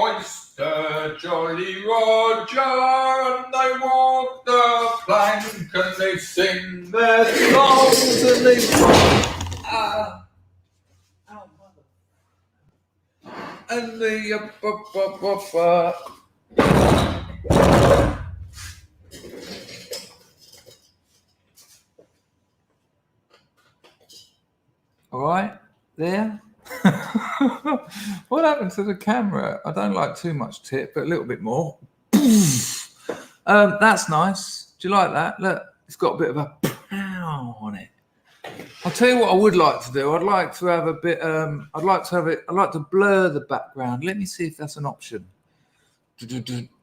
oyster, Jolly Roger, and they walk the plank and they sing their songs and they and the all right, there. What happened to the camera? I don't like too much tip, but a little bit more. That's nice. Do you like that? Look, it's got a bit of a pow on it. I'll tell you what I would like to do. I'd like to have a bit. I'd like to blur the background. Let me see if that's an option.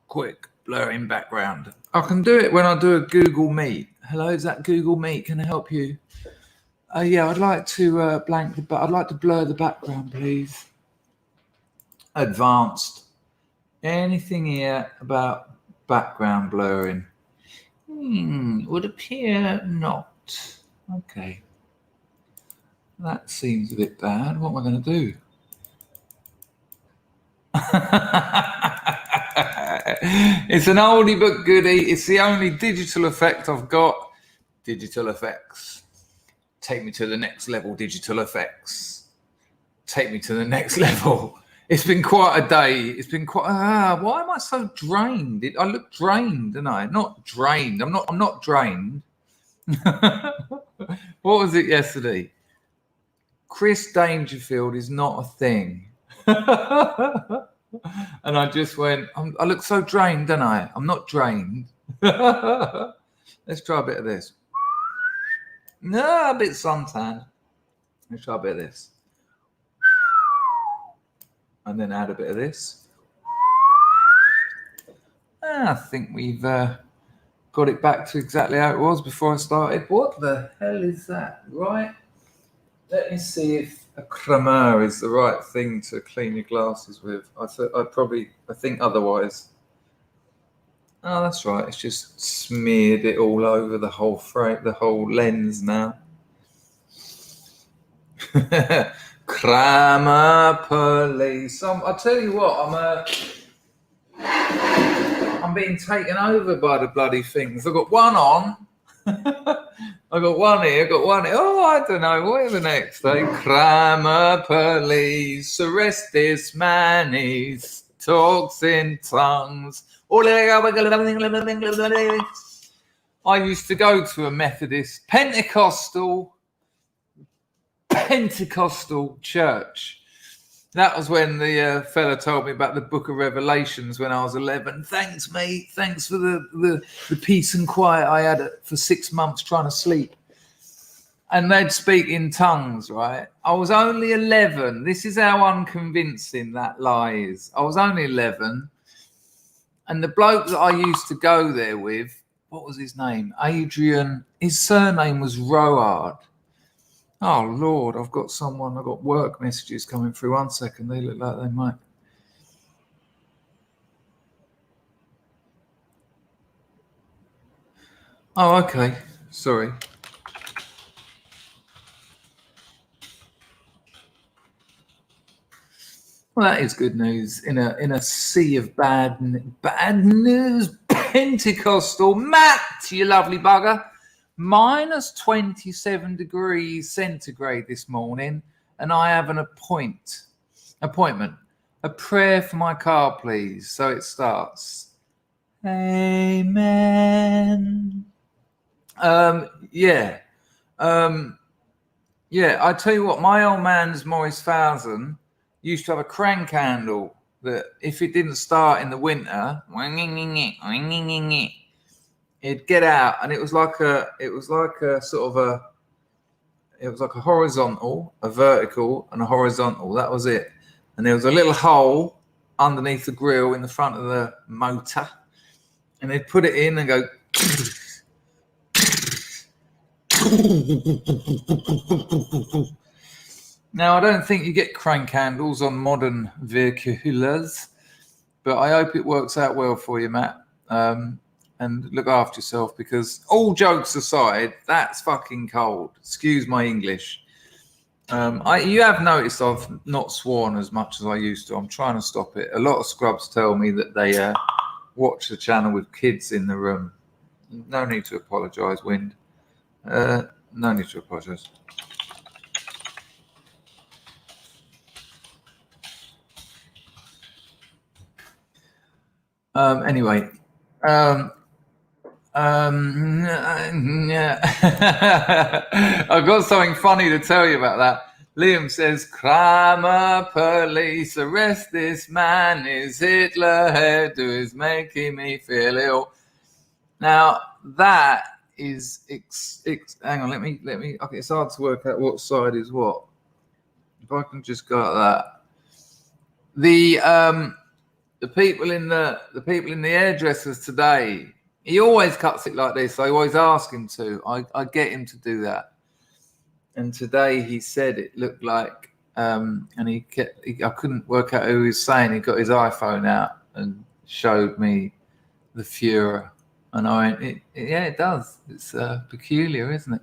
Quick blurring background. I can do it when I do a Google Meet. Hello, is that Google Meet? Can I help you? Yeah, I'd like to I'd like to blur the background, please. Advanced. Anything here about background blurring? Would appear not. Okay. That seems a bit bad. What am I going to do? It's an oldie but goodie. It's the only digital effect I've got. Digital effects. Take me to the next level, digital effects. Take me to the next level. It's been quite a day. It's been quite. Why am I so drained? I look drained, don't I? Not drained. I'm not drained. What was it yesterday? Chris Dangerfield is not a thing. And I just went. I look so drained, don't I? I'm not drained. Let's try a bit of this. No, a bit suntan. Let's try a bit of this. And then add a bit of this. I think we've got it back to exactly how it was before I started. What the hell is that? Right. Let me see if a crema is the right thing to clean your glasses with. I think otherwise. Oh, that's right. It's just smeared it all over the whole frame, the whole lens now. Crema police. I'll tell you what. I'm being taken over by the bloody things. I've got one on. I've got one here. I've got one here. Oh, I don't know. Whatever next. Crema police. Arrest this man. He talks in tongues. I used to go to a Methodist Pentecostal church. That was when the fella told me about the Book of Revelations when I was 11. Thanks, mate. Thanks for the peace and quiet I had for 6 months trying to sleep. And they'd speak in tongues, right? I was only 11. This is how unconvincing that lie is. I was only 11. And the bloke that I used to go there with, what was his name? Adrian. His surname was Roard. Oh, Lord, I've got work messages coming through. 1 second. They look like they might. Oh, okay. Sorry. Well, that is good news in a sea of bad news. Pentecostal Matt, you lovely bugger. Minus 27 degrees centigrade this morning, and I have an appointment. A prayer for my car, please. So it starts. Amen. Yeah. I tell you what, my old man's Morris Thousand used to have a crank handle that if it didn't start in the winter, it'd get out, and it was like a horizontal, a vertical, and a horizontal. That was it. And there was a little hole underneath the grill in the front of the motor, and they'd put it in and go. Now, I don't think you get crank handles on modern vehicles, but I hope it works out well for you, Matt. And look after yourself, because all jokes aside, that's fucking cold. Excuse my English. You have noticed I've not sworn as much as I used to. I'm trying to stop it. A lot of scrubs tell me that they watch the channel with kids in the room. No need to apologise, Wind. No need to apologise. Anyway, yeah. I've got something funny to tell you about that. Liam says, "Crime police, arrest this man. Is Hitler hairdo is making me feel ill." Now that is hang on. Let me. Okay, it's hard to work out what side is what. If I can just go at that, the people in the hairdressers today. He always cuts it like this. I always ask him to. I get him to do that. And today he said it looked like, and I couldn't work out who he was saying. He got his iPhone out and showed me the Führer. And I went, yeah, it does. It's peculiar, isn't it?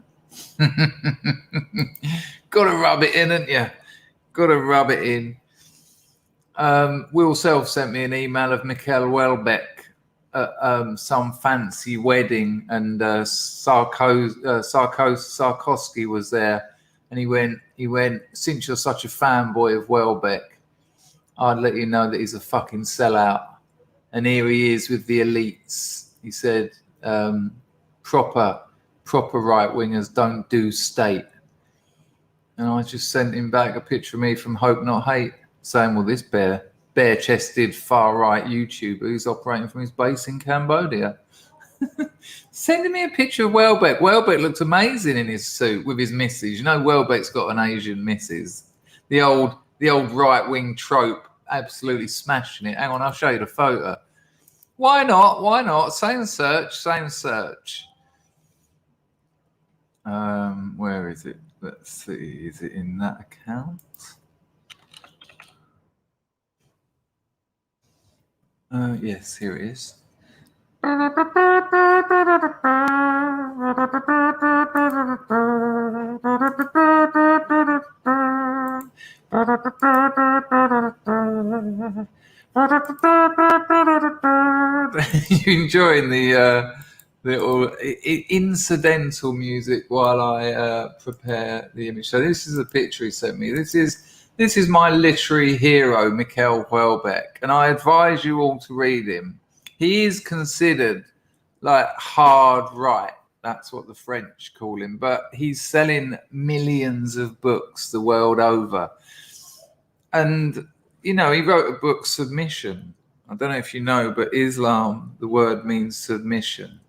Got to rub it in, haven't you? Got to rub it in. Will Self sent me an email of Mikhail Welbeck at some fancy wedding, and Sarkowski was there, and he went, "Since you're such a fanboy of Welbeck, I'd let you know that he's a fucking sellout." And here he is with the elites. He said, proper right wingers don't do state. And I just sent him back a picture of me from Hope Not Hate, saying, well, this bare-chested far-right YouTuber who's operating from his base in Cambodia. Sending me a picture of Welbeck. Welbeck looked amazing in his suit with his missus. You know, Welbeck's got an Asian missus. The old right-wing trope, absolutely smashing it. Hang on, I'll show you the photo. Why not? Why not? Same search. Where is it? Let's see. Is it in that account? Yes, here it is. You enjoying the little incidental music while I prepare the image? So this is a picture he sent me. This is my literary hero, Mikhail Welbeck, and I advise you all to read him. He is considered like hard right. That's what the French call him. But he's selling millions of books the world over. And, you know, he wrote a book, Submission. I don't know if you know, but Islam, the word means submission.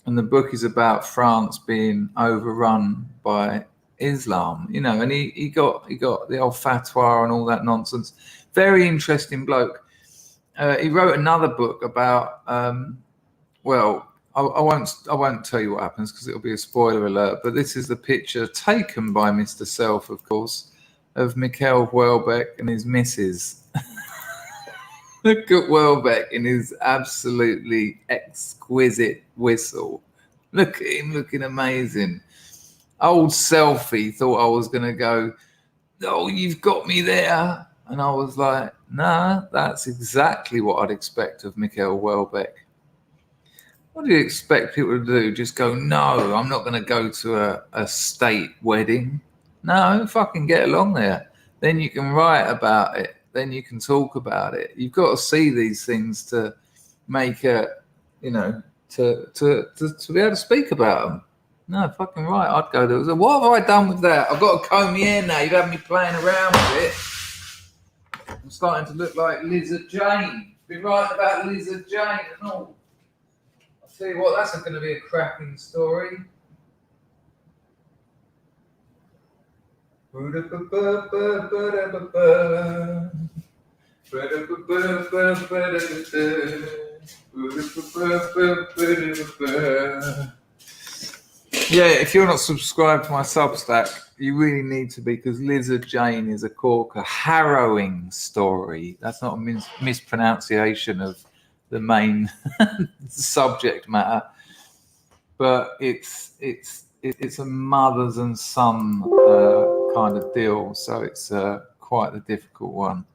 And the book is about France being overrun by Islam, you know, and he got the old fatwa and all that nonsense. Very interesting bloke. He wrote another book about well, I won't tell you what happens because it'll be a spoiler alert, but this is the picture taken by Mr. Self, of course, of Mikhail Welbeck and his missus. Look at Welbeck in his absolutely exquisite whistle. Look at him looking amazing. Old Selfie thought I was going to go, "Oh, you've got me there." And I was like, nah, that's exactly what I'd expect of Mikhail Welbeck. What do you expect people to do? Just go, "No, I'm not going to go to a state wedding." No, fucking get along there. Then you can write about it. Then you can talk about it. You've got to see these things to make it, you know, to be able to speak about them. No, fucking right. I'd go there. So what have I done with that? I've got to comb my hair now. You've had me playing around with it. I'm starting to look like Lizard Jane. Been writing about Lizard Jane and all. I'll tell you what, that's going to be a cracking story. Yeah, if you're not subscribed to my Substack, you really need to be, because Lizard Jane is a corker. Harrowing story. That's not a mispronunciation of the main subject matter, but it's a mothers and son kind of deal. So it's quite a difficult one.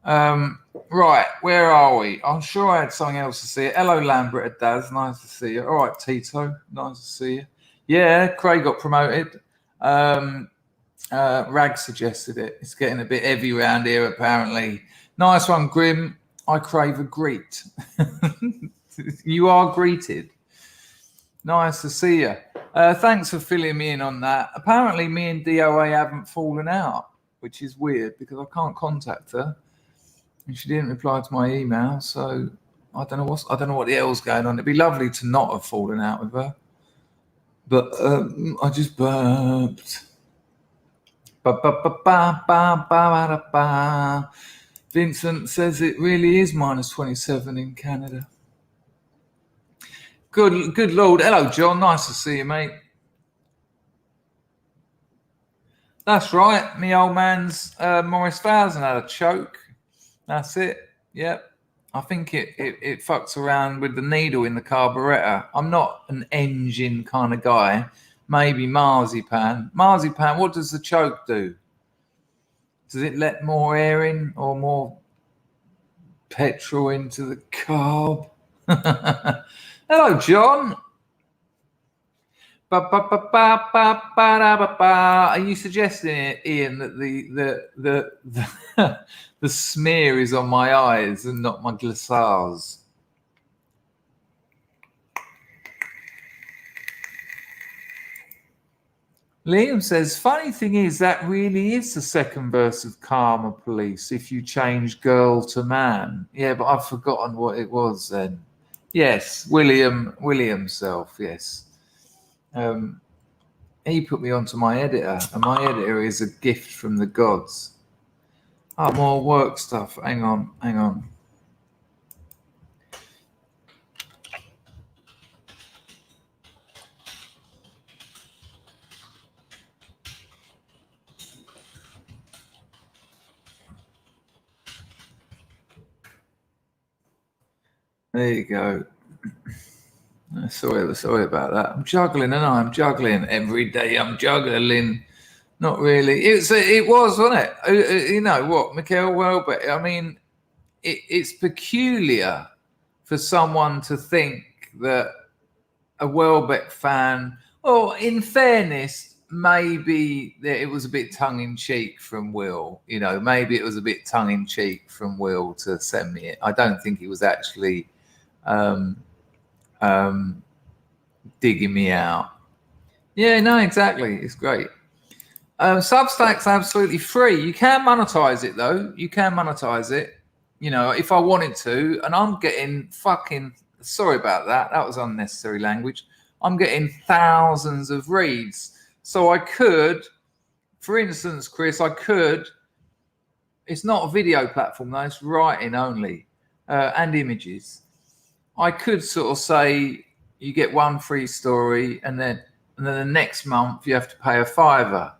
Right, where are we? I'm sure I had something else to see. Hello, Lambert Daz. Nice to see you. All right, Tito. Nice to see you. Yeah, Craig got promoted. Rag suggested it. It's getting a bit heavy around here, apparently. Nice one, Grim. I crave a greet. You are greeted. Nice to see you. Thanks for filling me in on that. Apparently, me and DOA haven't fallen out, which is weird because I can't contact her, and she didn't reply to my email. So I don't know what the hell's going on. It'd be lovely to not have fallen out with her, but I just burped. Vincent says it really is -27 in Canada. Good Lord. Hello, John. Nice to see you, mate. That's right. Me old man's Morris Thousand had a choke. That's it. Yep. I think it fucks around with the needle in the carburetor. I'm not an engine kind of guy. Maybe marzipan. Marzipan, what does the choke do? Does it let more air in or more petrol into the carb? Hello, John. Are you suggesting, Ian, that the smear is on my eyes and not my glissades? Liam says, funny thing is, that really is the second verse of Karma Police, if you change girl to man. Yeah, but I've forgotten what it was then. Yes, William Self, yes. He put me onto my editor, and my editor is a gift from the gods. Oh, more work stuff. Hang on. There you go. Sorry about that. I'm juggling, and I'm juggling every day. I'm juggling. Not really. It was, wasn't it? You know what, Mikhail Welbeck? I mean, it's peculiar for someone to think that a Welbeck fan. Well, in fairness, maybe it was a bit tongue in cheek from Will. You know, maybe it was a bit tongue in cheek from Will to send me it. I don't think he was actually digging me out. Yeah, no, exactly. It's great. Substack's absolutely free. You can monetize it though. You can monetize it. You know, if I wanted to, and I'm getting fucking. Sorry about that. That was unnecessary language. I'm getting thousands of reads. So I could, for instance, Chris, I could. It's not a video platform though. It's writing only and images. I could sort of say you get one free story, and then the next month you have to pay $5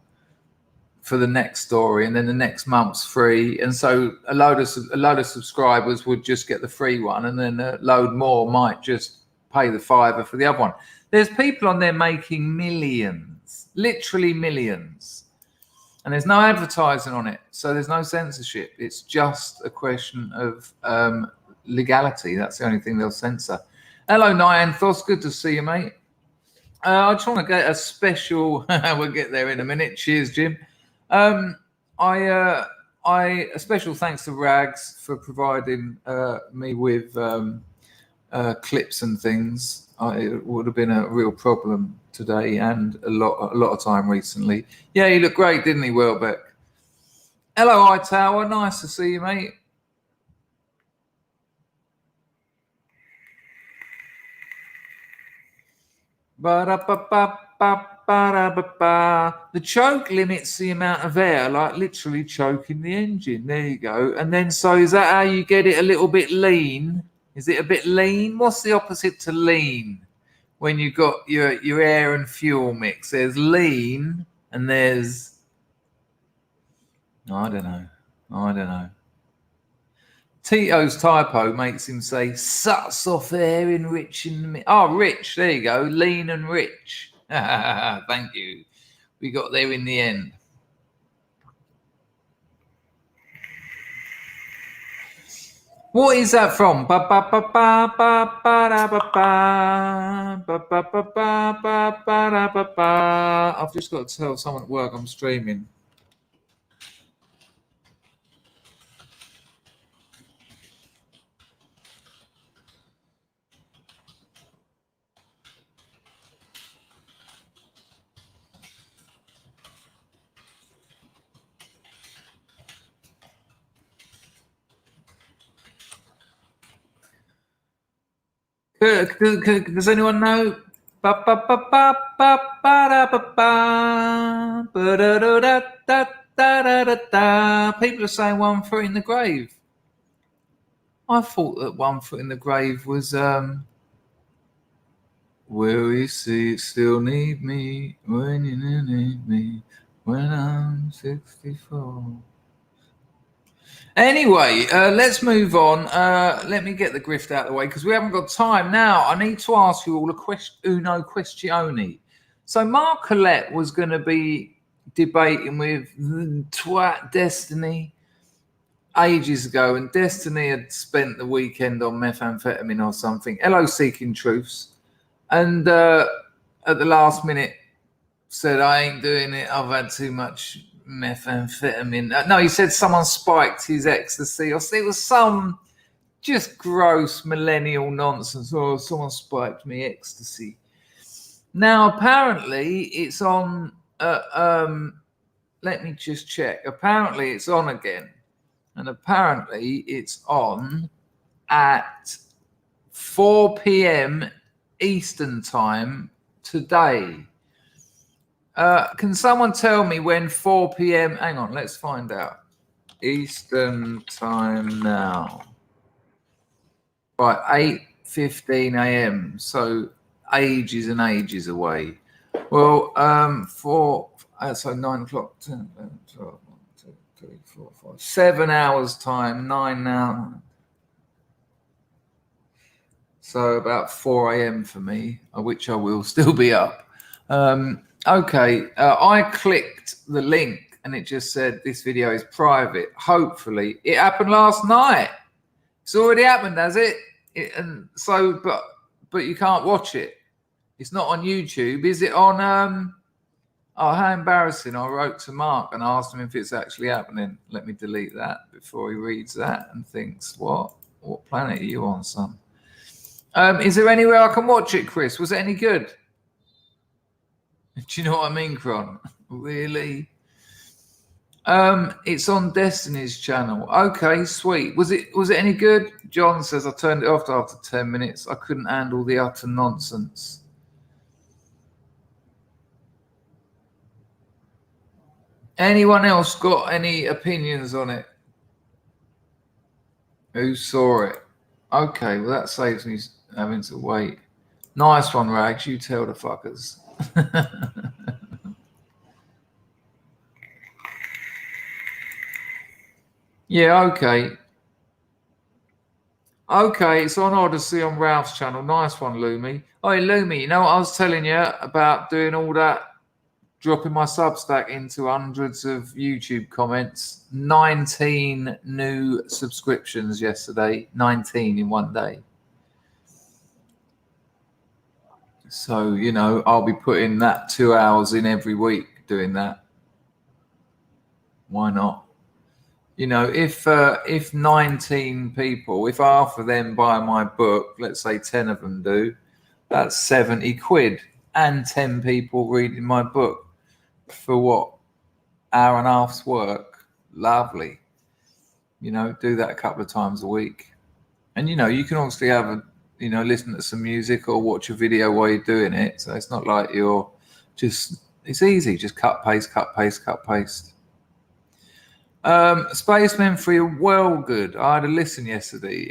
for the next story, and then the next month's free. And so a load of subscribers would just get the free one, and then a load more might just pay the $5 for the other one. There's people on there making millions, literally millions, and there's no advertising on it, so there's no censorship. It's just a question of legality. That's the only thing they'll censor. Hello, Nyanthos. Good to see you, mate. I just want to get a special. We'll get there in a minute. Cheers, Jim. A special thanks to Rags for providing me with clips and things. It would have been a real problem today and a lot of time recently. Yeah, he looked great, didn't he, Welbeck? Hello, Hightower. Nice to see you, mate. The choke limits the amount of air, like literally choking the engine. There you go. And then, so is that how you get it a little bit lean? Is it a bit lean? What's the opposite to lean? When you've got your air and fuel mix, there's lean and there's, I don't know. Tito's typo makes him say sucks off air in rich and rich. There you go, lean and rich. Thank you. We got there in the end. What is that from? Ba ba ba ba ba ba da ba ba ba ba ba ba ba ba da ba ba. I've just got to tell someone at work I'm streaming. Does anyone know? Ba ba ba ba ba ba da ba ba ba da da da da da da da. People are saying 1 foot in the grave. I thought that 1 foot in the grave was will you still need me when you need me when I'm 64. Anyway, let's move on. Let me get the grift out of the way because we haven't got time now. I need to ask you all a uno questione. So Mark Collette was going to be debating with the twat Destiny ages ago, and Destiny had spent the weekend on methamphetamine or something. Hello, Seeking Truths. And at the last minute said, I ain't doing it. I've had too much methamphetamine. No, he said someone spiked his ecstasy. Or it was some just gross millennial nonsense. Oh, someone spiked me ecstasy. Now, apparently, it's on. Let me just check. Apparently, it's on again. And apparently, it's on at 4 p.m. Eastern time today. Can someone tell me when 4 p.m. Hang on, let's find out. Eastern time now. Right, 8:15 a.m. So ages and ages away. Well, so 9 o'clock, 10, 11, 12, 1, 2, 3, 4, 5, 7 hours time, 9 now. So about 4 a.m. for me, which I will still be up. Okay, I clicked the link and it just said this video is private. Hopefully, it happened last night. It's already happened, has it? But you can't watch it. It's not on YouTube. Is it on? Oh, how embarrassing! I wrote to Mark and asked him if it's actually happening. Let me delete that before he reads that and thinks, what planet are you on, son? Is there anywhere I can watch it, Chris? Was it any good? Do you know what I mean, Cron? Really? It's on Destiny's channel. Okay, sweet. Was it any good? John says I turned it off after 10 minutes. I couldn't handle the utter nonsense. Anyone else got any opinions on it? Who saw it? Okay, well that saves me having to wait. Nice one, Rags. You tell the fuckers. Yeah, okay. Okay, it's on Odyssey on Ralph's channel. Nice one, Lumi. Oh, Lumi, you know what I was telling you about doing all that, dropping my Substack into hundreds of YouTube comments. 19 new subscriptions yesterday. 19 in one day. So, you know, I'll be putting that 2 hours in every week doing that. Why not? You know, if 19 people, if half of them buy my book, let's say 10 of them do, that's 70 quid and 10 people reading my book for what? Hour and a half's work. Lovely. You know, do that a couple of times a week. And, you know, you can obviously have listen to some music or watch a video while you're doing it. So it's not like you're just, it's easy. Just cut, paste, cut, paste, cut, paste. Spacemen 3 are well good. I had a listen yesterday.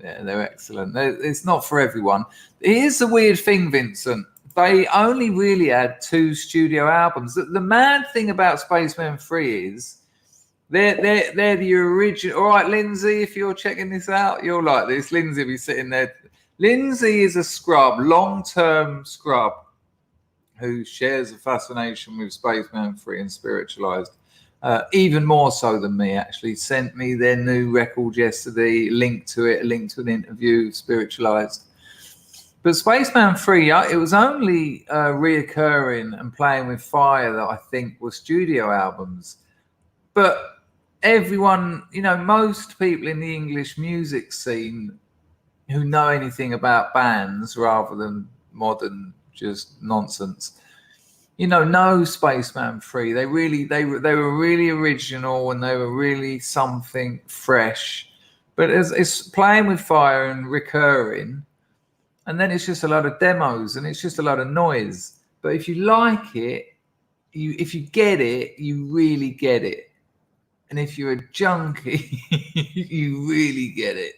Yeah, they're excellent. It's not for everyone. Here's the weird thing, Vincent. They only really had 2 studio albums. The mad thing about Spacemen 3 is they're the original. All right, Lindsay, if you're checking this out, you'll like this. Lindsay will be sitting there. Lindsay is a scrub, long-term scrub, who shares a fascination with Spaceman 3 and Spiritualized. even more so than me, actually, sent me their new record yesterday, linked to it, a link to an interview, Spiritualized. But Spaceman 3, it was only reoccurring and Playing with Fire that I think were studio albums. But everyone, most people in the English music scene who know anything about bands rather than modern just nonsense, know Spaceman 3. They were really original and they were really something fresh. But it's Playing with Fire and recurring. And then it's just a lot of demos and it's just a lot of noise. But if you like it, if you get it, you really get it. And if you're a junkie, you really get it.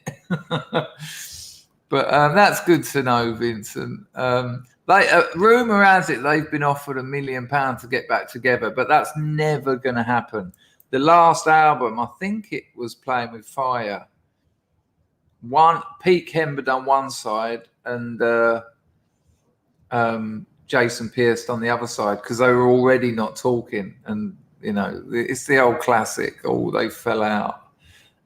But that's good to know, Vincent. Rumour has it they've been offered £1 million to get back together, but that's never going to happen. The last album, I think it was Playing with Fire. Pete Kember done one side and Jason Pierce on the other side because they were already not talking. And, it's the old classic, they fell out.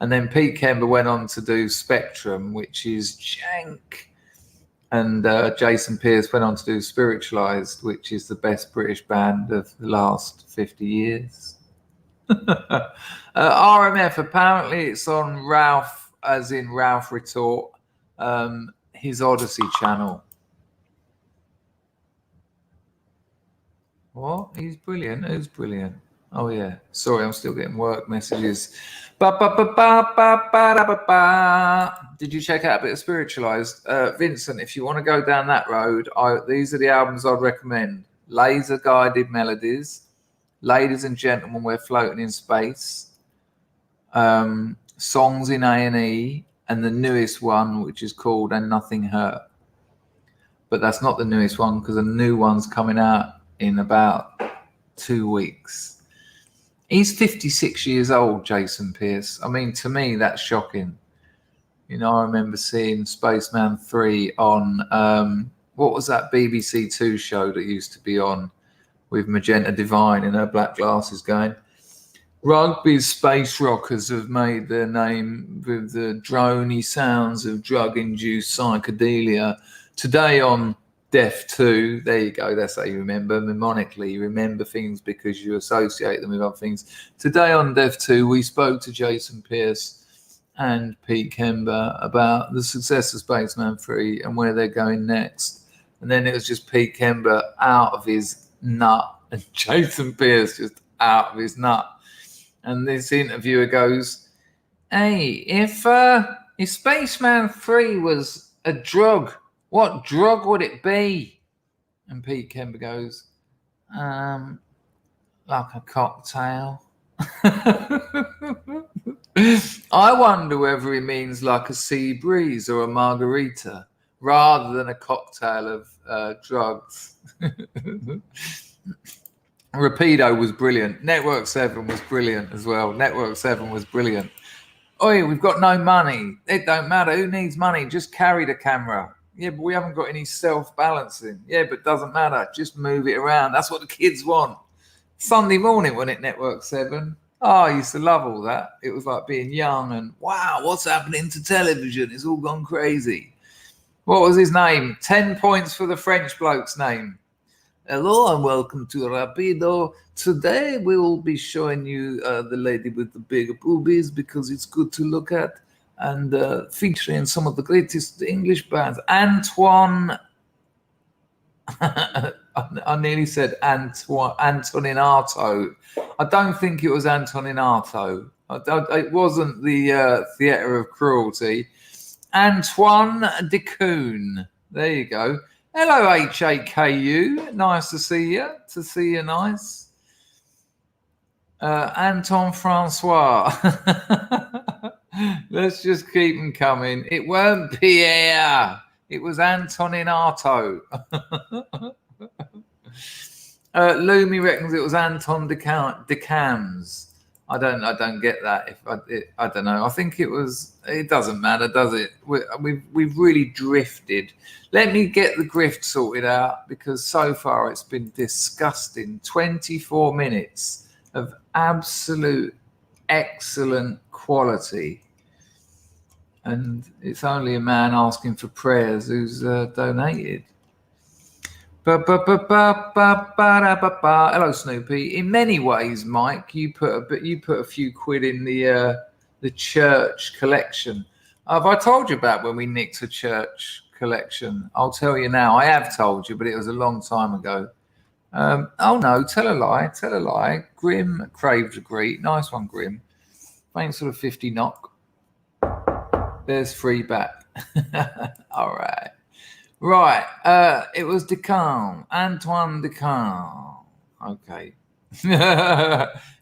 And then Pete Kember went on to do Spectrum, which is jank. And Jason Pierce went on to do Spiritualized, which is the best British band of the last 50 years. RMF, apparently it's on Ralph, as in Ralph Retort, his Odyssey Channel. What? He's brilliant. Who's brilliant? Oh, yeah. Sorry, I'm still getting work messages. Did you check out a bit of Spiritualized? Vincent, if you want to go down that road, these are the albums I'd recommend. Laser Guided Melodies, Ladies and Gentlemen, We're Floating in Space, Songs in A&E, and the newest one, which is called And Nothing Hurt. But that's not the newest one because a new one's coming out in about 2 weeks. He's 56 years old, Jason Pierce. I mean, to me, that's shocking. I remember seeing Spaceman 3 on, what was that BBC 2 show that used to be on with Magenta Divine in her black glasses going, Rugby's space rockers have made their name with the droney sounds of drug-induced psychedelia. Today on Deaf 2, there you go, that's how you remember. Mnemonically, you remember things because you associate them with other things. Today on Deaf 2, we spoke to Jason Pierce and Pete Kember about the success of Spaceman 3 and where they're going next. And then it was just Pete Kember out of his nut and Jason Pierce just out of his nut. And this interviewer goes, hey, if Spaceman 3 was a drug, what drug would it be? And Pete Kember goes, like a cocktail. I wonder whether he means like a sea breeze or a margarita rather than a cocktail of drugs. Rapido was brilliant. Network 7 was brilliant as well. Network 7 was brilliant. Oi, we've got no money. It don't matter. Who needs money? Just carry the camera. Yeah, but we haven't got any self-balancing. Yeah, but it doesn't matter. Just move it around. That's what the kids want. Sunday morning, wasn't it, Network 7? Oh, I used to love all that. It was like being young and, wow, what's happening to television? It's all gone crazy. What was his name? 10 points for the French bloke's name. Hello and welcome to Rapido. Today we will be showing you the lady with the big boobies because it's good to look at and featuring some of the greatest English bands. Antoine, I nearly said Antoninato. I don't think it was Antoninato. It wasn't the Theatre of Cruelty. Antoine de Coon. There you go. Hello, HAKU. Nice to see you. To see you, nice. Anton Francois. Let's just keep them coming. It weren't Pierre. It was Antoninato. Lumi reckons it was Anton de Cams. I don't get that. I don't know. I think it was. It doesn't matter, does it? We've really drifted. Let me get the grift sorted out because so far it's been disgusting. 24 minutes of absolute excellent quality. And it's only a man asking for prayers who's donated. Hello, Snoopy. In many ways, Mike, you put a few quid in the church collection. Have I told you about when we nicked a church collection? I'll tell you now. I have told you, but it was a long time ago. Oh no, tell a lie. Grim craved a greet. Nice one, Grim. Thanks for the 50 knock. There's 3 back. All right. Right, it was Antoine Decamp. Okay.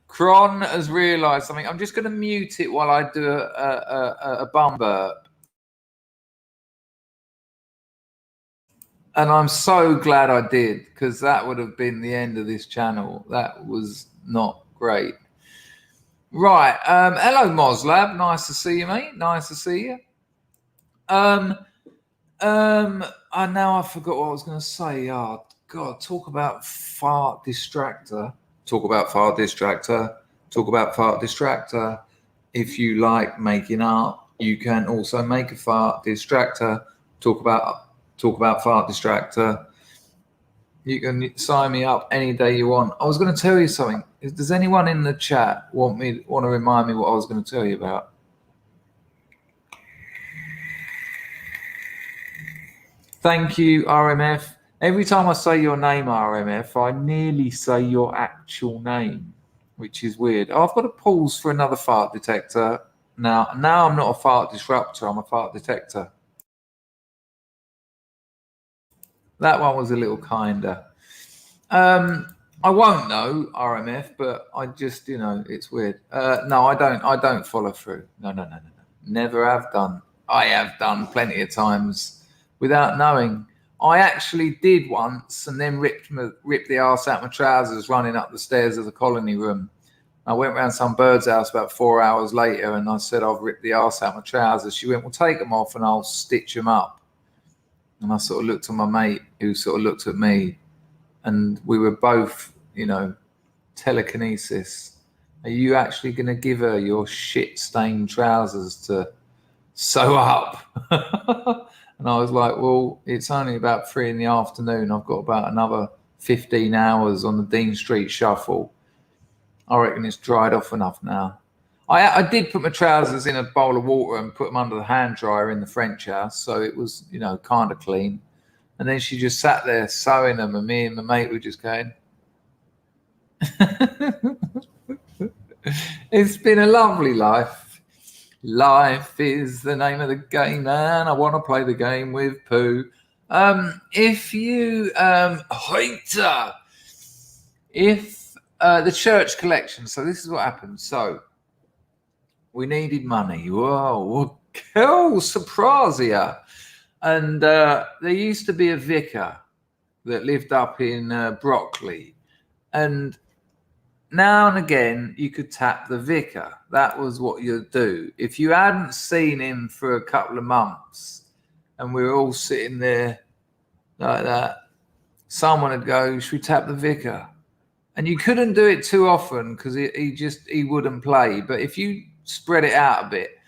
Cron has realised something. I'm just going to mute it while I do a bum burp. And I'm so glad I did, because that would have been the end of this channel. That was not great. Right, hello Moslab. Nice to see you, mate. Nice to see you. Now I forgot what I was going to say. Oh, God, talk about fart distractor. If you like making art, you can also make a fart distractor. Talk about fart distractor. You can sign me up any day you want. I was going to tell you something. Does anyone in the chat want to remind me what I was going to tell you about? Thank you, RMF. Every time I say your name, RMF, I nearly say your actual name, which is weird. Oh, I've got to pause for another fart detector. Now I'm not a fart disruptor. I'm a fart detector. That one was a little kinder. I won't know, RMF, but I just, it's weird. No, I don't follow through. No. Never have done. I have done plenty of times without knowing. I actually did once, and then ripped the arse out my trousers running up the stairs of the colony room. I went round some bird's house about 4 hours later, and I said, I've ripped the arse out my trousers. She went, well, take them off and I'll stitch them up. And I sort of looked at my mate, who sort of looked at me, and we were both, telekinesis. Are you actually going to give her your shit-stained trousers to sew up? And I was like, well, it's only about 3 in the afternoon. I've got about another 15 hours on the Dean Street Shuffle. I reckon it's dried off enough now. I did put my trousers in a bowl of water and put them under the hand dryer in the French house, so it was, kind of clean. And then she just sat there sewing them, and me and my mate were just going. It's been a lovely life. Life is the name of the game, and I want to play the game with Pooh. If the church collection, so this is what happened. So we needed money. Whoa, cool, surprise. And there used to be a vicar that lived up in Brockley, and now and again you could tap the vicar. That was what you'd do. If you hadn't seen him for a couple of months and we were all sitting there like that, someone would go, should we tap the vicar? And you couldn't do it too often because he wouldn't play. But if you spread it out a bit.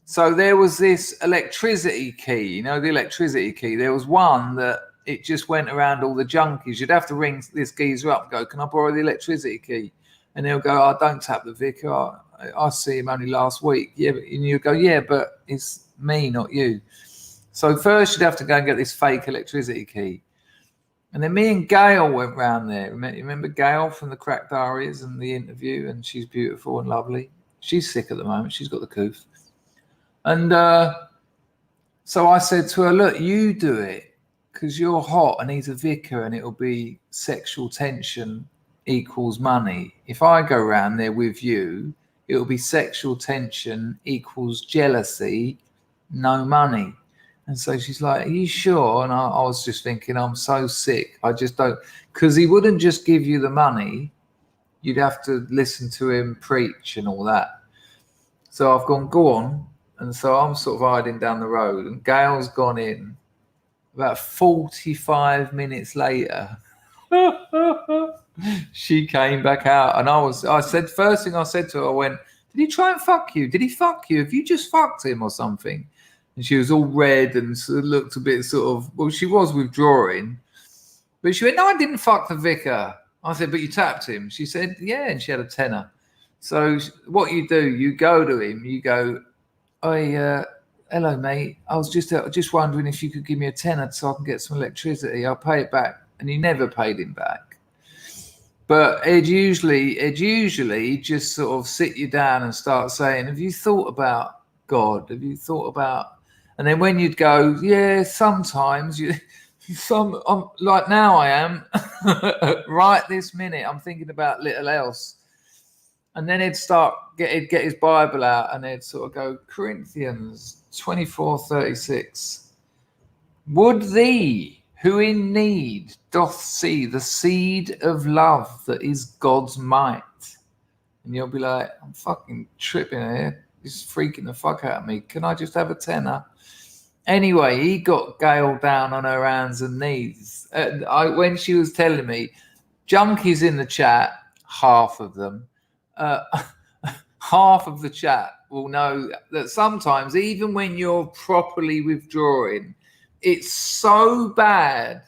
So there was this electricity key, the electricity key. There was one that it just went around all the junkies. You'd have to ring this geezer up and go, can I borrow the electricity key? And he'll go, oh, don't tap the vicar. I see him only last week. Yeah, and you go, yeah, but it's me, not you. So first you'd have to go and get this fake electricity key. And then me and Gail went round there. Remember Gail from the Cracked Diaries and the interview? And she's beautiful and lovely. She's sick at the moment. She's got the coof. And so I said to her, look, you do it because you're hot and he's a vicar and it'll be sexual tension equals money. If I go around there with you, it'll be sexual tension equals jealousy, no money. And so she's like, are you sure? And I was just thinking, I'm so sick. I just don't, because he wouldn't just give you the money. You'd have to listen to him preach and all that. So I've gone, go on. And so I'm sort of hiding down the road, and Gail's gone in. About 45 minutes later, she came back out, and I said, first thing I said to her, I went, did he try and fuck you? Did he fuck you? Have you just fucked him or something? And she was all red and sort of looked a bit sort of, well, she was withdrawing. But she went, no, I didn't fuck the vicar. I said, but you tapped him. She said, yeah, and she had a tenner. So what you do, you go to him, you go, hello, mate. I was just wondering if you could give me a tenner so I can get some electricity. I'll pay it back. And he never paid him back. But it'd usually just sort of sit you down and start saying, have you thought about God? Have you thought about... And then when you'd go, yeah, sometimes I'm like now I am right this minute, I'm thinking about little else. And then he'd get his Bible out and he'd sort of go, Corinthians 24:36. Would thee who in need doth see the seed of love that is God's might? And you'll be like, I'm fucking tripping here. He's freaking the fuck out of me. Can I just have a tenner? Anyway, he got Gail down on her hands and knees. When she was telling me, junkies in the chat, half of them, half of the chat will know that sometimes, even when you're properly withdrawing, it's so bad.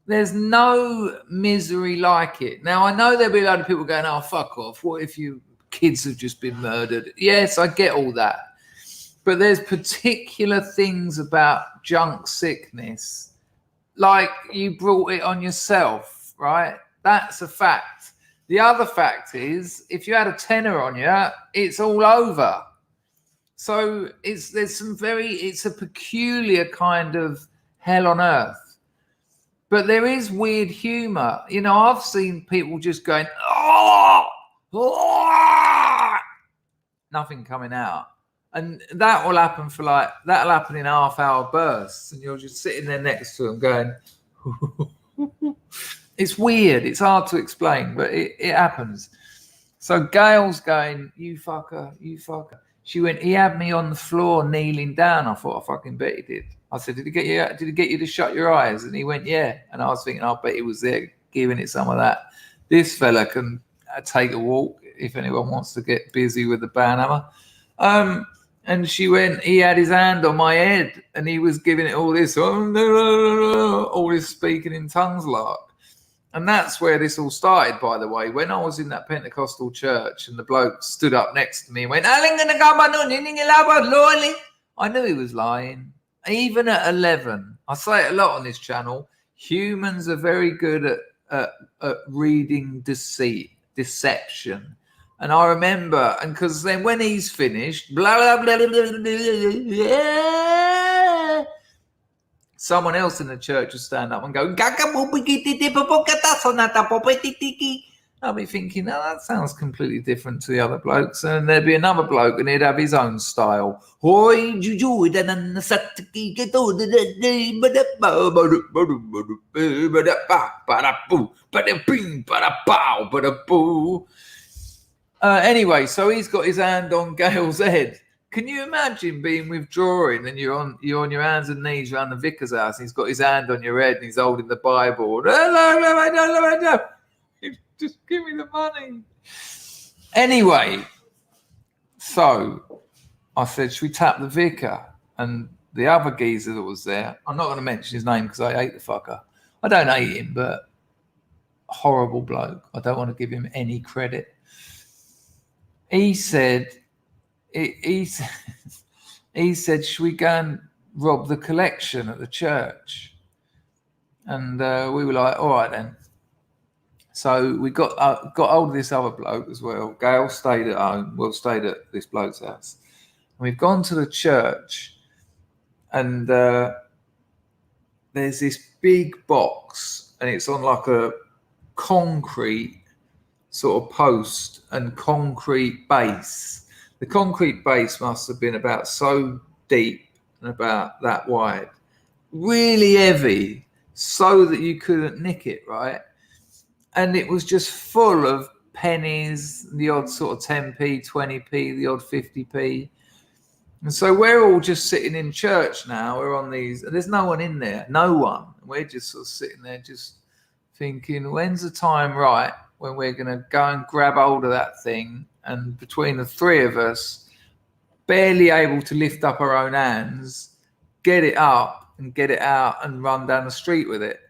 There's no misery like it. Now, I know there'll be a lot of people going, oh, fuck off. What if your kids have just been murdered? Yes, I get all that. But there's particular things about junk sickness, like you brought it on yourself, right? That's a fact. The other fact is, if you had a tenner on you, it's all over. So it's a peculiar kind of hell on earth. But there is weird humor. You know, I've seen people just going, oh, nothing coming out. And that'll happen in half-hour bursts, and you're just sitting there next to them going, it's weird. It's hard to explain, but it happens. So Gail's going, you fucker, you fucker. She went, he had me on the floor kneeling down. I thought, I fucking bet he did. I said, did he get you to shut your eyes? And he went, yeah. And I was thinking, I bet he was there giving it some of that. This fella can take a walk if anyone wants to get busy with the banhammer. And she went, he had his hand on my head and he was giving it all this speaking in tongues lark. And that's where this all started, by the way. When I was in that Pentecostal church and the bloke stood up next to me and went, I knew he was lying. Even at 11, I say it a lot on this channel, humans are very good at reading deception. And I remember, and because then when he's finished, blah, blah, blah, blah, blah, blah, someone else in the church would stand up and go, I'll be thinking, oh, that sounds completely different to the other blokes. And there'd be another bloke and he'd have his own style. Anyway, so he's got his hand on Gail's head. Can you imagine being withdrawing and you're on your hands and knees around the vicar's house and he's got his hand on your head and he's holding the Bible. Just give me the money. Anyway, so I said, should we tap the vicar? And the other geezer that was there, I'm not going to mention his name because I hate the fucker. I don't hate him, but horrible bloke. I don't want to give him any credit. He said, he said, should we go and rob the collection at the church? And we were like, all right then. So we got hold of this other bloke as well. Gail stayed at home. Well, stayed at this bloke's house. And we've gone to the church, and there's this big box, and it's on like a concrete sort of post and concrete base. The concrete base must have been about so deep and about that wide, really heavy, so that you couldn't nick it, right? And it was just full of pennies, the odd sort of 10p, 20p, the odd 50p. And so we're all just sitting in church now. We're on these, there's no one in there, no one. We're just sort of sitting there just thinking, when's the time right when we're going to go and grab hold of that thing? And between the three of us, barely able to lift up our own hands, get it up and get it out and run down the street with it.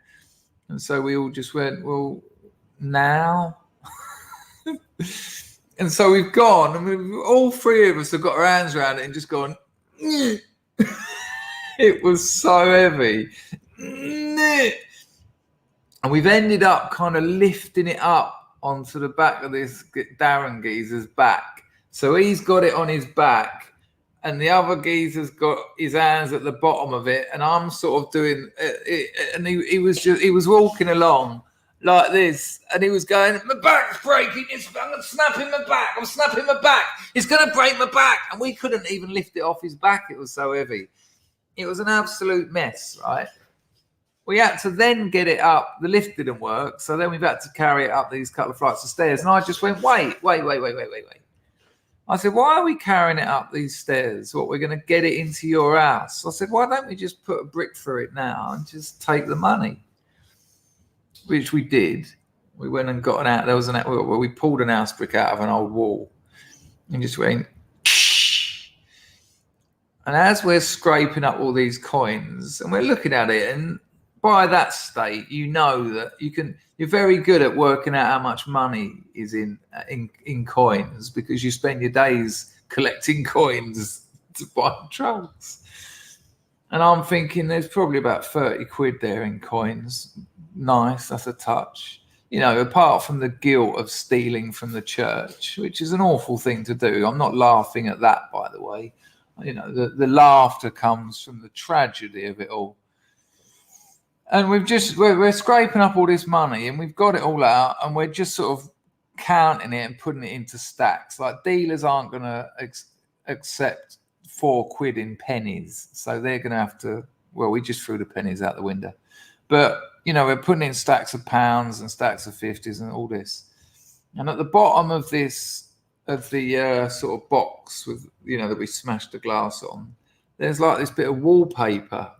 And so we all just went, well, now? And so we've gone, and all three of us have got our hands around it and just gone, it was so heavy. And we've ended up kind of lifting it up onto the back of this Darren geezer's back. So he's got it on his back, and the other geezer's got his hands at the bottom of it, and I'm sort of doing it, and he was walking along like this, and he was going, my back's breaking, I'm snapping my back, it's going to break my back. And we couldn't even lift it off his back, it was so heavy. It was an absolute mess, right? We had to then get it up, the lift didn't work, so then we've had to carry it up these couple of flights of stairs, and I just went, wait. I said, why are we carrying it up these stairs? What, we're going to get it into your house? I said, why don't we just put a brick through it now and just take the money? Which we did. We went and got we pulled an house brick out of an old wall and just went. And as we're scraping up all these coins and we're looking at it, and by that state, you know that you're very good at working out how much money is in coins, because you spend your days collecting coins to buy drugs. And I'm thinking there's probably about 30 quid there in coins. Nice, that's a touch. You know, apart from the guilt of stealing from the church, which is an awful thing to do. I'm not laughing at that, by the way. You know, the laughter comes from the tragedy of it all. And we're scraping up all this money, and we've got it all out, and we're just sort of counting it and putting it into stacks. Like, dealers aren't going to accept 4 quid in pennies, so they're going to have to. Well, we just threw the pennies out the window, but you know, we're putting in stacks of pounds and stacks of 50s and all this. And at the bottom of the sort of box with, you know, that we smashed the glass on, there's like this bit of wallpaper,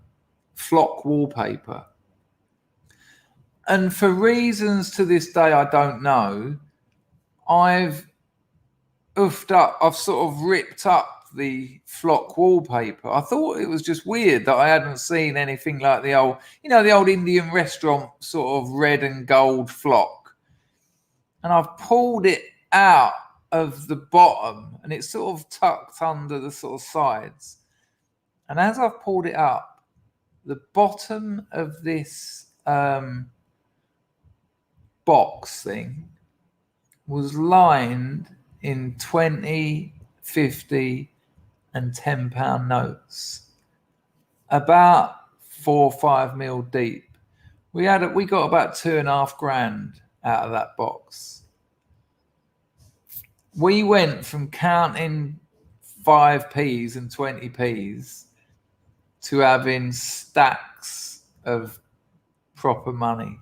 flock wallpaper. And for reasons to this day I don't know, I've sort of ripped up the flock wallpaper. I thought it was just weird that I hadn't seen anything like the old Indian restaurant sort of red and gold flock. And I've pulled it out of the bottom, and it's sort of tucked under the sort of sides. And as I've pulled it up, the bottom of this box thing was lined in 20, 50 and £10 notes, about 4 or 5 mil deep. We got about 2.5 grand out of that box. We went from counting 5p's and 20p's to having stacks of proper money.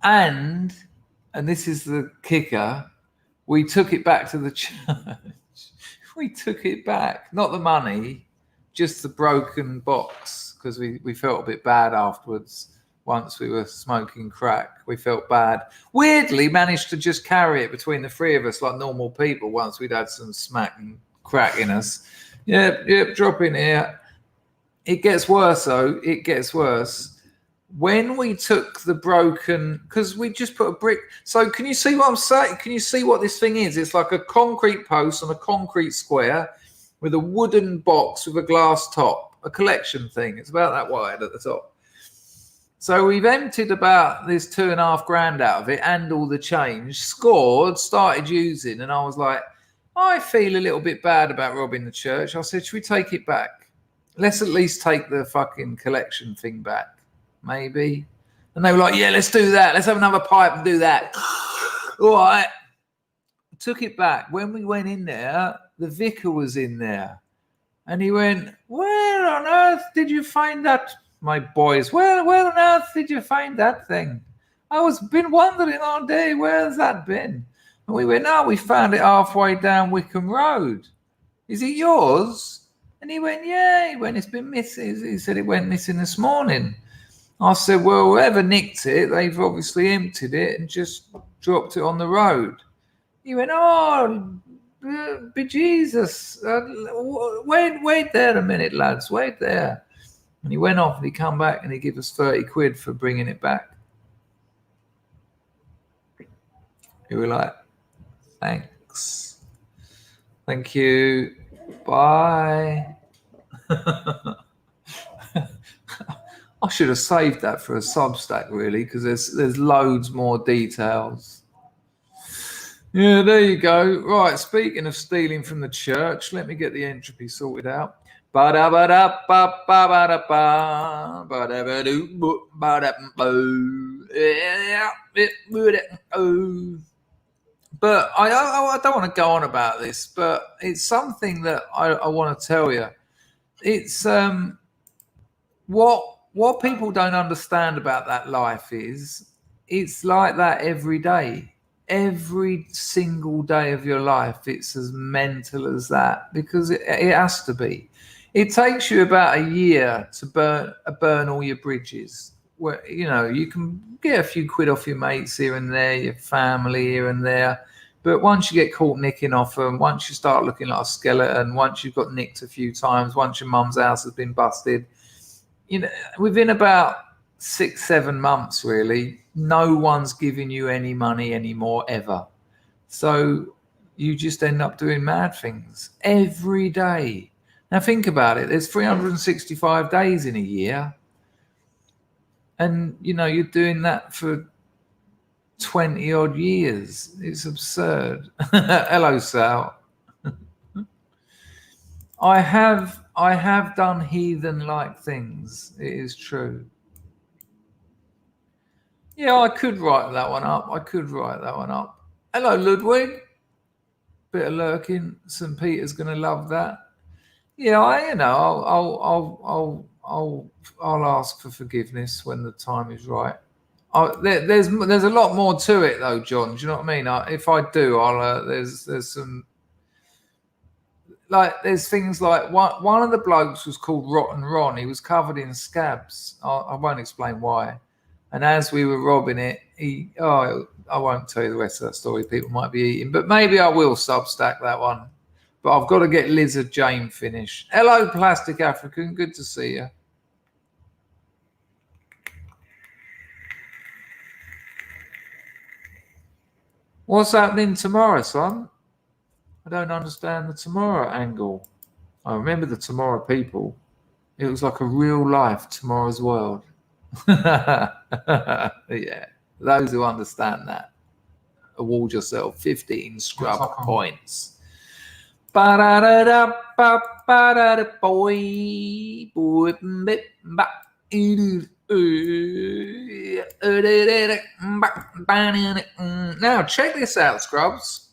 And this is the kicker, we took it back to the church. We took it back, not the money, just the broken box, because we felt a bit bad afterwards. Once we were smoking crack, we felt bad. Weirdly, managed to just carry it between the three of us like normal people once we'd had some smack and crack in us. Yep, drop in here. It gets worse, though. It gets worse. When we took the broken, because we just put a brick. So can you see what I'm saying? Can you see what this thing is? It's like a concrete post on a concrete square with a wooden box with a glass top, a collection thing. It's about that wide at the top. So we've emptied about this 2.5 grand out of it and all the change, scored, started using. And I was like, I feel a little bit bad about robbing the church. I said, should we take it back? Let's at least take the fucking collection thing back. Maybe. And they were like, yeah, let's do that. Let's have another pipe and do that. All right. Took it back. When we went in there, the vicar was in there. And he went, where on earth did you find that? My boys, where on earth did you find that thing? I was been wondering all day, where's that been? And we went, no, we found it halfway down Wickham Road. Is it yours? And he went, yeah. He went, it's been missing. He said it went missing this morning. I said, well, whoever nicked it, they've obviously emptied it and just dropped it on the road. He went, oh, bejesus, wait there a minute, lads, wait there. And he went off and he come back and he gave us 30 quid for bringing it back. We were like, thanks. Thank you. Bye. I should have saved that for a Substack, really, because there's loads more details. Yeah, there you go. Right, speaking of stealing from the church, let me get the entropy sorted out. But I don't want to go on about this, but it's something that I want to tell you. It's what people don't understand about that life is it's like that every day. Every single day of your life, it's as mental as that, because it has to be. It takes you about a year to burn all your bridges. Where, you know, you can get a few quid off your mates here and there, your family here and there. But once you get caught nicking off them, once you start looking like a skeleton, once you've got nicked a few times, once your mum's house has been busted, you know, within about 6-7 months, really, no one's giving you any money anymore, ever. So you just end up doing mad things every day. Now think about it. There's 365 days in a year. And, you know, you're doing that for 20 odd years. It's absurd. Hello, Sal. I have done heathen-like things. It is true. Yeah, I could write that one up. Hello, Ludwig. Bit of lurking. St. Peter's going to love that. Yeah, I'll ask for forgiveness when the time is right. There's a lot more to it though, John. Do you know what I mean? If I do, there's some, like, there's things like one of the blokes was called Rotten Ron. He was covered in scabs. I won't explain why. And as we were robbing it, I won't tell you the rest of that story. People might be eating, but maybe I will Substack that one. But I've got to get Lizard Jane finished. Hello, Plastic African. Good to see you. What's happening tomorrow, son? I don't understand the tomorrow angle. I remember the Tomorrow People. It was like a real life Tomorrow's World. Yeah, those who understand that, award yourself 15 scrub points. Now, check this out, scrubs.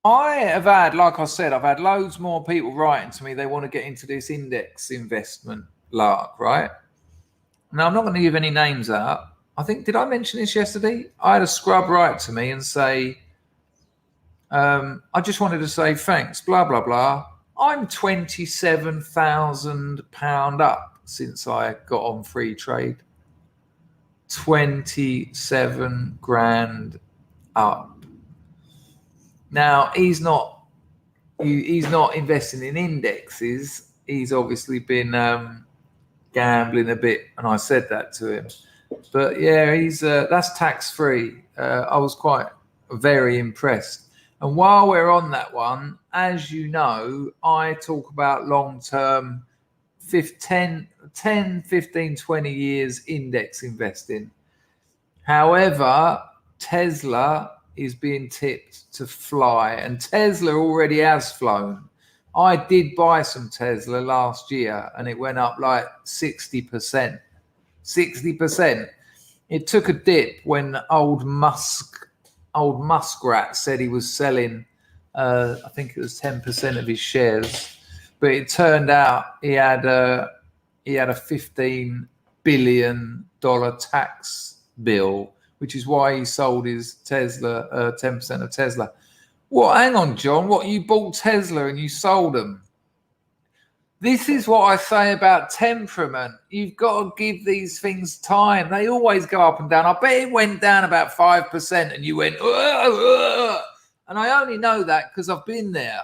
I have had, like I said, I've had loads more people writing to me. They want to get into this index investment lark, right? Now, I'm not going to give any names out. I think, did I mention this yesterday? I had a scrub write to me and say, I just wanted to say thanks, blah, blah, blah. I'm £27,000 up since I got on free trade. 27 grand up. Now, he's not investing in indexes. He's obviously been gambling a bit, and I said that to him. But yeah, that's tax free. I was very impressed. And while we're on that one, as you know, I talk about long-term 10, 15, 20 years index investing. However, Tesla is being tipped to fly, and Tesla already has flown. I did buy some Tesla last year and it went up like 60%. 60%. It took a dip when old Muskrat said he was selling, I think it was 10% of his shares, but it turned out he had a $15 billion tax bill, which is why he sold his Tesla, 10% of Tesla. What? Hang on, John. What? You bought Tesla and you sold them? This is what I say about temperament. You've got to give these things time. They always go up and down. I bet it went down about 5% and you went, and I only know that because I've been there.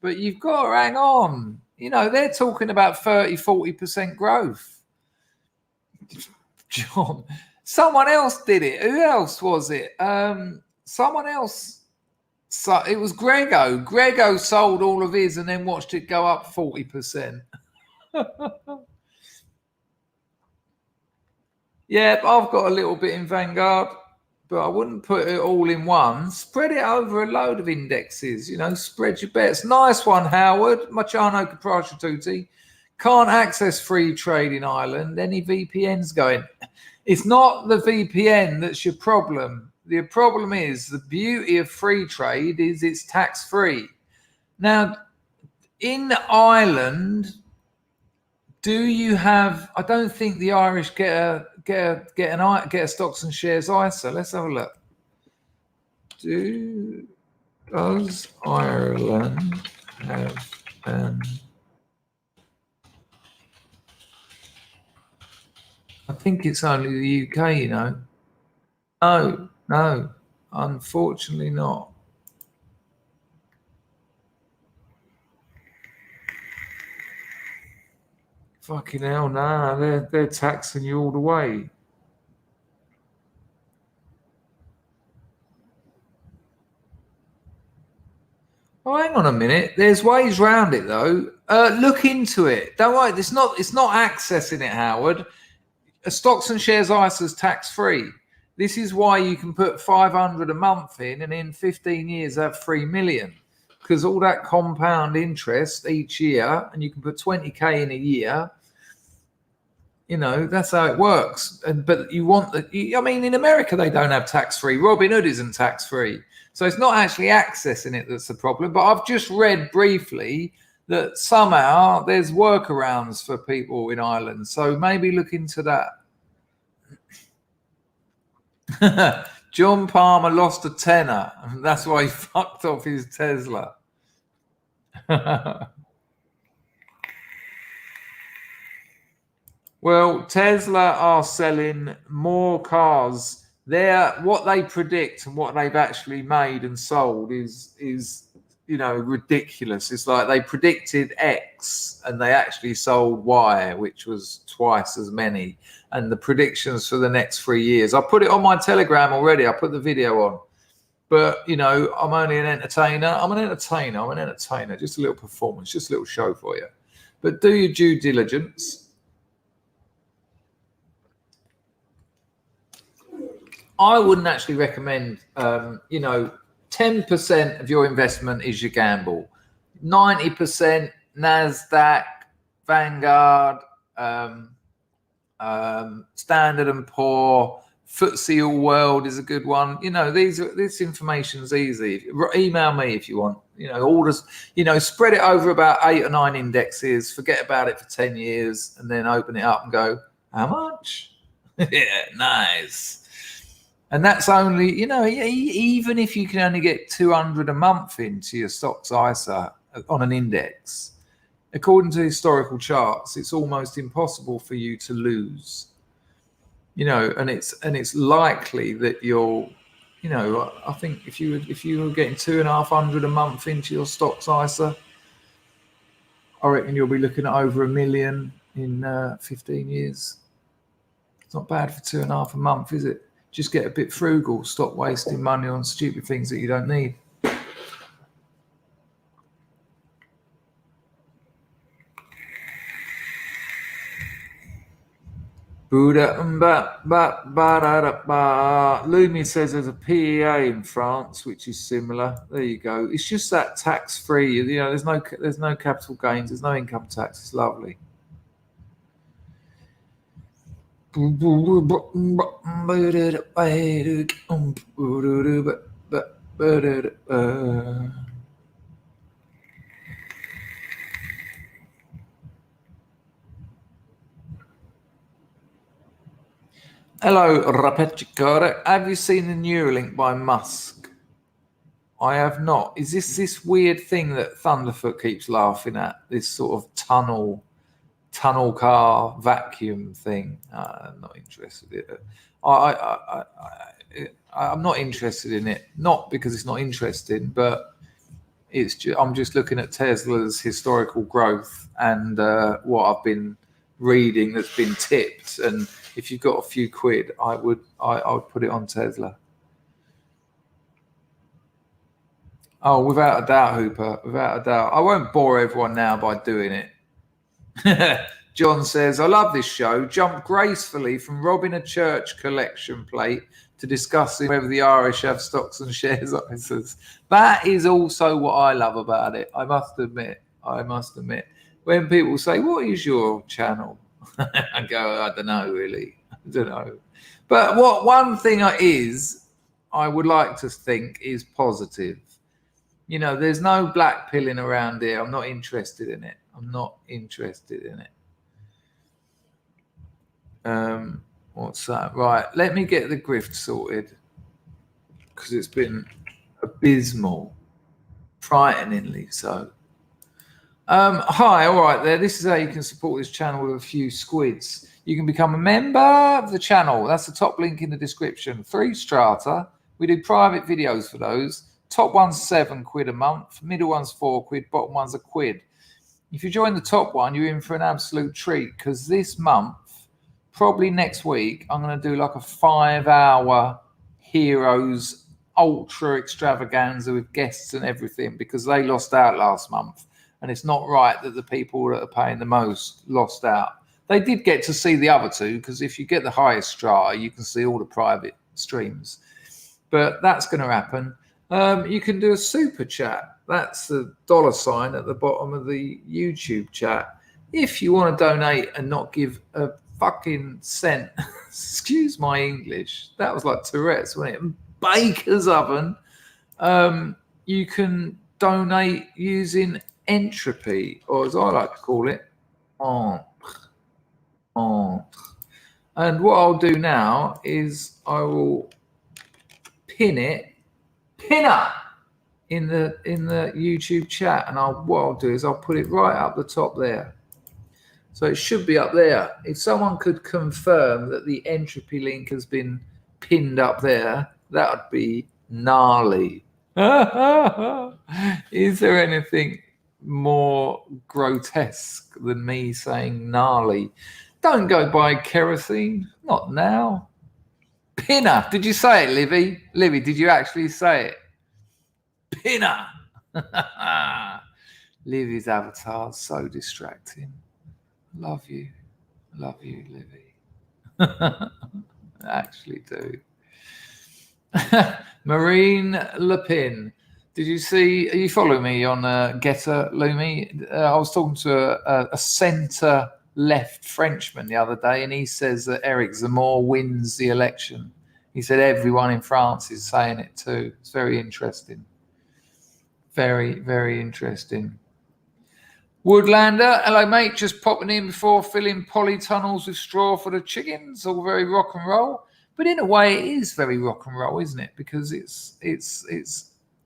But you've got to hang on. You know, they're talking about 30, 40% growth. John, someone else did it. Who else was it? Someone else. So it was Grego. Grego sold all of his and then watched it go up 40%. Yeah, I've got a little bit in Vanguard, but I wouldn't put it all in one. Spread it over a load of indexes. You know, spread your bets. Nice one, Howard. Machano Caprasciatuti. Can't access free trade in Ireland. Any VPNs going? It's not the VPN that's your problem. The problem is the beauty of free trade is it's tax-free. Now, in Ireland, do you have? I don't think the Irish get a stocks and shares ISA. Let's have a look. Does Ireland have an? I think it's only the UK, you know. No, unfortunately not. Fucking hell, nah, they're taxing you all the way. Oh, hang on a minute. There's ways round it though. Look into it. Don't worry. It's not accessing it, Howard. A stocks and shares ISA is tax free. This is why you can put 500 a month in, and in 15 years have 3 million, because all that compound interest each year, and you can put 20k in a year. You know, that's how it works. But you want I mean, in America they don't have tax free. Robinhood isn't tax free, so it's not actually accessing it that's the problem. But I've just read briefly that somehow there's workarounds for people in Ireland, so maybe look into that. John Palmer lost a tenner. That's why he fucked off his Tesla. Well, Tesla are selling more cars. What they predict and what they've actually made and sold is you know, ridiculous. It's like they predicted X and they actually sold Y, which was twice as many. And the predictions for the next 3 years, I put it on my Telegram already. I put the video on. But, you know, I'm only an entertainer. I'm an entertainer. Just a little performance, just a little show for you. But do your due diligence. I wouldn't actually recommend, you know, 10% of your investment is your gamble. 90% NASDAQ, Vanguard, Standard and Poor, FTSE All World is a good one. You know, this information's easy. Email me if you want. You know, orders. You know, spread it over about 8 or 9 indexes. Forget about it for 10 years, and then open it up and go, how much? Yeah, nice. And that's only, you know, even if you can only get 200 a month into your stocks ISA on an index, according to historical charts, it's almost impossible for you to lose. You know, and it's likely that you'll, you know, I think if you were getting 250 a month into your stocks ISA, I reckon you'll be looking at over $1 million in 15 years. It's not bad for 2.5 a month, is it? Just get a bit frugal. Stop wasting money on stupid things that you don't need. Lumi says there's a PEA in France, which is similar. There you go. It's just that tax-free. You know, there's no capital gains. There's no income tax. It's lovely. Hello, Rapetchikara. Have you seen the Neuralink by Musk? I have not. Is this weird thing that Thunderfoot keeps laughing at? This sort of tunnel car vacuum thing? I'm not interested in it. I'm not interested in it. Not because it's not interesting, but I'm just looking at Tesla's historical growth and what I've been reading that's been tipped. And if you've got a few quid, I would put it on Tesla. Oh, without a doubt, Hooper. Without a doubt. I won't bore everyone now by doing it. John says, I love this show. Jump gracefully from robbing a church collection plate to discussing whether the Irish have stocks and shares officers. That is also what I love about it. I must admit. When people say, what is your channel? I go, I don't know, really. I don't know. But one thing I would like to think is positive. You know, there's no black pilling around here. I'm not interested in it. What's that? Right, let me get the grift sorted because it's been abysmal, frighteningly so. Hi, all right there. This is how you can support this channel with a few squids. You can become a member of the channel. That's the top link in the description. 3 strata. We do private videos for those. Top one's £7 a month, middle one's £4, bottom one's £1. If you join the top one, you're in for an absolute treat because this month, probably next week, I'm going to do like a 5-hour Heroes ultra extravaganza with guests and everything because they lost out last month. And it's not right that the people that are paying the most lost out. They did get to see the other two because if you get the highest strata, you can see all the private streams. But that's going to happen. You can do a super chat. That's the $sign at the bottom of the YouTube chat. If you want to donate and not give a fucking cent, excuse my English, that was like Tourette's, wasn't it? Baker's oven. You can donate using entropy, or as I like to call it, entre. And what I'll do now is I will pinner in the YouTube chat, and what I'll do is I'll put it right up the top there. So it should be up there. If someone could confirm that the entropy link has been pinned up there, that would be gnarly. Is there anything more grotesque than me saying gnarly? Don't go buy kerosene. Not now. Pinner. Did you say it, Livy? Livy, did you actually say it? Pinner. Livy's avatar is so distracting. Love you, Livy. I actually do. Marine Le Pen. Did you see? Are you following me on Getter, Lumi? I was talking to a centre-left Frenchman the other day, and he says that Eric Zemmour wins the election. He said everyone in France is saying it too. It's very interesting. Very, very interesting. Woodlander, hello mate, just popping in before filling polytunnels with straw for the chickens. All very rock and roll, but in a way, it is very rock and roll, isn't it? Because it's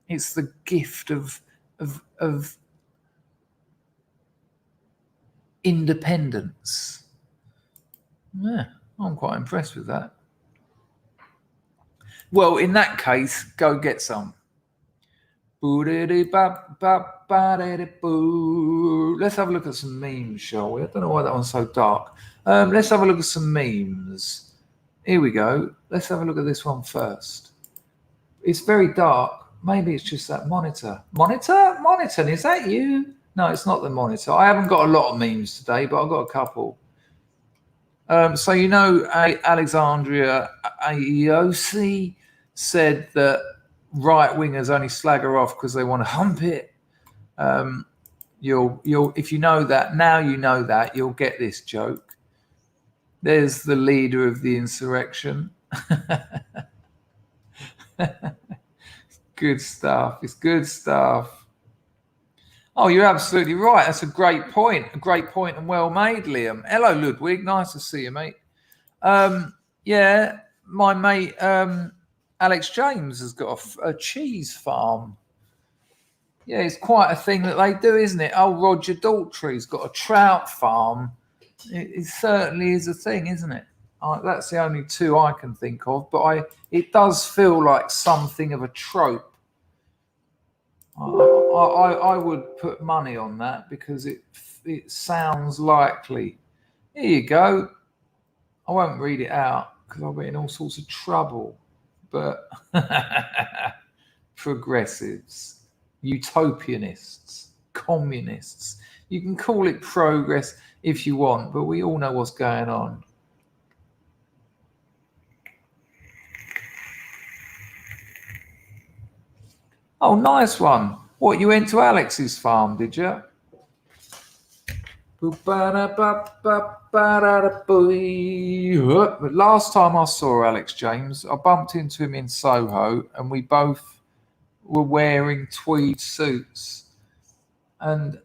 the gift of independence. Yeah, I'm quite impressed with that. Well, in that case, go get some. Let's have a look at some memes, shall we? I don't know why that one's so dark. Let's have a look at some memes. Here we go. Let's have a look at this one first. It's very dark. Maybe it's just that monitor. Monitor, is that you? No, it's not the monitor. I haven't got a lot of memes today, but I've got a couple. So you know, Alexandria Aosi said that right wingers only slag her off because they want to hump it. You'll if you know that now, you know that you'll get this joke. There's the leader of the insurrection. Good stuff. It's good stuff. Oh, you're absolutely right. That's a great point. A great point and well made, Liam. Hello, Ludwig. Nice to see you, mate. Yeah, my mate Alex James has got a cheese farm Yeah, it's quite a thing that they do, isn't it? Oh, Roger Daltrey's got a trout farm. It certainly is a thing, isn't it? That's the only two I can think of, but it does feel like something of a trope. I would put money on that because it sounds likely. Here you go. I won't read it out because I'll be in all sorts of trouble. But progressives, utopianists, communists. You can call it progress if you want, but we all know what's going on. Oh, nice one. What, you went to Alex's farm, did you? But last time I saw Alex James, I bumped into him in Soho and we both were wearing tweed suits. And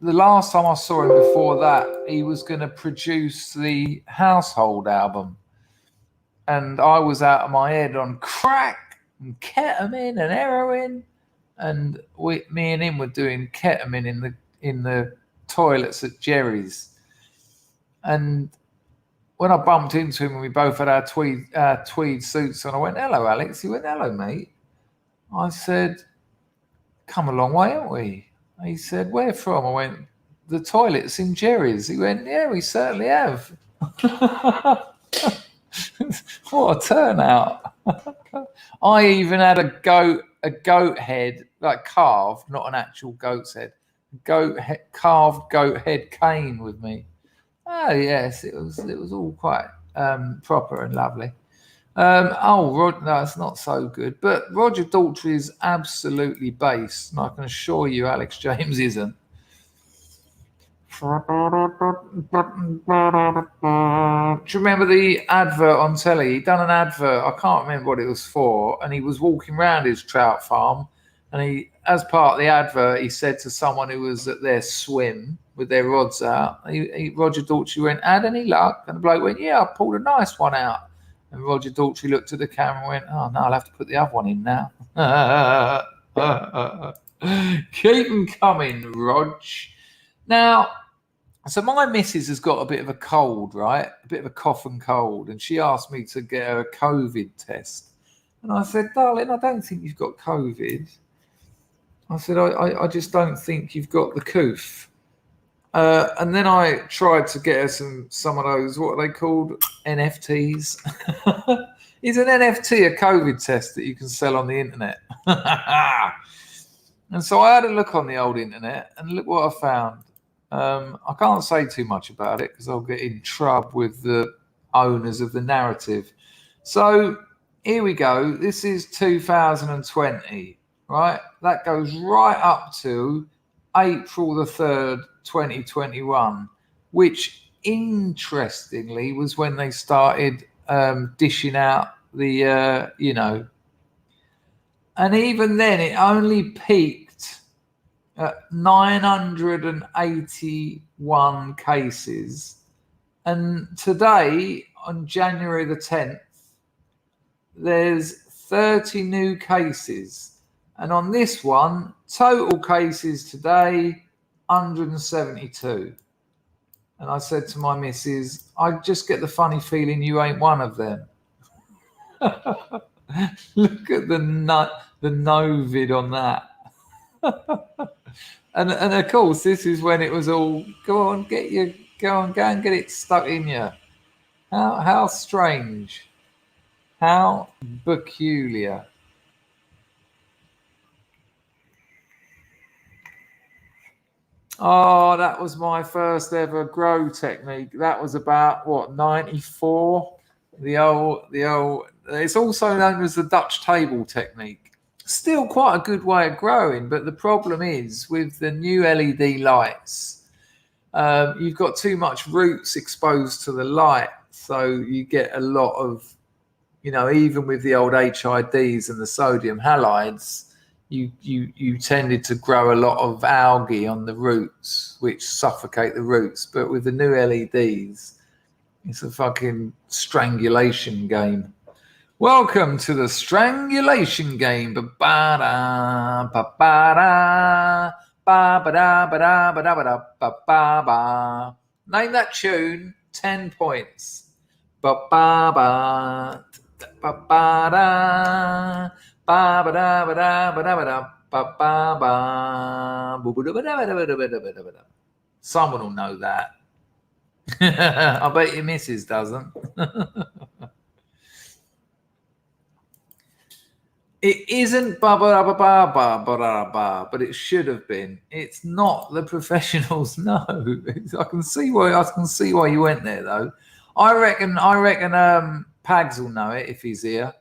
the last time I saw him before that, he was going to produce the Household album. And I was out of my head on crack and ketamine and heroin. And me and him were doing ketamine in the toilets at Jerry's. And when I bumped into him and we both had our tweed suits on, I went, "Hello, Alex." He went, "Hello, mate." I said, "Come a long way, haven't we?" He said, "Where from?" I went, "The toilets in Jerry's." He went, "Yeah, we certainly have." What a turnout. I even had a goat head, like carved, not an actual goat's head, carved goat head cane with me. Oh yes, it was all quite proper and lovely. No, it's not so good. But Roger Daltrey is absolutely based, and I can assure you Alex James isn't. Do you remember the advert on telly? He done an advert, I can't remember what it was for, and he was walking around his trout farm, and he, as part of the advert, he said to someone who was at their swim with their rods out, Roger Daltrey went, "Had any luck?" And the bloke went, "Yeah, I pulled a nice one out." And Roger Daltrey looked at the camera and went, "Oh no, I'll have to put the other one in now." Keep them coming, Rog. Now, so my missus has got a bit of a cold, right? A bit of a cough and cold. And she asked me to get her a COVID test. And I said, "Darling, I don't think you've got COVID." I said, I just don't think you've got the coof. And then I tried to get her some of those, what are they called? NFTs. Is an NFT a COVID test that you can sell on the internet? And so I had a look on the old internet and look what I found. I can't say too much about it because I'll get in trouble with the owners of the narrative. So here we go. This is 2020, right? That goes right up to April the 3rd, 2021, which interestingly was when they started dishing out the, and even then it only peaked at 981 cases. And today, on January the 10th, there's 30 new cases. And on this one, total cases today, 172. And I said to my missus, "I just get the funny feeling you ain't one of them." Look at the novid on that. and of course, this is when it was all, go and get it stuck in you. How strange. How peculiar. Oh, that was my first ever grow technique. That was about, 94? The old, it's also known as the Dutch table technique. Still quite a good way of growing, but the problem is with the new LED lights, you've got too much roots exposed to the light. So you get a lot of, even with the old HIDs and the sodium halides, you tended to grow a lot of algae on the roots, which suffocate the roots. But with the new LEDs, it's a fucking strangulation game. Welcome to the strangulation game. Ba-ba-da, ba-ba-da, ba-ba-da, ba-da, ba-da, ba-ba-ba. Name that tune, 10 points. Ba-ba-ba, ba-ba-da, ba-ba-da, ba-da, ba-da, ba-ba-ba, ba-ba-da. Someone will know that. I bet your missus doesn't. It isn't ba ba ba ba ba ba ba, but it should have been. It's not the professionals. No, I can see why you went there though. I reckon Pags will know it if he's here.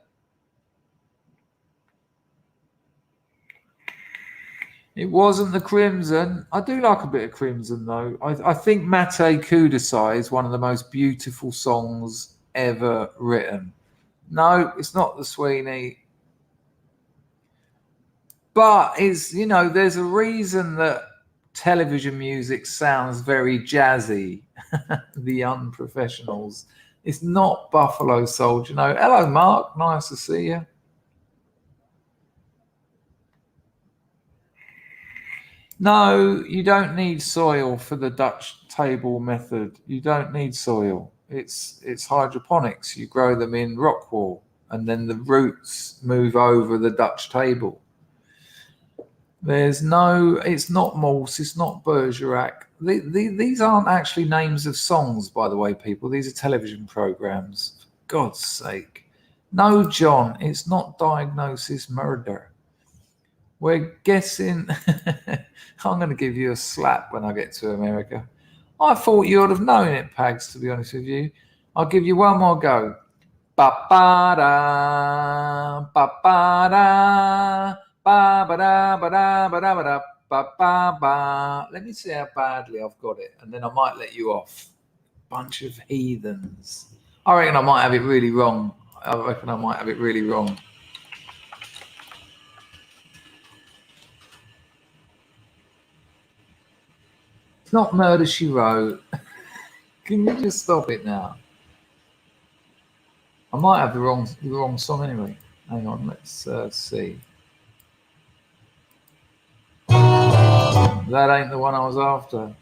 It wasn't the Crimson. I do like a bit of Crimson though. I think Mate Kudasai is one of the most beautiful songs ever written. No, it's not the Sweeney. But there's a reason that television music sounds very jazzy. The Unprofessionals. It's not Buffalo Soldier. No. Hello, Mark. Nice to see you. No, you don't need soil for the Dutch table method. You don't need soil. It's hydroponics. You grow them in rock wool, and then the roots move over the Dutch table. It's not Morse, it's not Bergerac. These aren't actually names of songs, by the way, people. These are television programs. For God's sake. No, John, it's not Diagnosis Murder. We're guessing. I'm going to give you a slap when I get to America. I thought you would have known it, Pags, to be honest with you. I'll give you one more go. Ba-ba-da, ba-ba-da. Ba-ba-da-ba-da-ba-da-ba-da, ba-ba-ba. Let me see how badly I've got it, and then I might let you off. Bunch of heathens. I reckon I might have it really wrong. It's not Murder, She Wrote. Can you just stop it now? I might have the wrong song anyway. Hang on, let's see. That ain't the one I was after.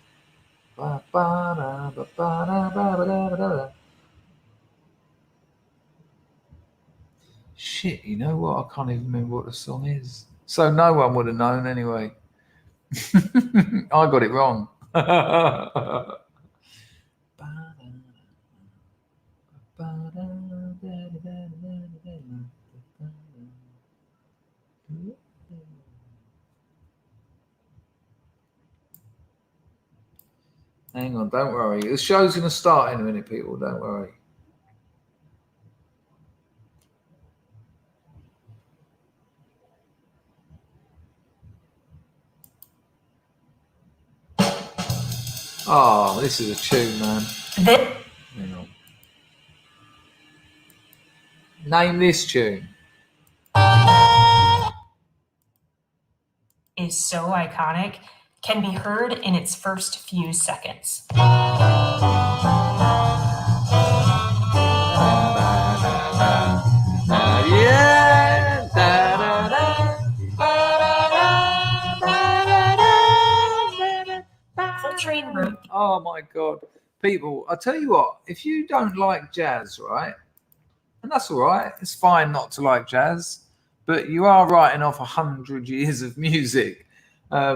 Shit, you know what? I can't even remember what the song is. So no one would have known anyway. I got it wrong. Hang on, don't worry. The show's going to start in a minute, people. Don't worry. Oh, this is a tune, man. Hang on. Name this tune. Is so iconic, can be heard in its first few seconds. Oh my God. People, I tell you what, if you don't like jazz, right, and that's all right, it's fine not to like jazz, but you are writing off 100 years of music,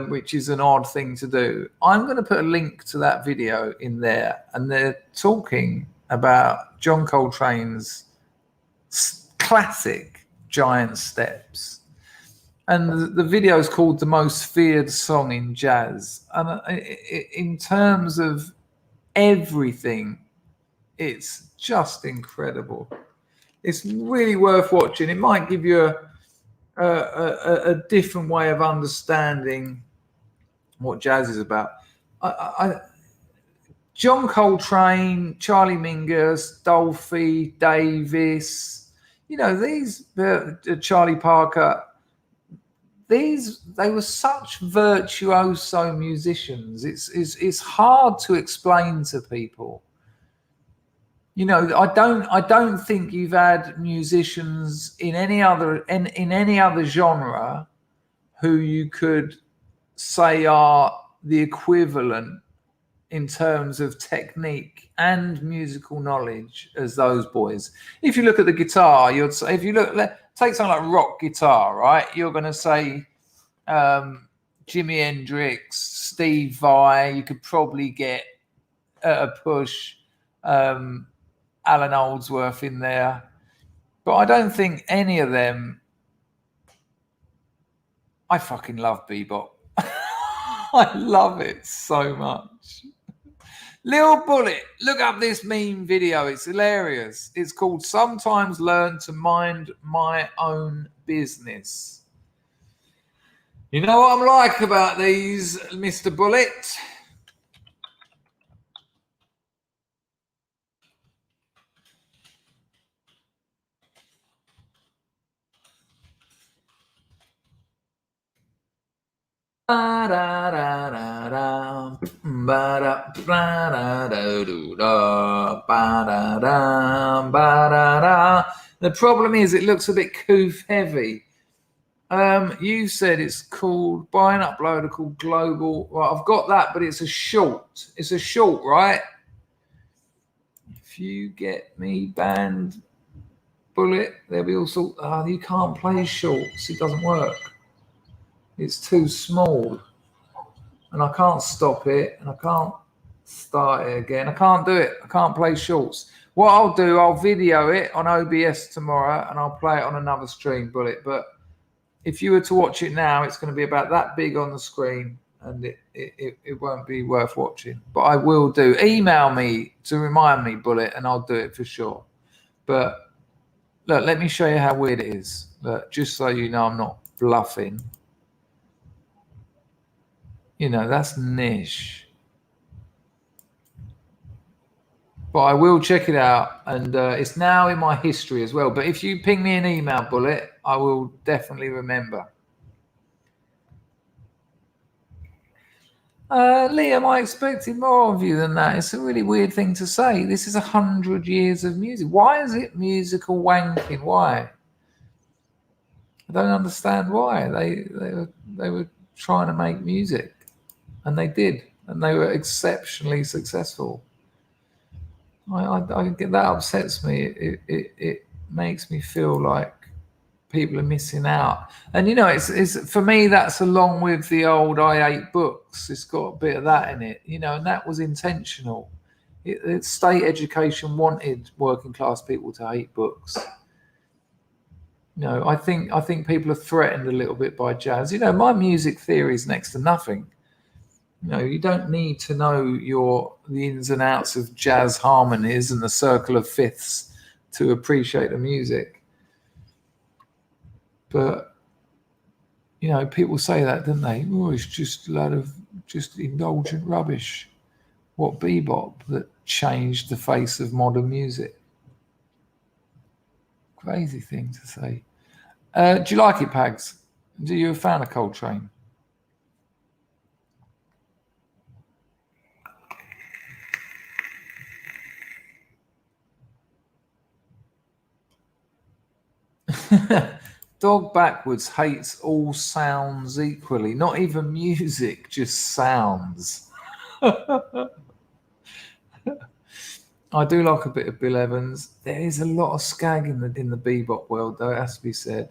which is an odd thing to do. I'm going to put a link to that video in there, and they're talking about John Coltrane's classic Giant Steps. And the video is called The Most Feared Song in Jazz. And in terms of everything, it's just incredible. It's really worth watching. It might give you a different way of understanding what jazz is about. John Coltrane, Charlie Mingus, Dolphy, Davis, these Charlie Parker. They were such virtuoso musicians. It's hard to explain to people. You know, I don't think you've had musicians in any other genre who you could say are the equivalent in terms of technique and musical knowledge as those boys. If you look at the guitar, you'd say, if you take something like rock guitar, right? You're going to say Jimi Hendrix, Steve Vai. You could probably get at a push Alan Oldsworth in there, but I don't think any of them. I fucking love bebop. I love it so much. Lil Bullet, look up this meme video. It's hilarious. It's called Sometimes Learn to Mind My Own Business. You know what I'm like about these, Mr. Bullet? The problem is it looks a bit coof heavy. You said it's called buy an uploader called Global. Well, I've got that, but it's a short. It's a short, right? If you get me banned, Bullet, there'll be all sorts. Oh, you can't play shorts. It doesn't work. It's too small, and I can't stop it, and I can't start it again. I can't do it. I can't play shorts. What I'll do, I'll video it on OBS tomorrow, and I'll play it on another stream, Bullet. But if you were to watch it now, it's going to be about that big on the screen, and it won't be worth watching. But I will do. Email me to remind me, Bullet, and I'll do it for sure. But look, let me show you how weird it is. Look, just so you know I'm not bluffing. You know, that's niche. But I will check it out, and it's now in my history as well. But if you ping me an email, Bullet, I will definitely remember. Liam, I expected more of you than that. It's a really weird thing to say. This is 100 years of music. Why is it musical wanking? Why? I don't understand why. They were trying to make music, and they did, and they were exceptionally successful. I get that upsets me. It makes me feel like people are missing out. And you know, it's for me, that's along with the old I hate books. It's got a bit of that in it, you know, and that was intentional. State education wanted working class people to hate books. You know, I think people are threatened a little bit by jazz. You know, my music theory is next to nothing. You know, you don't need to know the ins and outs of jazz harmonies and the circle of fifths to appreciate the music. But, you know, people say that, don't they? Oh, it's just a lot of just indulgent rubbish. What bebop that changed the face of modern music? Crazy thing to say. Do you like it, Pags? Are you a fan of Coltrane? Dog Backwards hates all sounds equally. Not even music, just sounds. I do like a bit of Bill Evans. There is a lot of skag in the bebop world, though, it has to be said.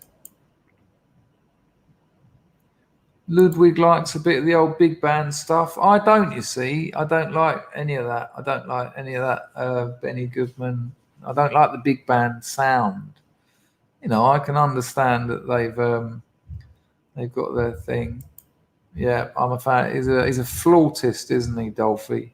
Ludwig likes a bit of the old big band stuff. I don't, you see. I don't like any of that. I don't like any of that Benny Goodman. I don't like the big band sound. You know, I can understand that they've got their thing. Yeah, I'm a fan. He's a flautist, isn't he, Dolphy?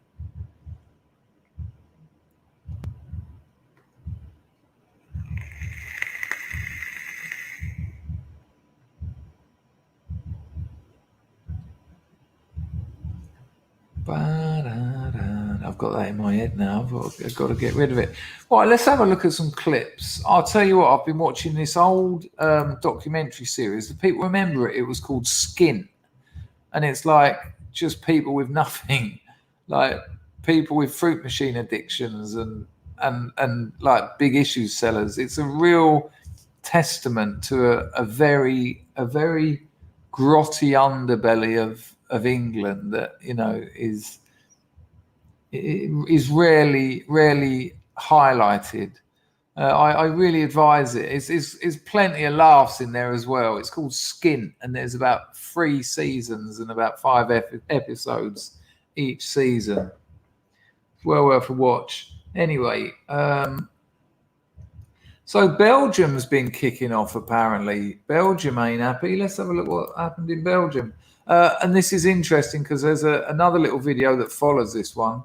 I've got that in my head now. I've got to get rid of it. Right, let's have a look at some clips. I'll tell you what, I've been watching this old documentary series. The people remember it. It was called Skin. And it's like just people with nothing, like people with fruit machine addictions and and like big issue sellers. It's a real testament to a very grotty underbelly of England that, you know, is rarely highlighted. I really advise it. It's plenty of laughs in there as well. It's called Skint, and there's about 3 seasons and about 5 episodes each season. Well worth a watch. Anyway, so Belgium's been kicking off apparently. Belgium ain't happy. Let's have a look what happened in Belgium. And this is interesting because there's another little video that follows this one.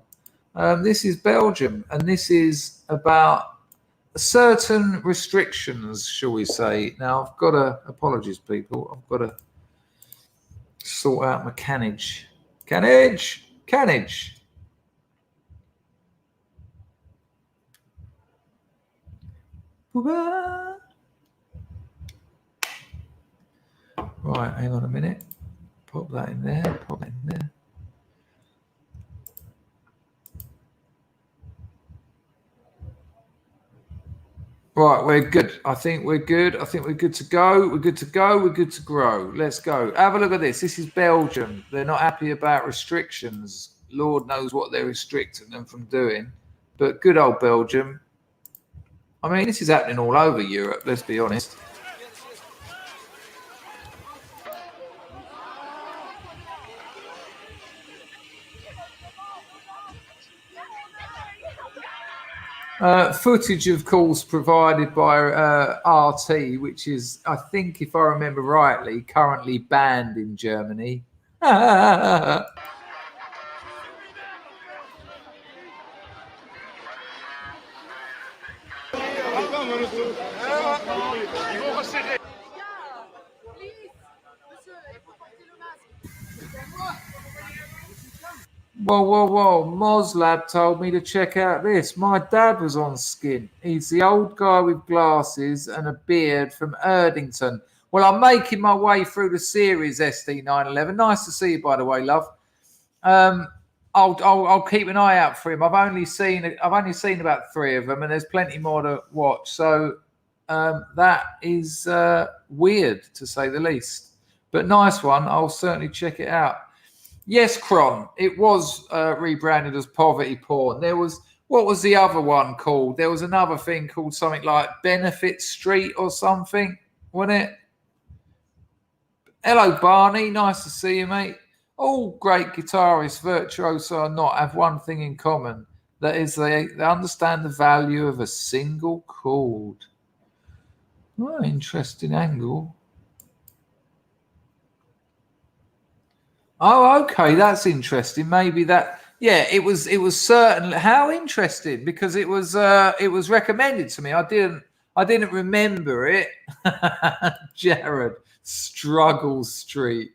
This is Belgium, and this is about certain restrictions, shall we say. Now, I've got to, apologies, people, I've got to sort out my cannage. Cannage. Right, hang on a minute. Pop that in there, pop that in there. Right, we're good. I think we're good. I think we're good to go. We're good to go. We're good to grow. Let's go. Have a look at this. This is Belgium. They're not happy about restrictions. Lord knows what they're restricting them from doing. But good old Belgium. I mean, this is happening all over Europe, let's be honest. Footage, of course, provided by RT, which is, I think, if I remember rightly, currently banned in Germany. Whoa. Moslab told me to check out this. My dad was on Skint. He's the old guy with glasses and a beard from Erdington. Well, I'm making my way through the series, SD911. Nice to see you, by the way, love. I'll keep an eye out for him. I've only seen about 3 of them, and there's plenty more to watch. So that is weird, to say the least. But nice one. I'll certainly check it out. Yes, Cron. It was rebranded as poverty porn. There was, what was the other one called? There was another thing called something like Benefit Street or something, wasn't it? Hello, Barney. Nice to see you, mate. All great guitarists, virtuoso or not, have one thing in common. That is, they understand the value of a single chord. Oh, interesting angle. Oh, okay, that's interesting. Maybe that, yeah, it was certain. How interesting, because it was recommended to me. I didn't remember it. Jared, Struggle Street.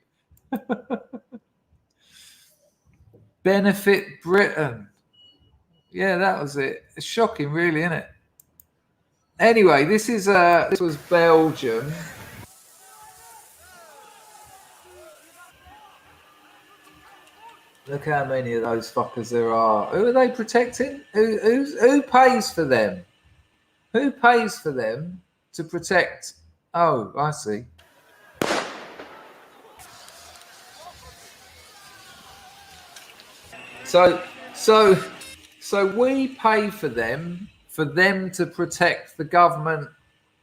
Benefit Britain. Yeah, that was it. It's shocking, really, isn't it? Anyway, this was Belgium. Look how many of those fuckers there are. Who are they protecting? Who pays for them? Who pays for them to protect? Oh, I see. So we pay for them to protect the government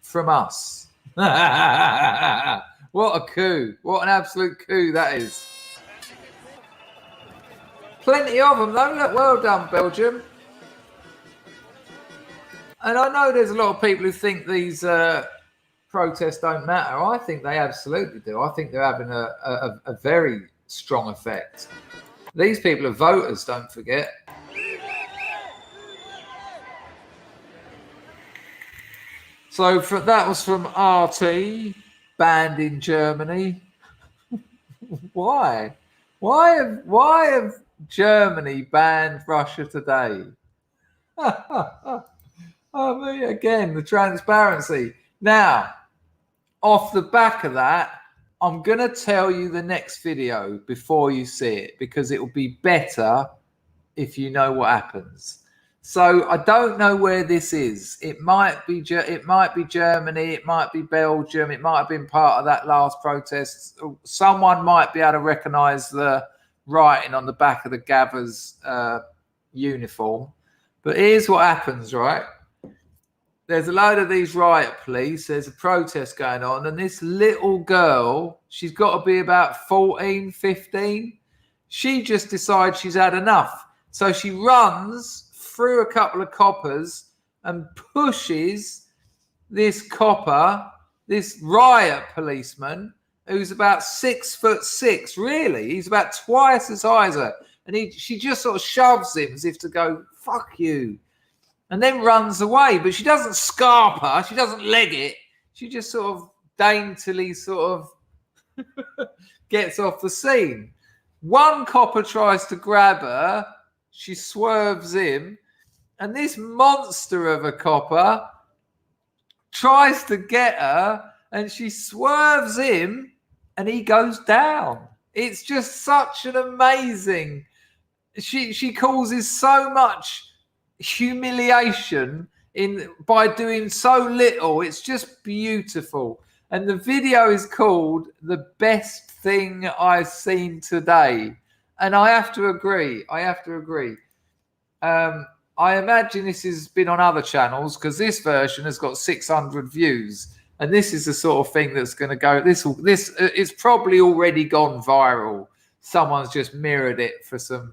from us. What a coup. What an absolute coup that is. Plenty of them, though. Look, well done, Belgium. And I know there's a lot of people who think these protests don't matter. I think they absolutely do. I think they're having a very strong effect. These people are voters, don't forget. So that was from RT, banned in Germany. Why? Why have Germany banned Russia today? I mean, again, the transparency. Now, off the back of that, I'm going to tell you the next video before you see it, because it will be better if you know what happens. So I don't know where this is. It might be Germany, it might be Belgium, it might have been part of that last protest. Someone might be able to recognise the writing on the back of the Gavers uniform. But here's what happens, right? There's a load of these riot police. There's a protest going on. And this little girl, she's got to be about 14, 15. She just decides she's had enough. So she runs through a couple of coppers and pushes this copper, this riot policeman, who's about 6'6", really. He's about twice as high as her. And she just sort of shoves him as if to go, fuck you. And then runs away. But she doesn't scarp her. She doesn't leg it. She just sort of daintily sort of gets off the scene. One copper tries to grab her. She swerves him. And this monster of a copper tries to get her. And she swerves him. And he goes down. It's just such an amazing... She causes so much humiliation by doing so little. It's just beautiful. And the video is called The Best Thing I've Seen Today. And I have to agree. I imagine this has been on other channels because this version has got 600 views. And this is the sort of thing that's going to go. It's probably already gone viral. Someone's just mirrored it for some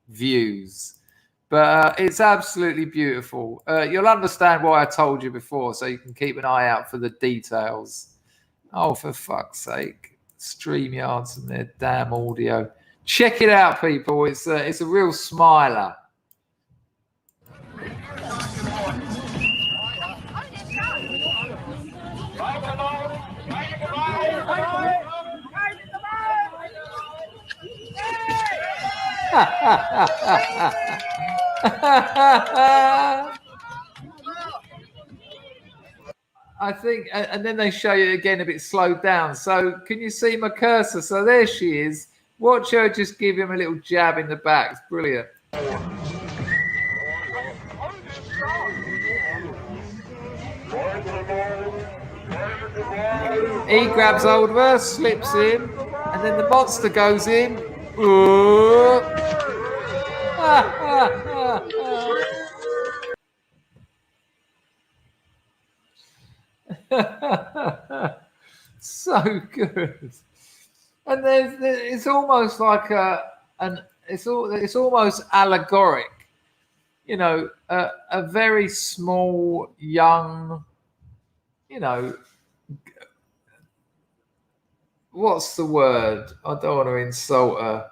views. But it's absolutely beautiful. You'll understand why I told you before, so you can keep an eye out for the details. Oh, for fuck's sake. StreamYards and their damn audio. Check it out, people. It's a real smiler. I think, and then they show you again a bit slowed down. So can you see my cursor? So there she is. Watch her just give him a little jab in the back. It's brilliant. He grabs hold of her, slips in, and then the monster goes in. Ooh. So good. And it's almost like it's almost allegoric, you know, a very small young, you know, what's the word? I don't want to insult her.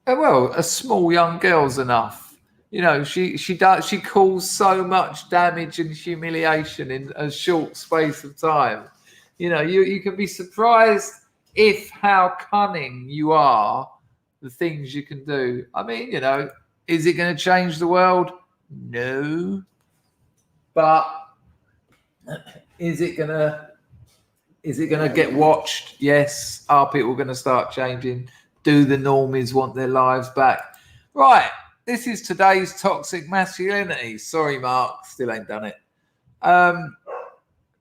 Well, a small young girl's enough. You know, she caused so much damage and humiliation in a short space of time. You know, you can be surprised how cunning you are, the things you can do. I mean, you know, is it going to change the world? No. But is it going to get watched? Yes. Are people going to start changing? Do the normies want their lives back? Right. This is today's toxic masculinity. Sorry, Mark, still ain't done it.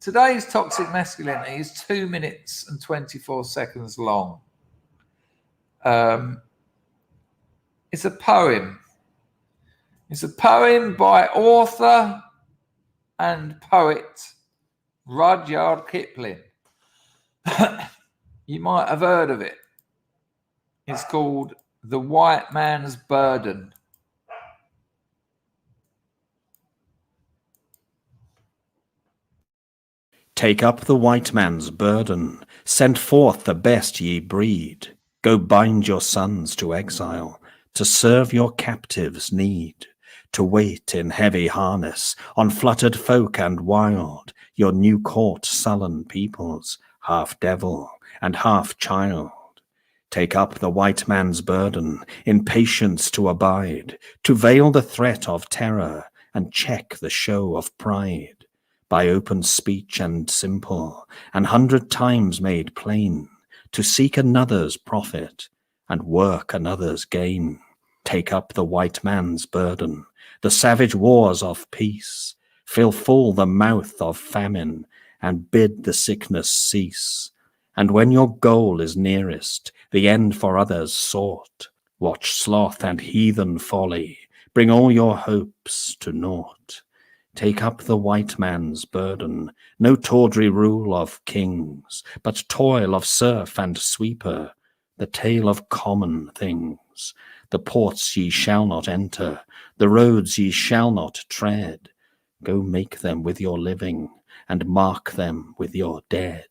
Today's toxic masculinity is 2 minutes and 24 seconds long. It's a poem. It's a poem by author and poet Rudyard Kipling. You might have heard of it. It's called The White Man's Burden. Take up the white man's burden, send forth the best ye breed. Go bind your sons to exile, to serve your captives' need. To wait in heavy harness on fluttered folk and wild, your new court sullen peoples, half devil and half child. Take up the white man's burden, in patience to abide, to veil the threat of terror and check the show of pride. By open speech and simple, 100 times made plain, to seek another's profit and work another's gain. Take up the white man's burden, the savage wars of peace. Fill full the mouth of famine, and bid the sickness cease. And when your goal is nearest, the end for others sought, watch sloth and heathen folly, bring all your hopes to naught. Take up the white man's burden, no tawdry rule of kings, but toil of serf and sweeper, the tale of common things. The ports ye shall not enter, the roads ye shall not tread. Go make them with your living, and mark them with your dead.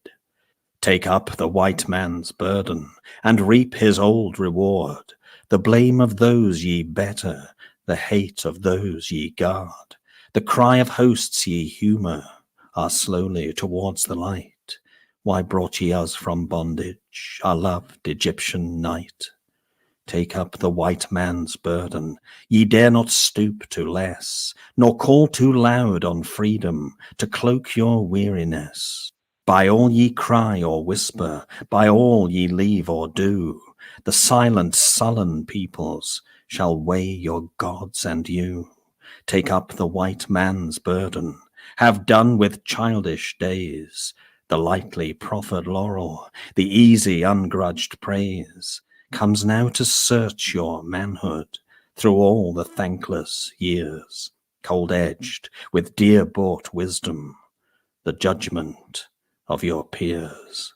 Take up the white man's burden, and reap his old reward, the blame of those ye better, the hate of those ye guard. The cry of hosts ye humour, are slowly towards the light. Why brought ye us from bondage, our loved Egyptian night? Take up the white man's burden, ye dare not stoop to less, nor call too loud on freedom to cloak your weariness. By all ye cry or whisper, by all ye leave or do, the silent, sullen peoples shall weigh your gods and you. Take up the white man's burden, have done with childish days, the lightly proffered laurel, the easy ungrudged praise, comes now to search your manhood through all the thankless years, cold-edged with dear-bought wisdom, the judgment of your peers.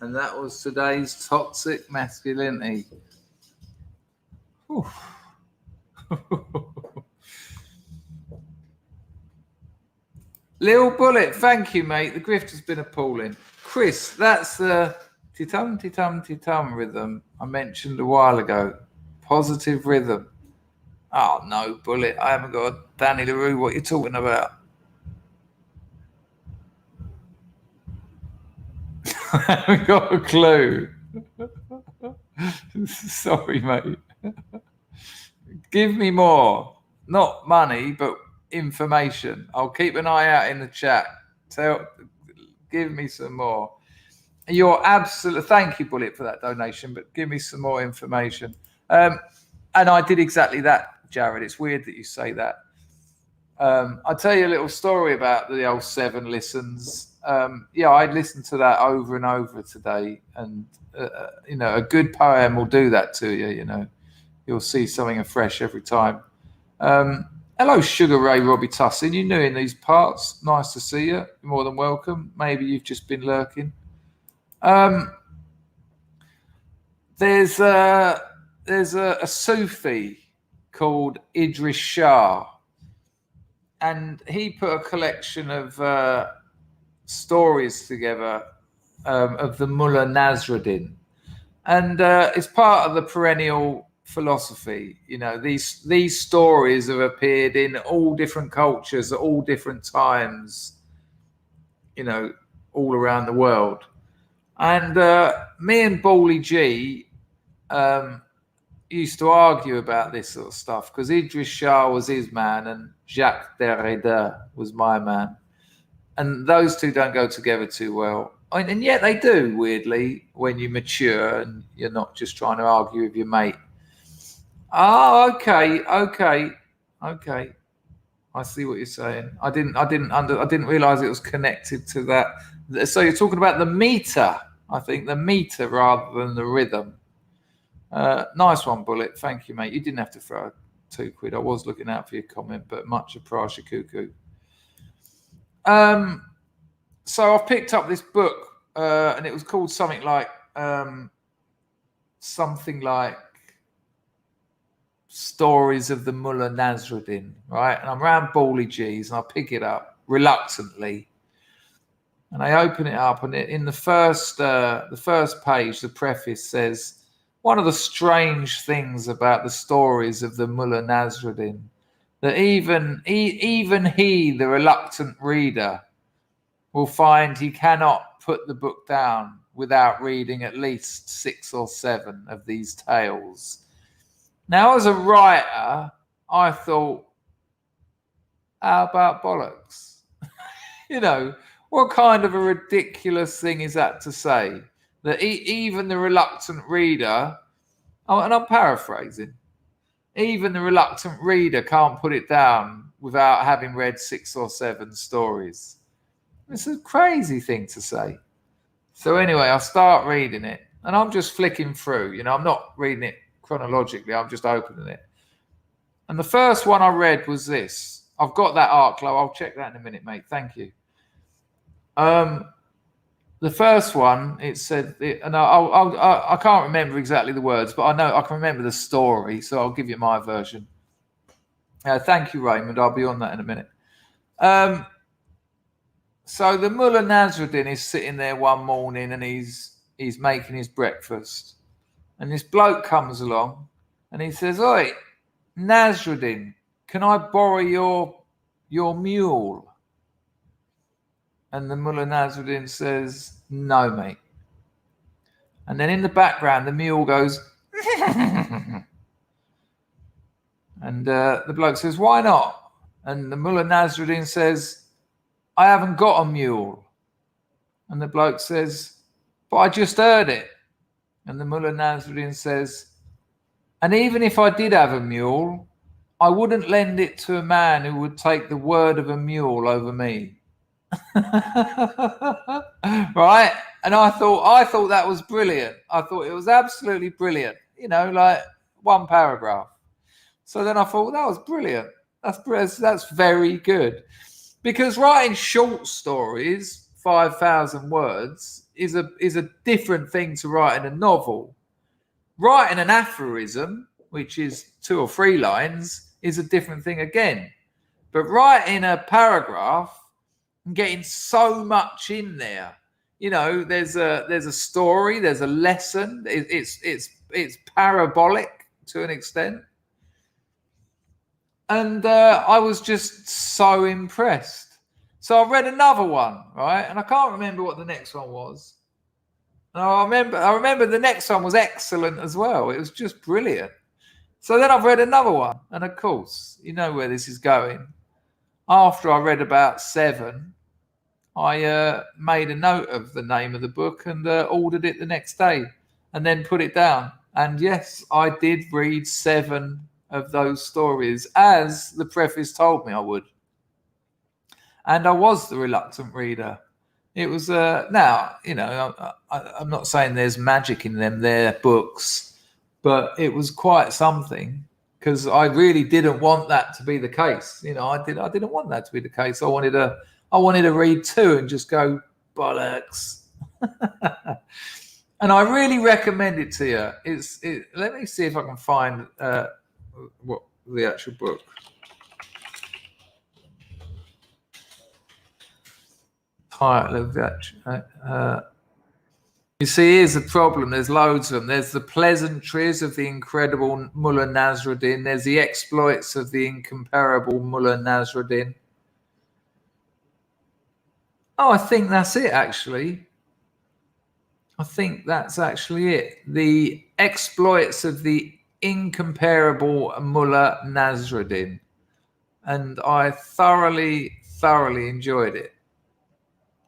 And that was today's toxic masculinity. Lil Bullet, thank you, mate. The grift has been appalling. Chris, that's the ti-tum, ti-tum, ti-tum rhythm I mentioned a while ago. Positive rhythm. Oh, no, Bullet. I haven't got a Danny LaRue what you're talking about. I haven't got a clue. Sorry, mate. Give me more. Not money, but information. I'll keep an eye out in the chat. Give me some more. You're absolutely, thank you, Bullet, for that donation, but give me some more information. And I did exactly that, Jared. It's weird that you say that. I'll tell you a little story about the old 7 listens. Yeah, I listened to that over and over today, and a good poem will do that to you. You'll see something fresh every time. Hello, Sugar Ray Robbie Tussin. You're new in these parts. Nice to see you. You're more than welcome. Maybe you've just been lurking. There's a Sufi called Idris Shah, and he put a collection of stories together of the Mullah Nasruddin, and it's part of the perennial philosophy. These stories have appeared in all different cultures at all different times, all around the world. And me and Bally G used to argue about this sort of stuff, because Idris Shah was his man and Jacques Derrida was my man. And those two don't go together too well. And yet they do, weirdly, when you mature and you're not just trying to argue with your mate. Oh, okay. I see what you're saying. I didn't realize it was connected to that. So you're talking about the meter. I think the meter rather than the rhythm. Nice one, Bullet. Thank you, mate. You didn't have to throw £2. I was looking out for your comment, but much appreciated, cuckoo. So I've picked up this book, and it was called something like Stories of the Mullah Nasruddin, right? And I'm around Bally G's, and I pick it up reluctantly, and I open it up, and in the first page, the preface says, one of the strange things about the stories of the Mullah Nasruddin, that even he, the reluctant reader, will find he cannot put the book down without reading at least 6 or 7 of these tales. Now, as a writer, I thought, how about bollocks? When What kind of a ridiculous thing is that to say? That even the reluctant reader, and I'm paraphrasing, even the reluctant reader can't put it down without having read 6 or 7 stories. It's a crazy thing to say. So anyway, I start reading it, and I'm just flicking through. You know, I'm not reading it chronologically. I'm just opening it. And the first one I read was this. I've got that art, Chloe. I'll check that in a minute, mate. Thank you. The first one, it said, and I can't remember exactly the words, but I know I can remember the story, so I'll give you my version. Thank you, Raymond. I'll be on that in a minute. So the Mullah Nasruddin is sitting there one morning, and he's making his breakfast, and this bloke comes along, and he says, "Oi, Nasruddin, can I borrow your mule?" And the Mullah Nasruddin says, "No, mate." And then in the background, the mule goes, and the bloke says, "Why not?" And the Mullah Nasruddin says, "I haven't got a mule." And the bloke says, "But I just heard it." And the Mullah Nasruddin says, "And even if I did have a mule, I wouldn't lend it to a man who would take the word of a mule over me." Right? And I thought that was brilliant. I thought it was absolutely brilliant. You know, like one paragraph. So then I thought that was brilliant. That's very good. Because writing short stories, 5,000 words, is a different thing to writing a novel. Writing an aphorism, which is 2 or 3 lines, is a different thing again. But writing a paragraph and getting so much in there, you know, there's a story, there's a lesson. It's parabolic to an extent. And I was just so impressed. So I read another one, right? And I can't remember what the next one was. And I remember the next one was excellent as well. It was just brilliant. So then I've read another one. And of course, you know where this is going. After I read about 7, I made a note of the name of the book and ordered it the next day and then put it down. And yes, I did read 7 of those stories, as the preface told me I would. And I was the reluctant reader. It was, now, you know, I'm not saying there's magic in them, they're books, but it was quite something, because I really didn't want that to be the case. You know, I didn't want that to be the case. I wanted to read 2 and just go, bollocks. And I really recommend it to you. Let me see if I can find what the actual book. Title of that. You see, here's the problem. There's loads of them. There's the pleasantries of the incredible Mullah Nasruddin. There's the exploits of the incomparable Mullah Nasruddin. Oh, I think that's it, actually. I think that's actually it. The exploits of the incomparable Mullah Nasruddin. And I thoroughly enjoyed it.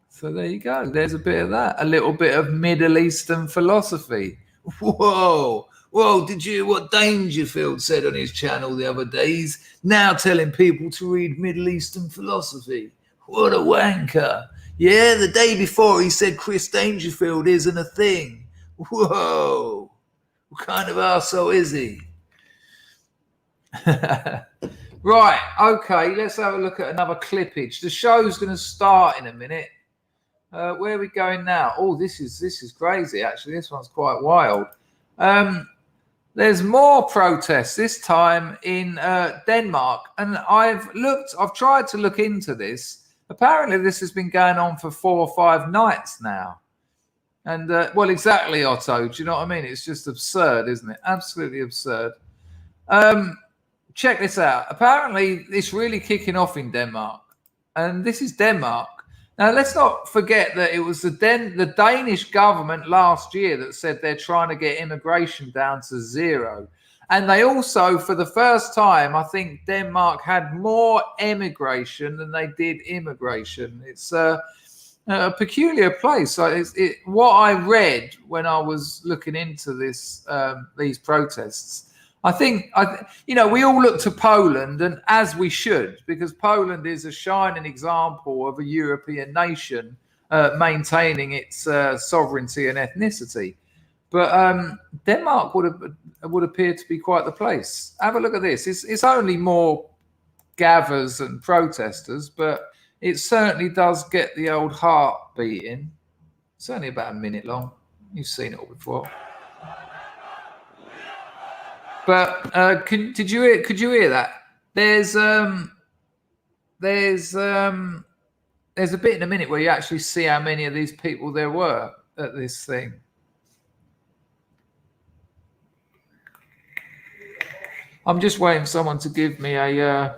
So there you go. There's a bit of that. A little bit of Middle Eastern philosophy. Whoa. Did you hear what Dangerfield said on his channel the other day? He's now telling people to read Middle Eastern philosophy. What a wanker. Yeah, the day before he said Chris Dangerfield isn't a thing. Whoa. What kind of arsehole is he? Right, okay, let's have a look at another clippage. The show's going to start in a minute. Where are we going now? Oh, this is crazy, actually. This one's quite wild. There's more protests, this time in Denmark. And I've tried to look into this. Apparently, this has been going on for 4 or 5 nights now. And, well, exactly, Otto. Do you know what I mean? It's just absurd, isn't it? Absolutely absurd. Check this out. Apparently, it's really kicking off in Denmark. And this is Denmark. Now, let's not forget that it was the Danish government last year that said they're trying to get immigration down to 0. And they also, for the first time, I think Denmark had more emigration than they did immigration. It's a peculiar place. What I read when I was looking into these protests, I think, we all look to Poland, and as we should, because Poland is a shining example of a European nation maintaining its sovereignty and ethnicity. But Denmark would appear to be quite the place. Have a look at this. It's only more gathers and protesters, but it certainly does get the old heart beating. It's only about a minute long. You've seen it all before. But could you hear that? There's a bit in a minute where you actually see how many of these people there were at this thing. I'm just waiting for someone to give me an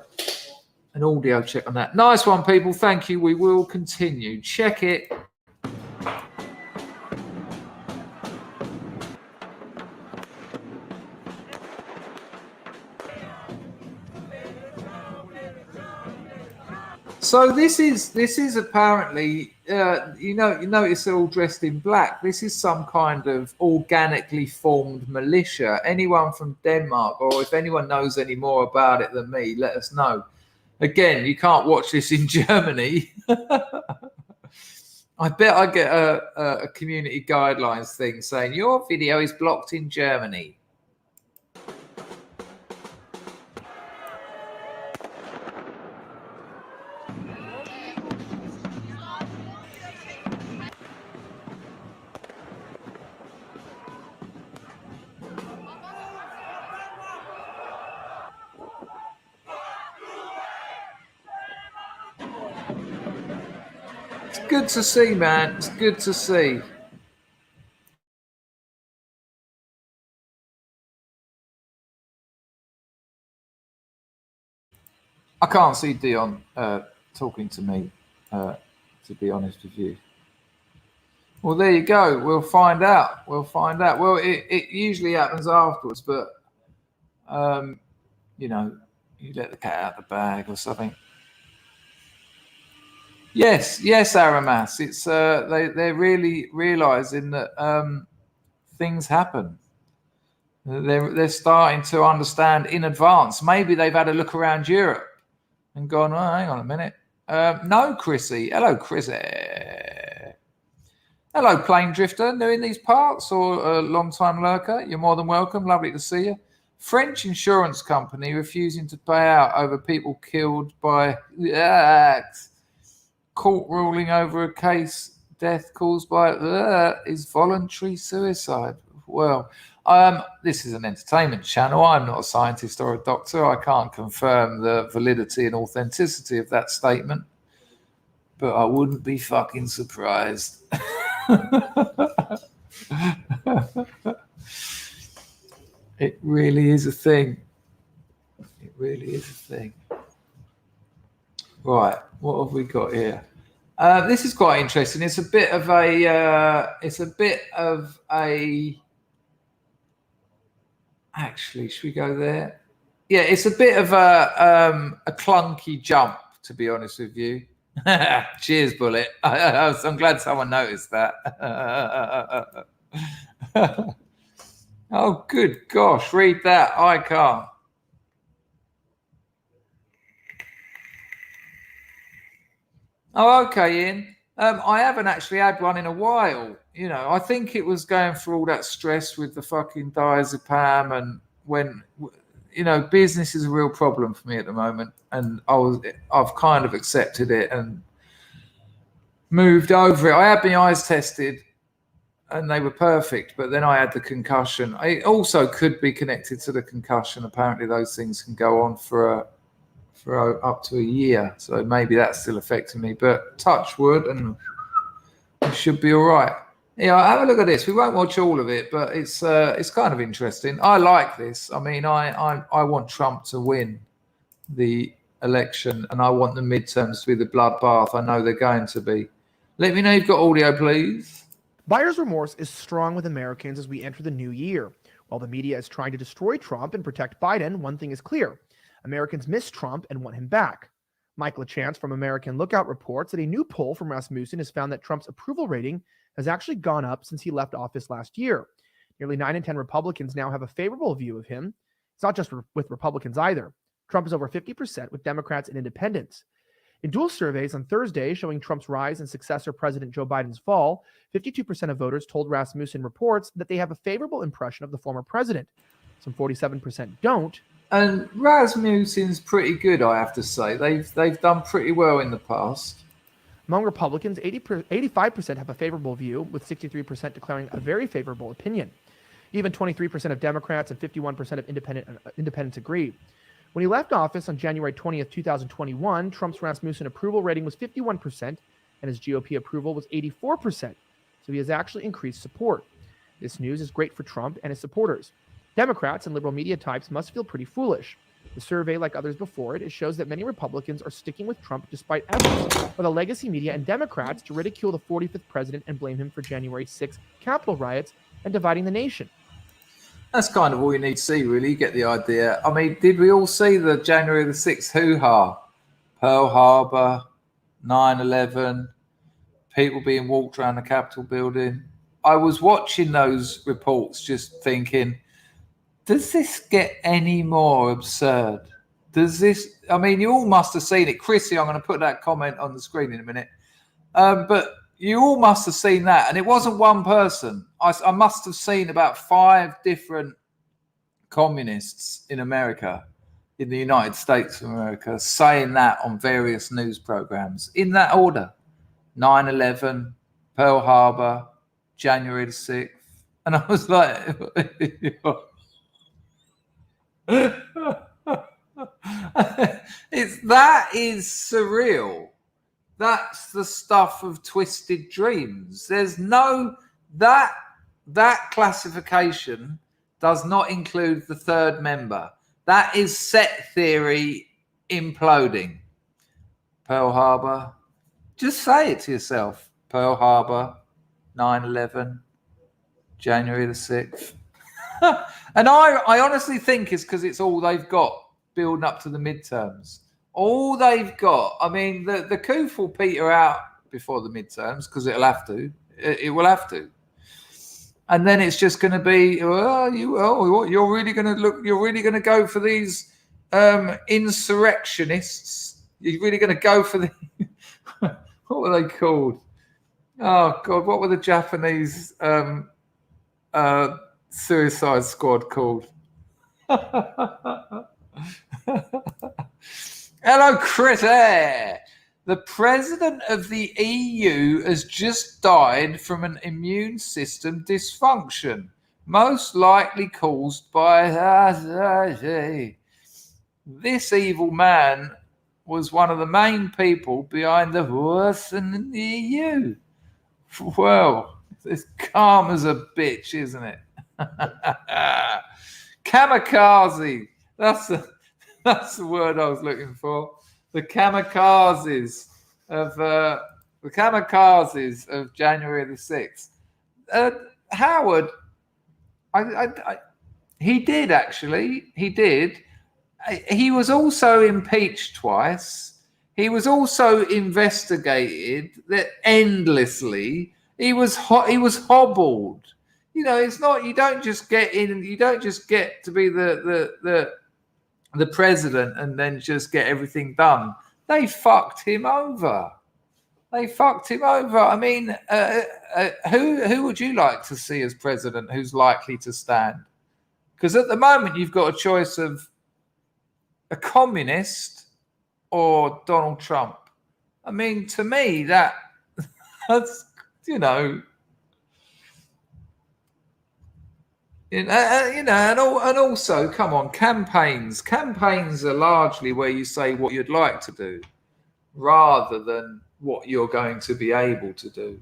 audio check on that. Nice one, people. Thank you. We will continue. Check it. So this is apparently you notice they're all dressed in black. This is some kind of organically formed militia. Anyone from Denmark, or if anyone knows any more about it than me, let us know. Again, you can't watch this in Germany. I bet I get a community guidelines thing saying your video is blocked in Germany. It's good to see, man. It's good to see. I can't see Dion talking to me, to be honest with you. Well, there you go. We'll find out. We'll find out. Well, it usually happens afterwards, but, you let the cat out of the bag or something. Yes, Aramas. It's they're really realizing that things happen. They're starting to understand in advance. Maybe they've had a look around Europe and gone, oh, hang on a minute. No, Chrissy. Hello, Chrissy. Hello, plane drifter. New in these parts or a long-time lurker? You're more than welcome. Lovely to see you. French insurance company refusing to pay out over people killed by court ruling over a case death caused by is voluntary suicide. Well, this is an entertainment channel. I'm not a scientist or a doctor. I can't confirm the validity and authenticity of that statement, but I wouldn't be fucking surprised. It really is a thing. It really is a thing. Right, what have we got here? This is quite interesting. It's a bit of a. Actually, should we go there? Yeah, it's a bit of a clunky jump, to be honest with you. Cheers, Bullet. I'm glad someone noticed that. Oh, good gosh, read that. I can't. Oh, okay, Ian. I haven't actually had one in a while. I think it was going through all that stress with the fucking diazepam, and when, business is a real problem for me at the moment, and I've kind of accepted it and moved over it. I had my eyes tested, and they were perfect, but then I had the concussion. It also could be connected to the concussion. Apparently, those things can go on for up to a year, so maybe that's still affecting me. But touch wood, and it should be all right. Have a look at this. We won't watch all of it, but it's kind of interesting. I like this. I mean, I want Trump to win the election, and I want the midterms to be the bloodbath. I know they're going to be. Let me know you've got audio, please. Buyer's remorse is strong with Americans as we enter the new year. While the media is trying to destroy Trump and protect Biden, one thing is clear. Americans miss Trump and want him back. Mike LaChance from American Lookout reports that a new poll from Rasmussen has found that Trump's approval rating has actually gone up since he left office last year. Nearly 9 in 10 Republicans now have a favorable view of him. It's not just with Republicans either. Trump is over 50% with Democrats and independents. In dual surveys on Thursday showing Trump's rise and successor President Joe Biden's fall, 52% of voters told Rasmussen reports that they have a favorable impression of the former president. Some 47% don't. And Rasmussen's pretty good, I have to say. They've done pretty well in the past. Among Republicans, 85% have a favorable view, with 63% declaring a very favorable opinion. Even 23% of Democrats and 51% of independents agree. When he left office on January 20th, 2021, Trump's Rasmussen approval rating was 51%, and his GOP approval was 84%. So he has actually increased support. This news is great for Trump and his supporters. Democrats and liberal media types must feel pretty foolish. The survey, like others before it, shows that many Republicans are sticking with Trump despite efforts by the legacy media and Democrats to ridicule the 45th president and blame him for January 6th Capitol riots and dividing the nation. That's kind of all you need to see, really. You get the idea. I mean, did we all see the January the 6th hoo-ha? Pearl Harbor, 9/11, people being walked around the Capitol building. I was watching those reports just thinking, does this get any more absurd? Does this, I mean, you all must have seen it. Chrissy, I'm going to put that comment on the screen in a minute. But you all must have seen that. And it wasn't one person. I must have seen about 5 different communists in America, in the United States of America, saying that on various news programs in that order. 9/11, Pearl Harbor, January the 6th. And I was like, that is surreal. That's the stuff of twisted dreams. There's no that classification does not include the third member. That is set theory imploding. Pearl Harbor. Just say it to yourself. Pearl Harbor, 9/11, January the 6th. And I honestly think it's because it's all they've got building up to the midterms. All they've got. I mean, the coup will peter out before the midterms because it'll have to. It will have to. And then it's just going to be, you're really going to look. You're really going to go for these insurrectionists. You're really going to go for the. What were they called? Oh God, what were the Japanese Suicide Squad called? Hello, Critter. The president of the EU has just died from an immune system dysfunction, most likely caused by this evil man was one of the main people behind the worst in the EU. Well, it's calm as a bitch, isn't it? Kamikaze. That's the word I was looking for. The kamikazes of January the 6th. Howard, he did actually. He did. He was also impeached twice. He was also investigated endlessly. He was hobbled. You know, it's not. You don't just get in. You don't just get to be the president and then just get everything done. They fucked him over. I mean, who would you like to see as president who's likely to stand? Because at the moment you've got a choice of a communist or Donald Trump. I mean, to me, that's, you know, and also, come on, campaigns. Campaigns are largely where you say what you'd like to do rather than what you're going to be able to do.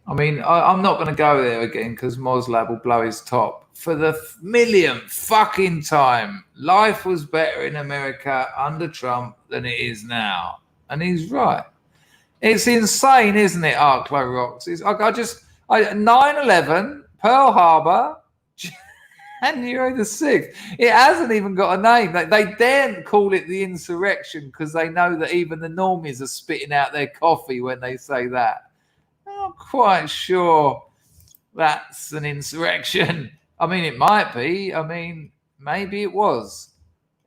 I mean, I'm not going to go there again because Moslab will blow his top. For the millionth fucking time, life was better in America under Trump than it is now. And he's right. It's insane, isn't it, Arklow Rocks? 9/11, Pearl Harbor, January the 6th. It hasn't even got a name. They daren't call it the insurrection because they know that even the normies are spitting out their coffee when they say that. I'm not quite sure that's an insurrection. I mean, it might be. I mean, maybe it was.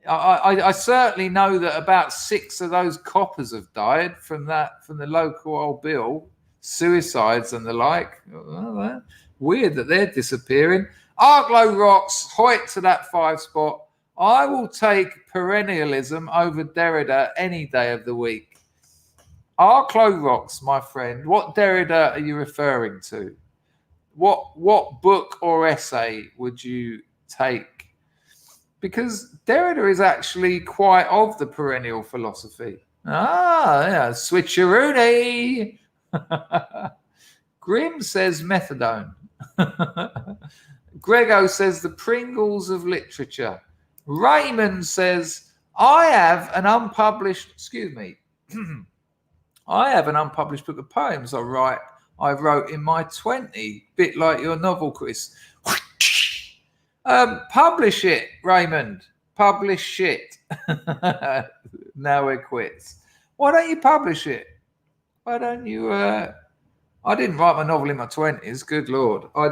I certainly know that about 6 of those coppers have died from the local old bill, suicides and the like. Well, weird that they're disappearing. Arklow rocks, Hoyt to that 5 spot. I will take perennialism over Derrida any day of the week. Arklow rocks, my friend. What Derrida are you referring to? What book or essay would you take? Because Derrida is actually quite of the perennial philosophy. Yeah, switcheroony. Grim says methadone. Grego says the Pringles of literature. Raymond says, I have an unpublished book of poems I wrote in my 20, bit like your novel, Chris. Publish it, Raymond. Publish it. Now we're quits. Why don't you publish it? Why don't you? I didn't write my novel in my 20s. Good Lord, I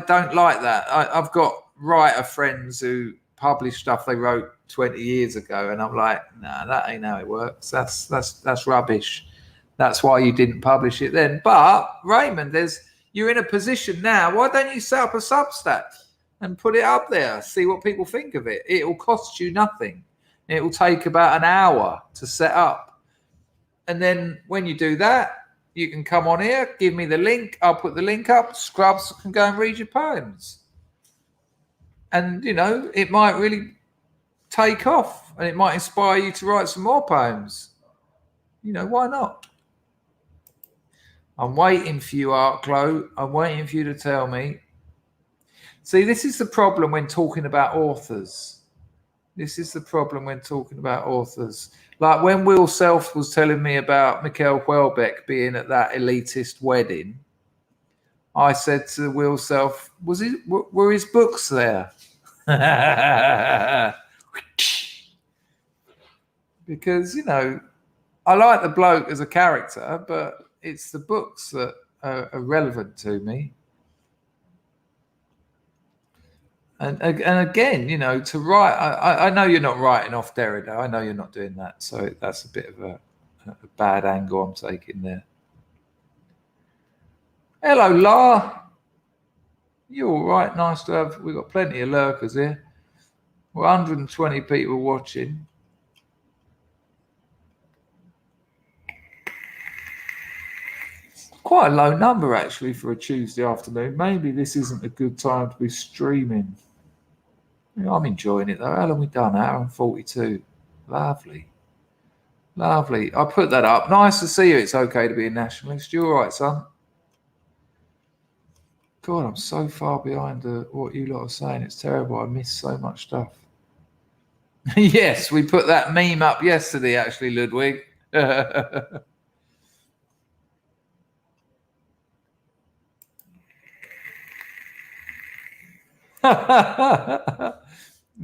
don't like that. I've got writer friends who publish stuff they wrote 20 years ago, and I'm like, nah, that ain't how it works. That's rubbish. That's why you didn't publish it then. But Raymond, you're in a position now. Why don't you set up a Substack and put it up there? See what people think of it. It will cost you nothing. It will take about an hour to set up. And then when you do that, you can come on here, give me the link. I'll put the link up. Scrubs can go and read your poems. And, it might really take off and it might inspire you to write some more poems. Why not? I'm waiting for you, Arklow. I'm waiting for you to tell me. See, this is the problem when talking about authors. Like when Will Self was telling me about Mikhail Houellebecq being at that elitist wedding, I said to Will Self, were his books there? Because, I like the bloke as a character, but it's the books that are relevant to me. And again, to write, I know you're not writing off Derrida. I know you're not doing that. So that's a bit of a bad angle I'm taking there. Hello, La. You all right? Nice to have. We've got plenty of lurkers here. We're 120 people watching. Quite a low number, actually, for a Tuesday afternoon. Maybe this isn't a good time to be streaming. I'm enjoying it, though. How long have we done? Hour and 42. Lovely. I put that up. Nice to see you. It's okay to be a nationalist. You all right, son? God, I'm so far behind what you lot are saying. It's terrible. I miss so much stuff. Yes, we put that meme up yesterday, actually, Ludwig.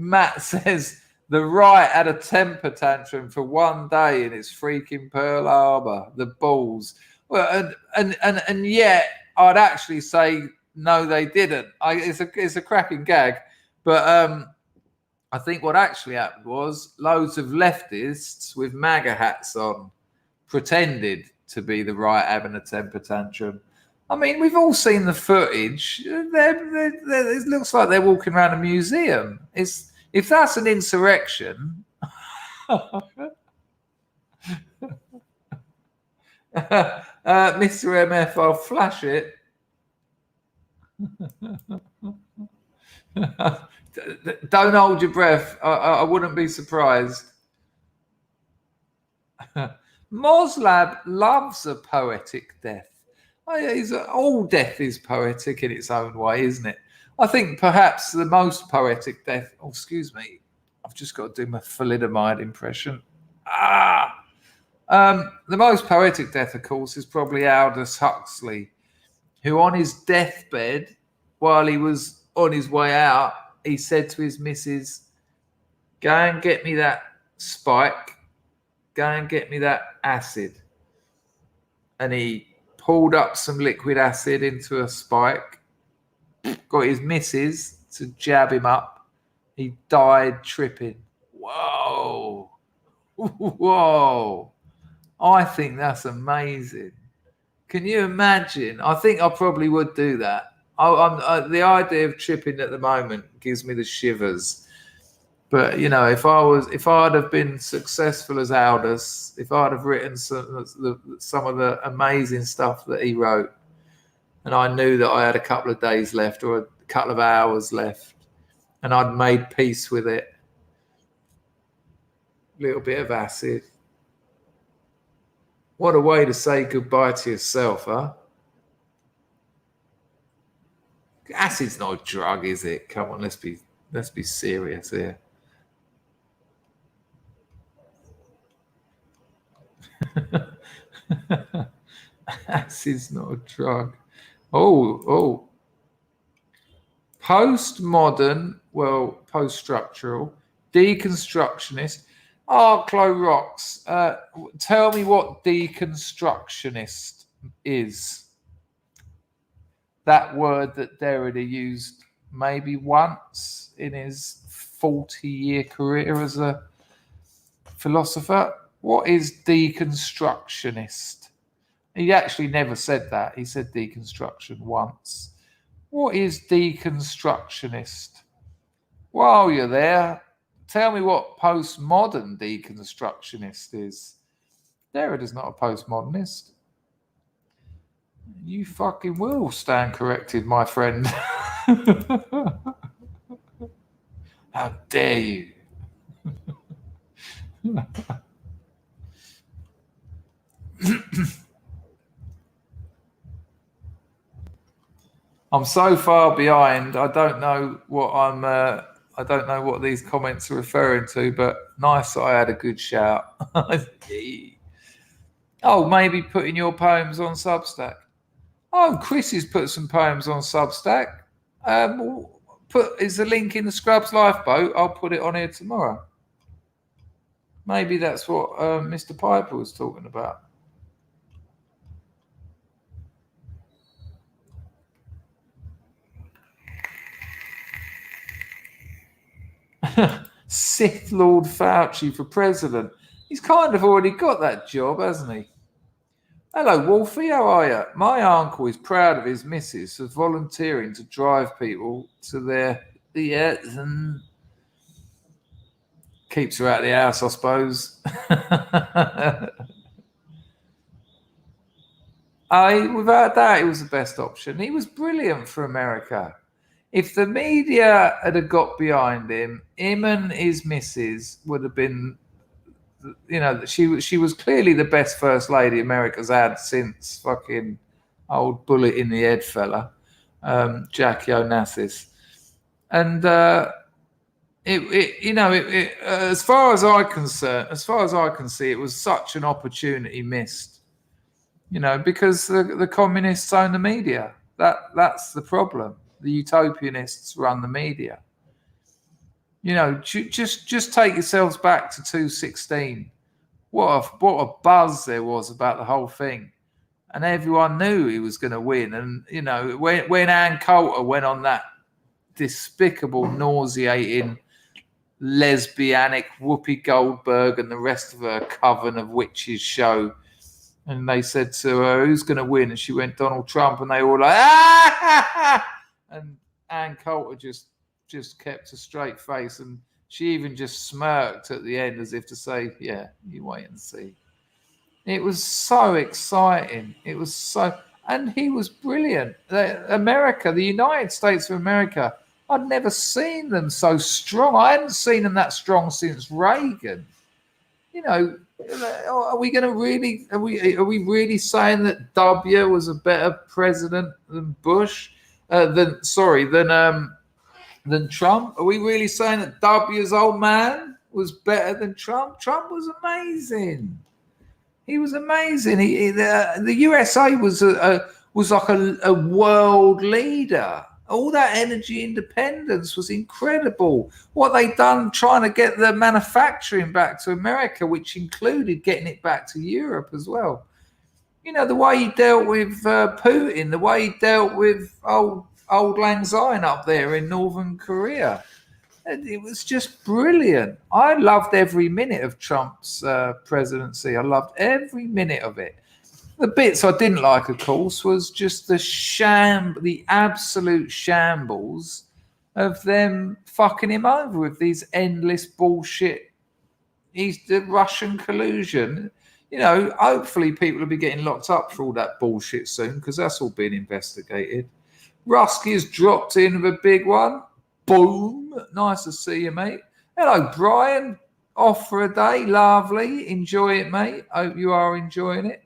Matt says the right had a temper tantrum for one day in its freaking Pearl Harbor. The balls. Well, and yet I'd actually say no, they didn't. It's a cracking gag, but I think what actually happened was loads of leftists with MAGA hats on pretended to be the right having a temper tantrum. I mean, we've all seen the footage. It looks like they're walking around a museum. If that's an insurrection, Mr. MF, I'll flash it. Don't hold your breath. I wouldn't be surprised. Moslab loves a poetic death. All death is poetic in its own way, isn't it? I think perhaps the most poetic death. Oh, excuse me. I've just got to do my thalidomide impression. The most poetic death, of course, is probably Aldous Huxley, who on his deathbed, while he was on his way out, he said to his missus, "Go and get me that spike. Go and get me that acid." And he pulled up some liquid acid into a spike, got his missus to jab him up. He died tripping. Whoa. Whoa. I think that's amazing. Can you imagine? I think I probably would do that. The idea of tripping at the moment gives me the shivers. But you know, if I'd have been successful as Aldous, if I'd have written some of the amazing stuff that he wrote, and I knew that I had a couple of days left or a couple of hours left, and I'd made peace with it, a little bit of acid. What a way to say goodbye to yourself, huh? Acid's not a drug, is it? Come on, let's be serious here. Acid's not a drug. Oh. Postmodern, well, post-structural, deconstructionist. Oh, Chloe Rocks, tell me what deconstructionist is. That word that Derrida used maybe once in his 40-year career as a philosopher. What is deconstructionist? He actually never said that. He said deconstruction once. What is deconstructionist? While you're there, tell me what postmodern deconstructionist is. Derrida's not a postmodernist. You fucking will stand corrected, my friend. How dare you? I'm so far behind. I don't know what I don't know what these comments are referring to, but nice that I had a good shout. Oh, maybe putting your poems on Substack. Oh, Chris has put some poems on Substack. Is the link in the Scrubs Lifeboat? I'll put it on here tomorrow. Maybe that's what Mr. Piper was talking about. Sith Lord Fauci for president. He's kind of already got that job, hasn't he? Hello, Wolfie. How are you? My uncle is proud of his missus for volunteering to drive people to their theatres and keeps her out of the house, I suppose. Without doubt, he was the best option. He was brilliant for America. If the media had got behind him and his missus would have been, you know, she was clearly the best first lady America's had since fucking old bullet in the head fella, Jackie Onassis. And as far as I can see, it was such an opportunity missed. You know, because the communists own the media. That's the problem. The utopianists run the media. You know, just take yourselves back to 2016. What a buzz there was about the whole thing, and everyone knew he was going to win. And you know, when Ann Coulter went on that despicable, nauseating, lesbianic Whoopi Goldberg and the rest of her coven of witches show, and they said to her, "Who's going to win?" And she went, "Donald Trump," and they were like, "Ah!" And Ann Coulter just kept a straight face, and she even just smirked at the end as if to say, "Yeah, you wait and see." It was so exciting. And he was brilliant. America, the United States of America, I'd never seen them so strong. I hadn't seen them that strong since Reagan. You know, are we really saying that W was a better president than Bush? Than Trump? Are we really saying that W's old man was better than Trump? Trump was amazing. He was amazing. The USA was like a world leader. All that energy independence was incredible. What they done trying to get the manufacturing back to America, which included getting it back to Europe as well. You know, the way he dealt with Putin, the way he dealt with old Lang Syne up there in Northern Korea. It was just brilliant. I loved every minute of Trump's presidency. I loved every minute of it. The bits I didn't like, of course, was just the absolute shambles of them fucking him over with these endless bullshit. He's the Russian collusion. You know, hopefully people will be getting locked up for all that bullshit soon, because that's all being investigated. Rusky's dropped in with a big one. Boom. Nice to see you, mate. Hello, Brian. Off for a day. Lovely. Enjoy it, mate. Hope you are enjoying it.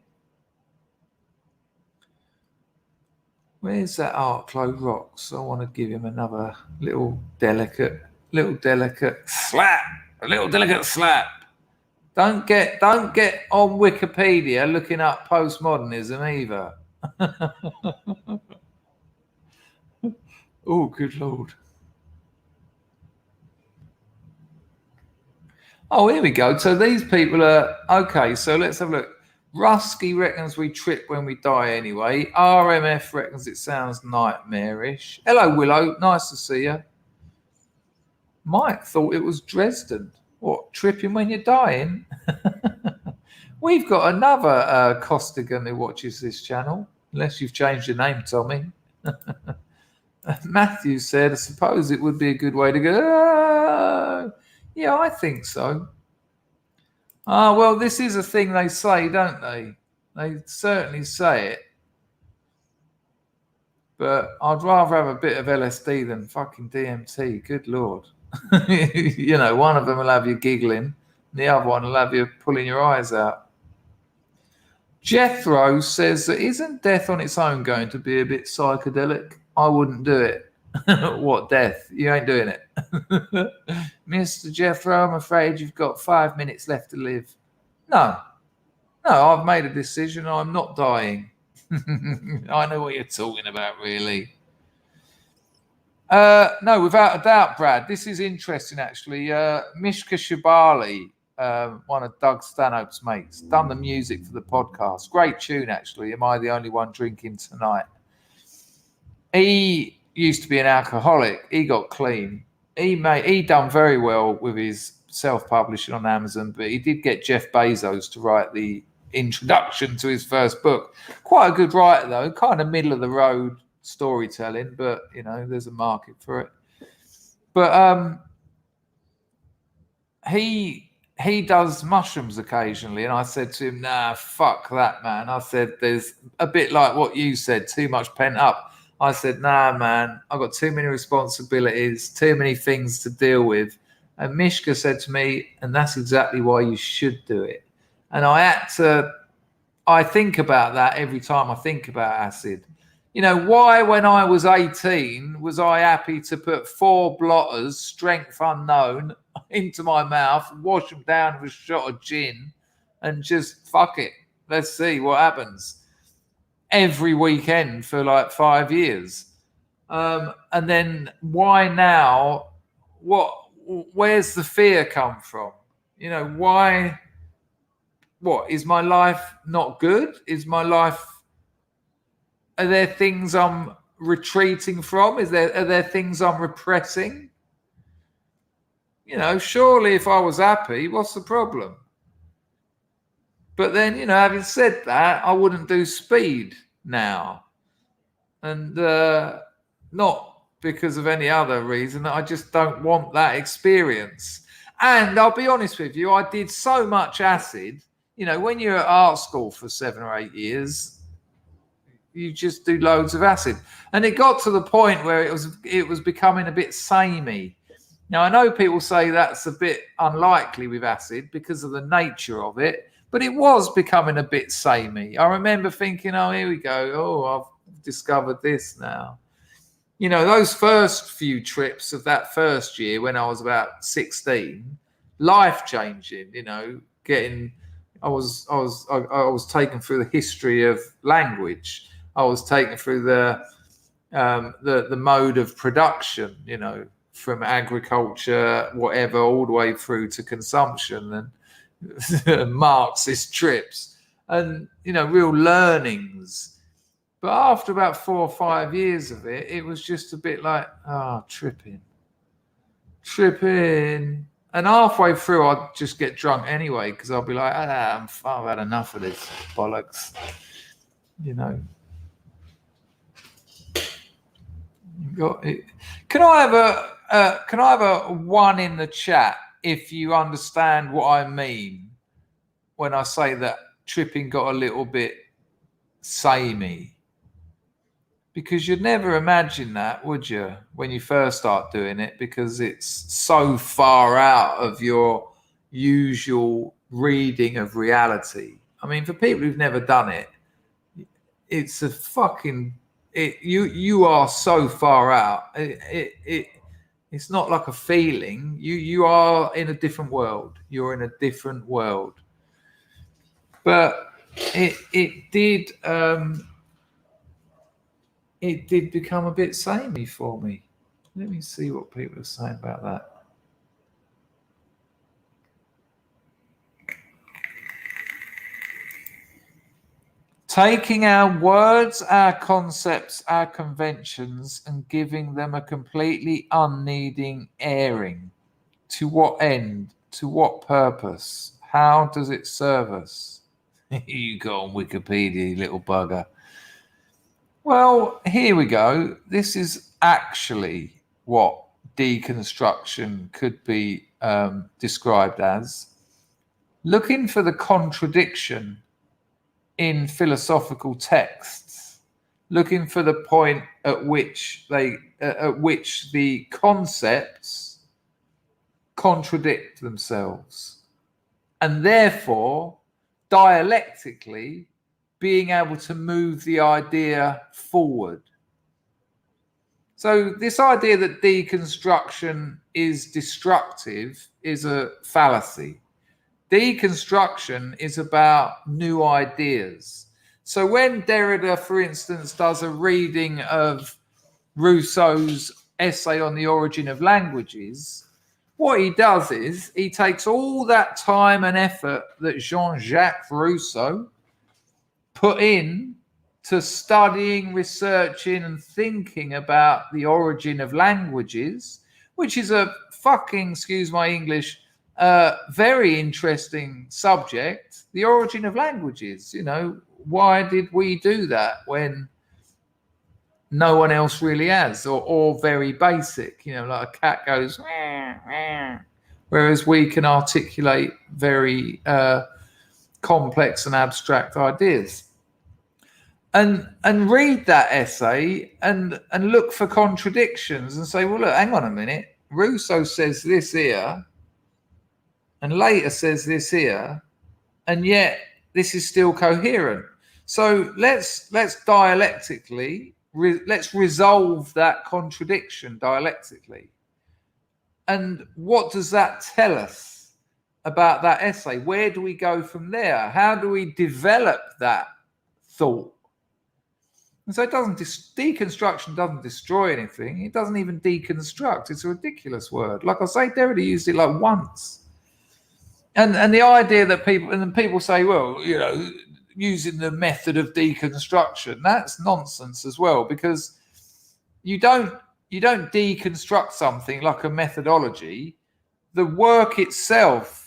Where's that Arklow Rocks? I want to give him another little delicate slap. A little delicate slap. Don't get on Wikipedia looking up postmodernism either. Oh, good Lord. Oh, here we go. So these people are okay. So let's have a look. Rusky reckons we trip when we die anyway. RMF reckons it sounds nightmarish. Hello, Willow. Nice to see you. Mike thought it was Dresden. What, tripping when you're dying? We've got another Costigan who watches this channel, unless you've changed your name, Tommy. Matthew said, I suppose it would be a good way to go. Oh, yeah, I think so. Well, this is a thing they say, don't they? They certainly say it. But I'd rather have a bit of LSD than fucking DMT. Good Lord. You know, one of them will have you giggling. The other one will have you pulling your eyes out. Jethro says that isn't death on its own going to be a bit psychedelic? I wouldn't do it. What, death? You ain't doing it. Mr. Jethro, I'm afraid you've got 5 minutes left to live. No, I've made a decision. I'm not dying. I know what you're talking about, really. No, without a doubt, Brad. This is interesting, actually. Mishka Shabali, one of Doug Stanhope's mates, done the music for the podcast. Great tune, actually. Am I the only one drinking tonight? He used to be an alcoholic. He got clean. He done very well with his self-publishing on Amazon, but he did get Jeff Bezos to write the introduction to his first book. Quite a good writer, though. Kind of middle of the road storytelling, but you know, there's a market for it. But he does mushrooms occasionally, and I said to him, nah, fuck that, man. I said, there's a bit like what you said, too much pent up. I said, nah, man, I've got too many responsibilities, too many things to deal with. And Mishka said to me, and that's exactly why you should do it. And I think about that every time I think about acid. You know, why when I was 18 was I happy to put 4 blotters, strength unknown, into my mouth, wash them down with a shot of gin, and just fuck it. Let's see what happens. Every weekend for like 5 years. And then why now? Where's the fear come from? You know, why? What, is my life not good? Is my life, are there things I'm retreating from? Are there things I'm repressing? You know, surely if I was happy, what's the problem? But then, you know, having said that, I wouldn't do speed now. And not because of any other reason. I just don't want that experience. And I'll be honest with you, I did so much acid. You know, when you're at art school for 7 or 8 years, you just do loads of acid. And it got to the point where it was becoming a bit samey. Now, I know people say that's a bit unlikely with acid because of the nature of it, but it was becoming a bit samey. I remember thinking, oh, here we go. Oh, I've discovered this now. You know, those first few trips of that first year when I was about 16, life-changing, you know, I was taken through the history of language. I was taken through the the mode of production, you know, from agriculture, whatever, all the way through to consumption and Marxist trips and, you know, real learnings. But after about 4 or 5 years of it, it was just a bit like, tripping. And halfway through, I'd just get drunk anyway, because I'll be like, I've had enough of this bollocks, you know. Can I have a 1 in the chat if you understand what I mean when I say that tripping got a little bit samey? Because you'd never imagine that, would you, when you first start doing it, because it's so far out of your usual reading of reality. I mean, for people who've never done it, it's a fucking... You are so far out. It's not like a feeling. You are in a different world. You're in a different world. But it did become a bit samey for me. Let me see what people are saying about that. Taking our words, our concepts, our conventions, and giving them a completely unneeding airing. To what end? To what purpose? How does it serve us? You go on Wikipedia, you little bugger. Well, here we go. This is actually what deconstruction could be described as. Looking for the contradiction in philosophical texts, looking for the point at which the concepts contradict themselves, and therefore dialectically being able to move the idea forward. So this idea that deconstruction is destructive is a fallacy. Deconstruction is about new ideas. So when Derrida, for instance, does a reading of Rousseau's essay on the origin of languages, what he does is he takes all that time and effort that Jean-Jacques Rousseau put in to studying, researching, and thinking about the origin of languages, which is a fucking, excuse my English, very interesting subject, the origin of languages. You know, why did we do that when no one else really has, or very basic, you know, like a cat goes, wah, wah, whereas we can articulate very complex and abstract ideas. And read that essay and look for contradictions and say, well, look, hang on a minute. Rousseau says this here, and later says this here, and yet this is still coherent. So let's dialectically, let's resolve that contradiction dialectically. And what does that tell us about that essay? Where do we go from there? How do we develop that thought? And so deconstruction doesn't destroy anything. It doesn't even deconstruct. It's a ridiculous word. Like I say, Derrida used it like once. And the idea that people say, well, you know, using the method of deconstruction, that's nonsense as well, because you don't deconstruct something like a methodology. The work itself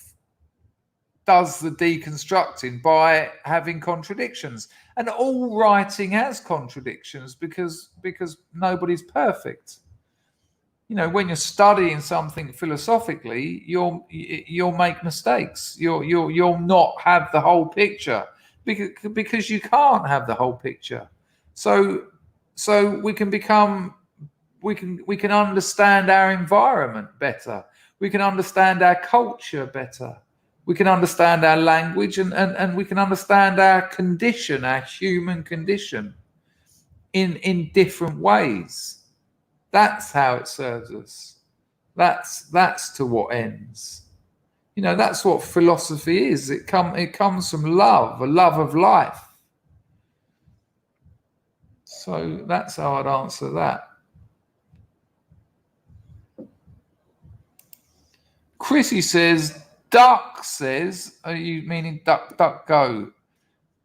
does the deconstructing by having contradictions, and all writing has contradictions because nobody's perfect. You know, when you're studying something philosophically, you'll make mistakes. You'll not have the whole picture because you can't have the whole picture. So we can understand our environment better. We can understand our culture better. We can understand our language and we can understand our condition, our human condition in different ways. That's how it serves us. That's to what ends. You know, that's what philosophy is. It comes from love, a love of life. So that's how I'd answer that. Chrissy says, Duck says, are you meaning duck, duck, go?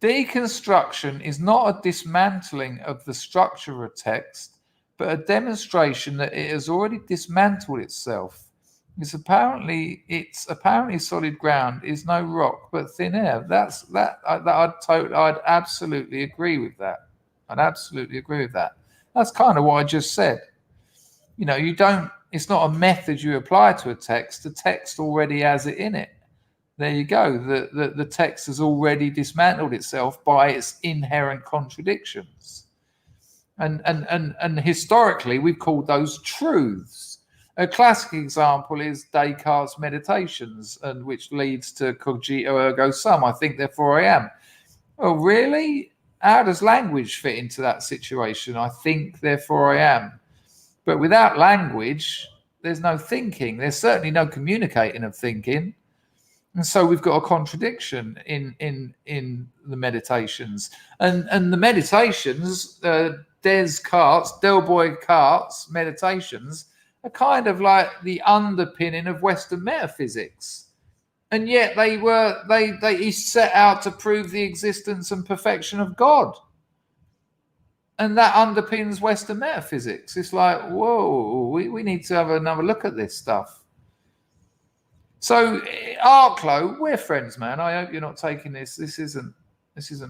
Deconstruction is not a dismantling of the structure of text, but a demonstration that it has already dismantled itself. It's apparently solid ground is no rock but thin air. I'd absolutely agree with that. That's kind of what I just said. You know, it's not a method you apply to a text. The text already has it in it. There you go. The text has already dismantled itself by its inherent contradictions. And historically, we've called those truths. A classic example is Descartes' Meditations, and which leads to cogito ergo sum. I think, therefore I am. Oh, really? How does language fit into that situation? I think, therefore I am. But without language, there's no thinking. There's certainly no communicating of thinking. And so we've got a contradiction in the Meditations. And the Meditations, Del Boy Cart's Meditations, are kind of like the underpinning of Western metaphysics. And yet he set out to prove the existence and perfection of God. And that underpins Western metaphysics. It's like, whoa, we need to have another look at this stuff. So, Arklow, we're friends, man. I hope you're not taking this. This isn't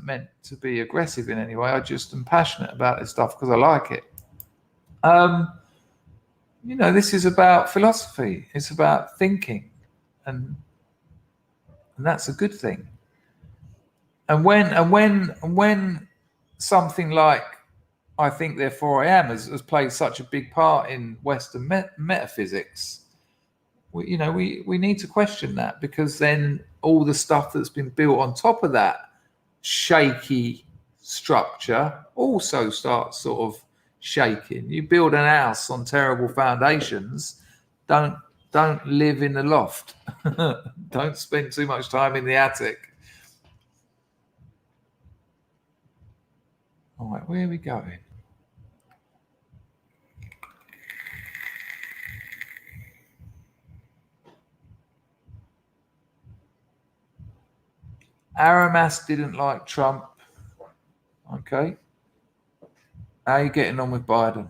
meant to be aggressive in any way. I just am passionate about this stuff because I like it. You know, this is about philosophy. It's about thinking, and that's a good thing. And when something like I think, therefore I am has played such a big part in Western metaphysics, we need to question that, because then all the stuff that's been built on top of that shaky structure also starts sort of shaking. You build an house on terrible foundations, don't live in the loft. Don't spend too much time in the attic. All right, where are we going? Aramas didn't like Trump. Okay. How are you getting on with Biden?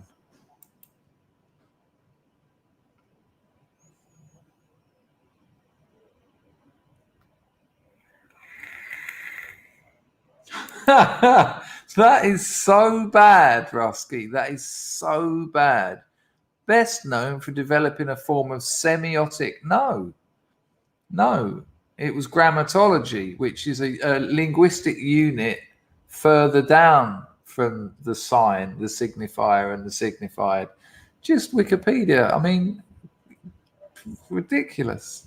That is so bad, Rusky. That is so bad. Best known for developing a form of semiotic. No. It was grammatology, which is a linguistic unit further down from the sign, the signifier, and the signified. Just Wikipedia. I mean, ridiculous.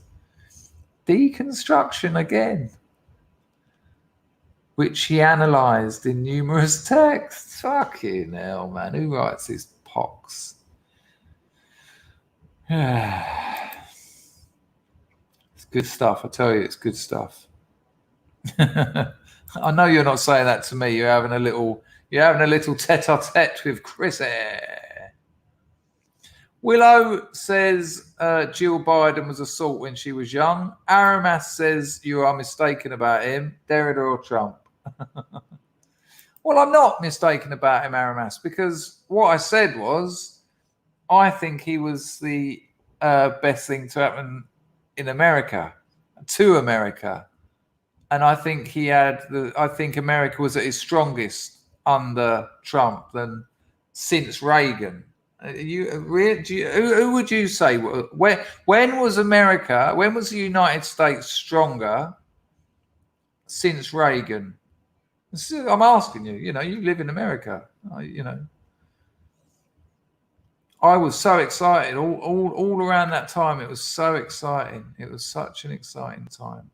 Deconstruction again, which he analysed in numerous texts. Fucking hell, man. Who writes his pox? It's good stuff. I tell you, it's good stuff. I know you're not saying that to me. You're having a little tete-a-tete with Chrissy. Willow says Jill Biden was a salt when she was young. Aramas says you are mistaken about him. Derrida or Trump? Well, I'm not mistaken about him, Aramas, because what I said was I think he was the best thing to happen in America, to America. And I think I think America was at its strongest under Trump than since Reagan. Who would you say? When was the United States stronger since Reagan? I'm asking you. You know, you live in America. I was so excited all around that time. It was so exciting. It was such an exciting time.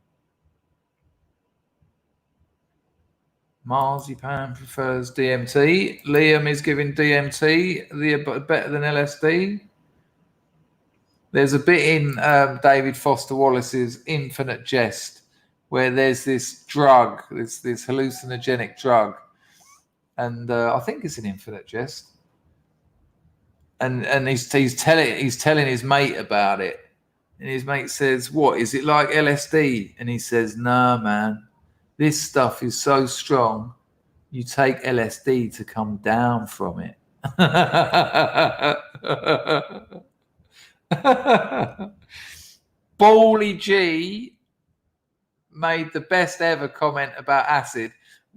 Marzipan prefers DMT. Liam is giving DMT better than LSD. There's a bit in David Foster Wallace's Infinite Jest where there's this drug, this hallucinogenic drug, and I think it's an Infinite Jest. And he's telling his mate about it, and his mate says, "What is it like LSD?" And he says, "Nah, man, this stuff is so strong. You take LSD to come down from it." Bally G made the best ever comment about acid,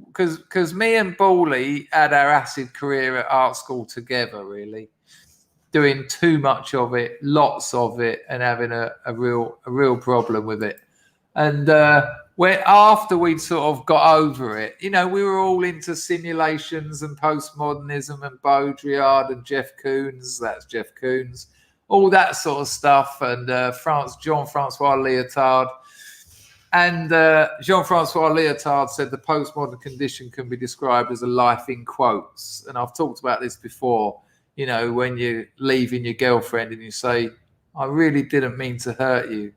because me and Bally had our acid career at art school together, really. Doing too much of it, lots of it, and having a real problem with it. And when after we'd sort of got over it, you know, we were all into simulations and postmodernism and Baudrillard and Jeff Koons, that's Jeff Koons, all that sort of stuff, and Jean-Francois Lyotard. And Jean-Francois Lyotard said the postmodern condition can be described as a life in quotes. And I've talked about this before. You know, when you're leaving your girlfriend and you say, "I really didn't mean to hurt you,"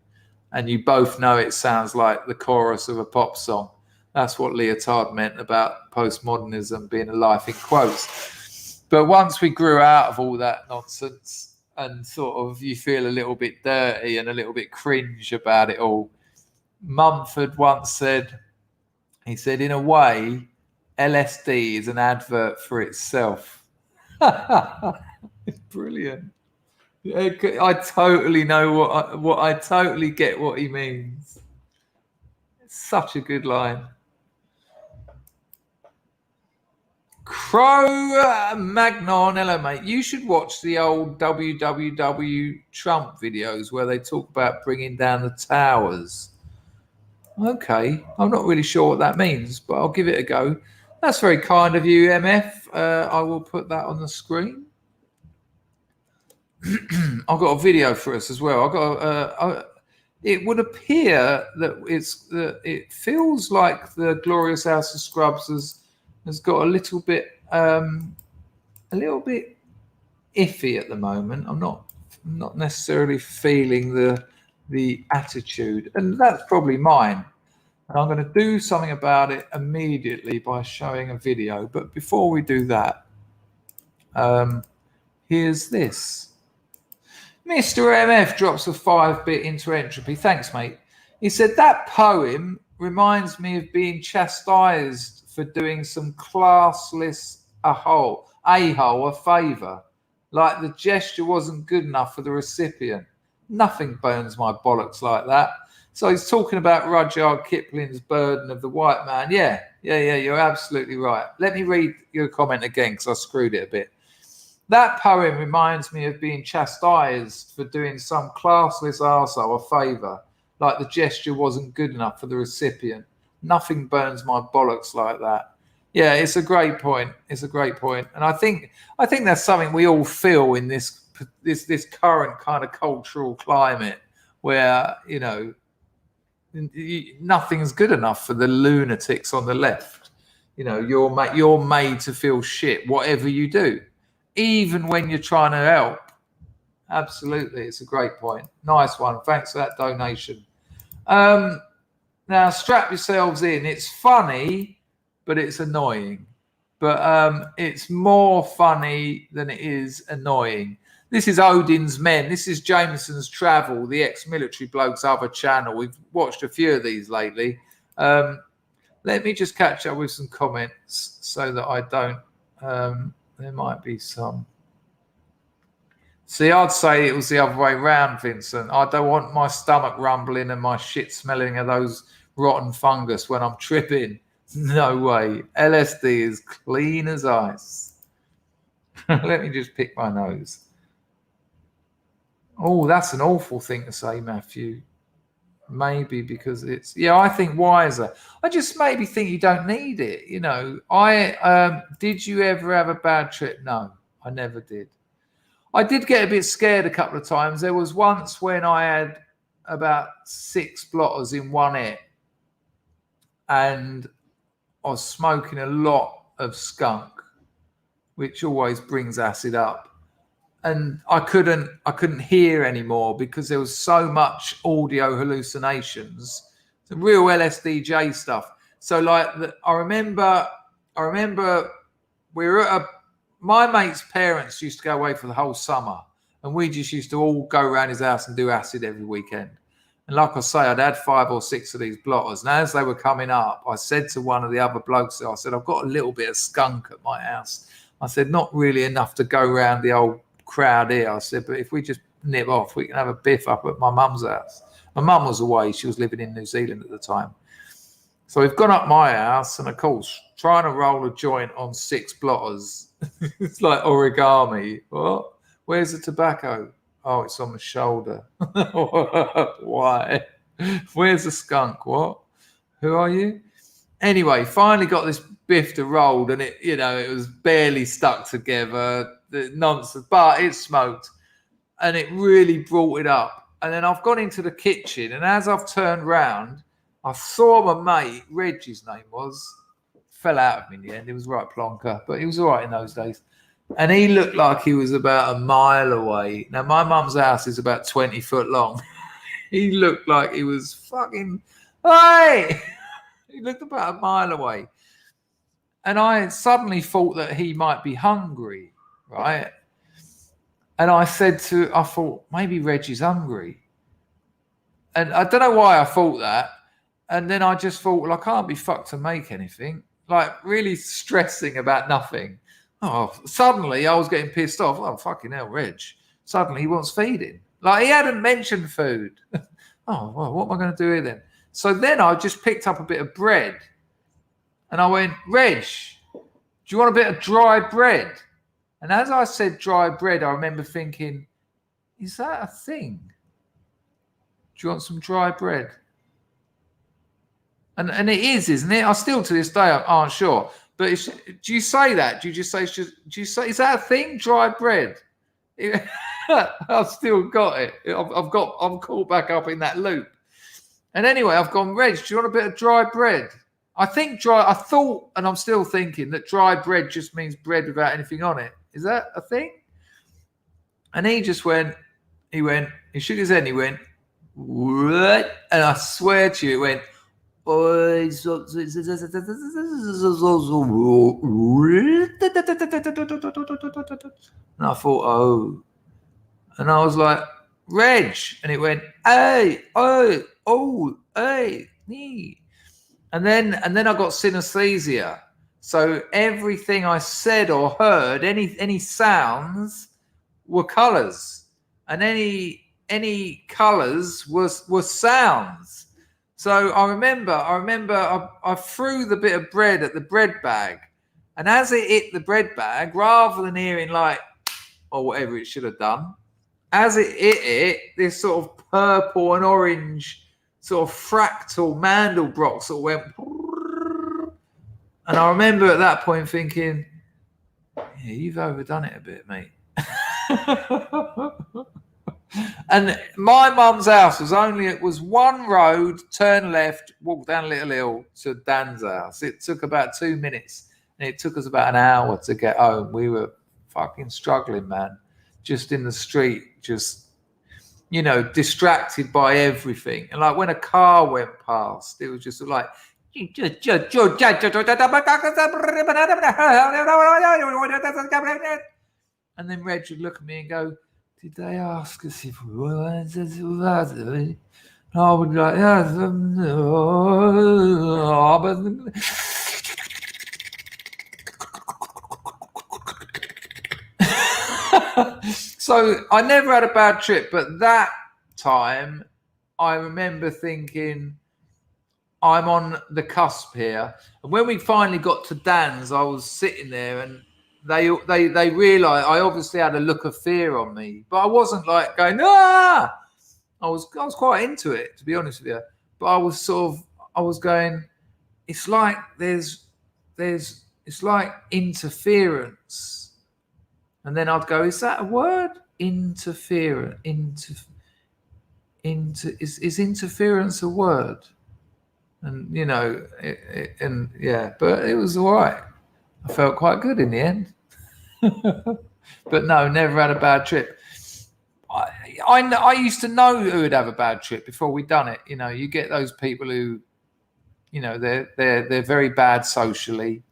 and you both know it sounds like the chorus of a pop song. That's what Lyotard meant about postmodernism being a life in quotes. But once we grew out of all that nonsense and sort of you feel a little bit dirty and a little bit cringe about it all, Mumford once said, he said, "In a way, LSD is an advert for itself." It's brilliant. I totally know what I totally get what he means. It's such a good line. Crow Magnon, hello mate. You should watch the old WWW Trump videos where they talk about bringing down the towers. Okay, I'm not really sure what that means, but I'll give it a go. That's very kind of you, MF. I will put that on the screen. I've got a video for us as well. I've got. It would appear that it feels like the Glorious House of Scrubs has got a little bit iffy at the moment. I'm not necessarily feeling the attitude, and that's probably mine. And I'm going to do something about it immediately by showing a video. But before we do that, here's this. Mr. MF drops a 5-bit into entropy. Thanks, mate. He said, "That poem reminds me of being chastised for doing some classless a-hole a favour. Like the gesture wasn't good enough for the recipient. Nothing burns my bollocks like that." So he's talking about Rudyard Kipling's Burden of the White Man. Yeah, you're absolutely right. Let me read your comment again because I screwed it a bit. "That poem reminds me of being chastised for doing some classless arsehole a favour, like the gesture wasn't good enough for the recipient. Nothing burns my bollocks like that." Yeah, it's a great point. It's a great point. And I think that's something we all feel in this current kind of cultural climate where, you know, nothing's good enough for the lunatics on the left. You know, you're made to feel shit, whatever you do, even when you're trying to help. Absolutely. It's a great point. Nice one. Thanks for that donation. Now, strap yourselves in. It's funny, but it's annoying. But it's more funny than it is annoying. This is Odin's Men. This is Jameson's Travel, the ex-military bloke's other channel. We've watched a few of these lately. Let me just catch up with some comments so that I don't... there might be some. See, I'd say it was the other way round, Vincent. I don't want my stomach rumbling and my shit smelling of those rotten fungus when I'm tripping. No way. LSD is clean as ice. Let me just pick my nose. Oh, that's an awful thing to say, Matthew. Maybe because it's... Yeah, I think wiser. I just maybe think you don't need it. You know, did you ever have a bad trip? No, I never did. I did get a bit scared a couple of times. There was once when I had about 6 blotters in one hit and I was smoking a lot of skunk, which always brings acid up. And I couldn't hear anymore because there was so much audio hallucinations, the real LSDJ stuff. So like I remember we were at my mate's parents used to go away for the whole summer, and we just used to all go around his house and do acid every weekend. And like I say, I'd had 5 or 6 of these blotters. And as they were coming up, I said to one of the other blokes, I said, I've got a little bit of skunk at my house. I said, not really enough to go around the old crowd here. I said, but if we just nip off, we can have a biff up at my mum's house. My mum was away. She was living in New Zealand at the time. So we've gone up my house, and of course, trying to roll a joint on 6 blotters. It's like origami. What? Where's the tobacco? Oh, it's on my shoulder. Why? Where's the skunk? What? Who are you? Anyway, finally got this biff to roll, and it, it was barely stuck together. The nonsense, but it smoked, and it really brought it up. And then I've gone into the kitchen, and as I've turned round, I saw my mate, Reg, his name was, fell out of me in the end. He was right plonker, but he was all right in those days. And he looked like he was about a mile away. Now, my mum's house is about 20 foot long. He looked like he was fucking, hey! He looked about a mile away. And I suddenly thought that he might be hungry, right? And I thought, maybe Reggie's hungry. And I don't know why I thought that. And then I just thought, well, I can't be fucked to make anything. Like, really stressing about nothing. Oh, suddenly I was getting pissed off. Oh, fucking hell, Reg. Suddenly he wants feeding. Like, he hadn't mentioned food. Oh, well, what am I going to do here then? So then I just picked up a bit of bread. And I went, Reg, do you want a bit of dry bread? And as I said dry bread, I remember thinking, is that a thing? Do you want some dry bread? And it is, isn't it? I still to this day aren't sure. But do you say that? Do you just say, is that a thing? Dry bread? I've still got it. I'm caught back up in that loop. And anyway, I've gone, Reg, do you want a bit of dry bread? I thought, and I'm still thinking that dry bread just means bread without anything on it. Is that a thing? And he just went, he shook his head and he went, what? And I swear to you, it went, and I thought, oh. And I was like, Reg. And it went, hey, oh, hey, nee. And then I got synesthesia. So everything I said or heard, any sounds were colours. And any colours were sounds. So I remember I threw the bit of bread at the bread bag. And as it hit the bread bag, rather than hearing like, or whatever it should have done, as it hit it, this sort of purple and orange sort of fractal Mandelbrot sort of went. And I remember at that point thinking, yeah, you've overdone it a bit, mate. And my mum's house was one road, turn left, walk down Little Hill to Dan's house. It took about 2 minutes, and it took us about an hour to get home. We were fucking struggling, man. Just in the street, just, distracted by everything. And like when a car went past, it was just like, and then Reg would look at me and go, did they ask us if we wanted to do that? And I would be like, yeah. So I never had a bad trip, but that time I remember thinking, I'm on the cusp here. And when we finally got to Dan's, I was sitting there and they realised I obviously had a look of fear on me, but I wasn't like going, ah! I was quite into it, to be honest with you. But I was going, it's like it's like interference. And then I'd go, is that a word? Interference. Is interference a word? And, but it was all right. I felt quite good in the end. But no, never had a bad trip. I used to know who would have a bad trip before we'd done it. You get those people who, they're very bad socially.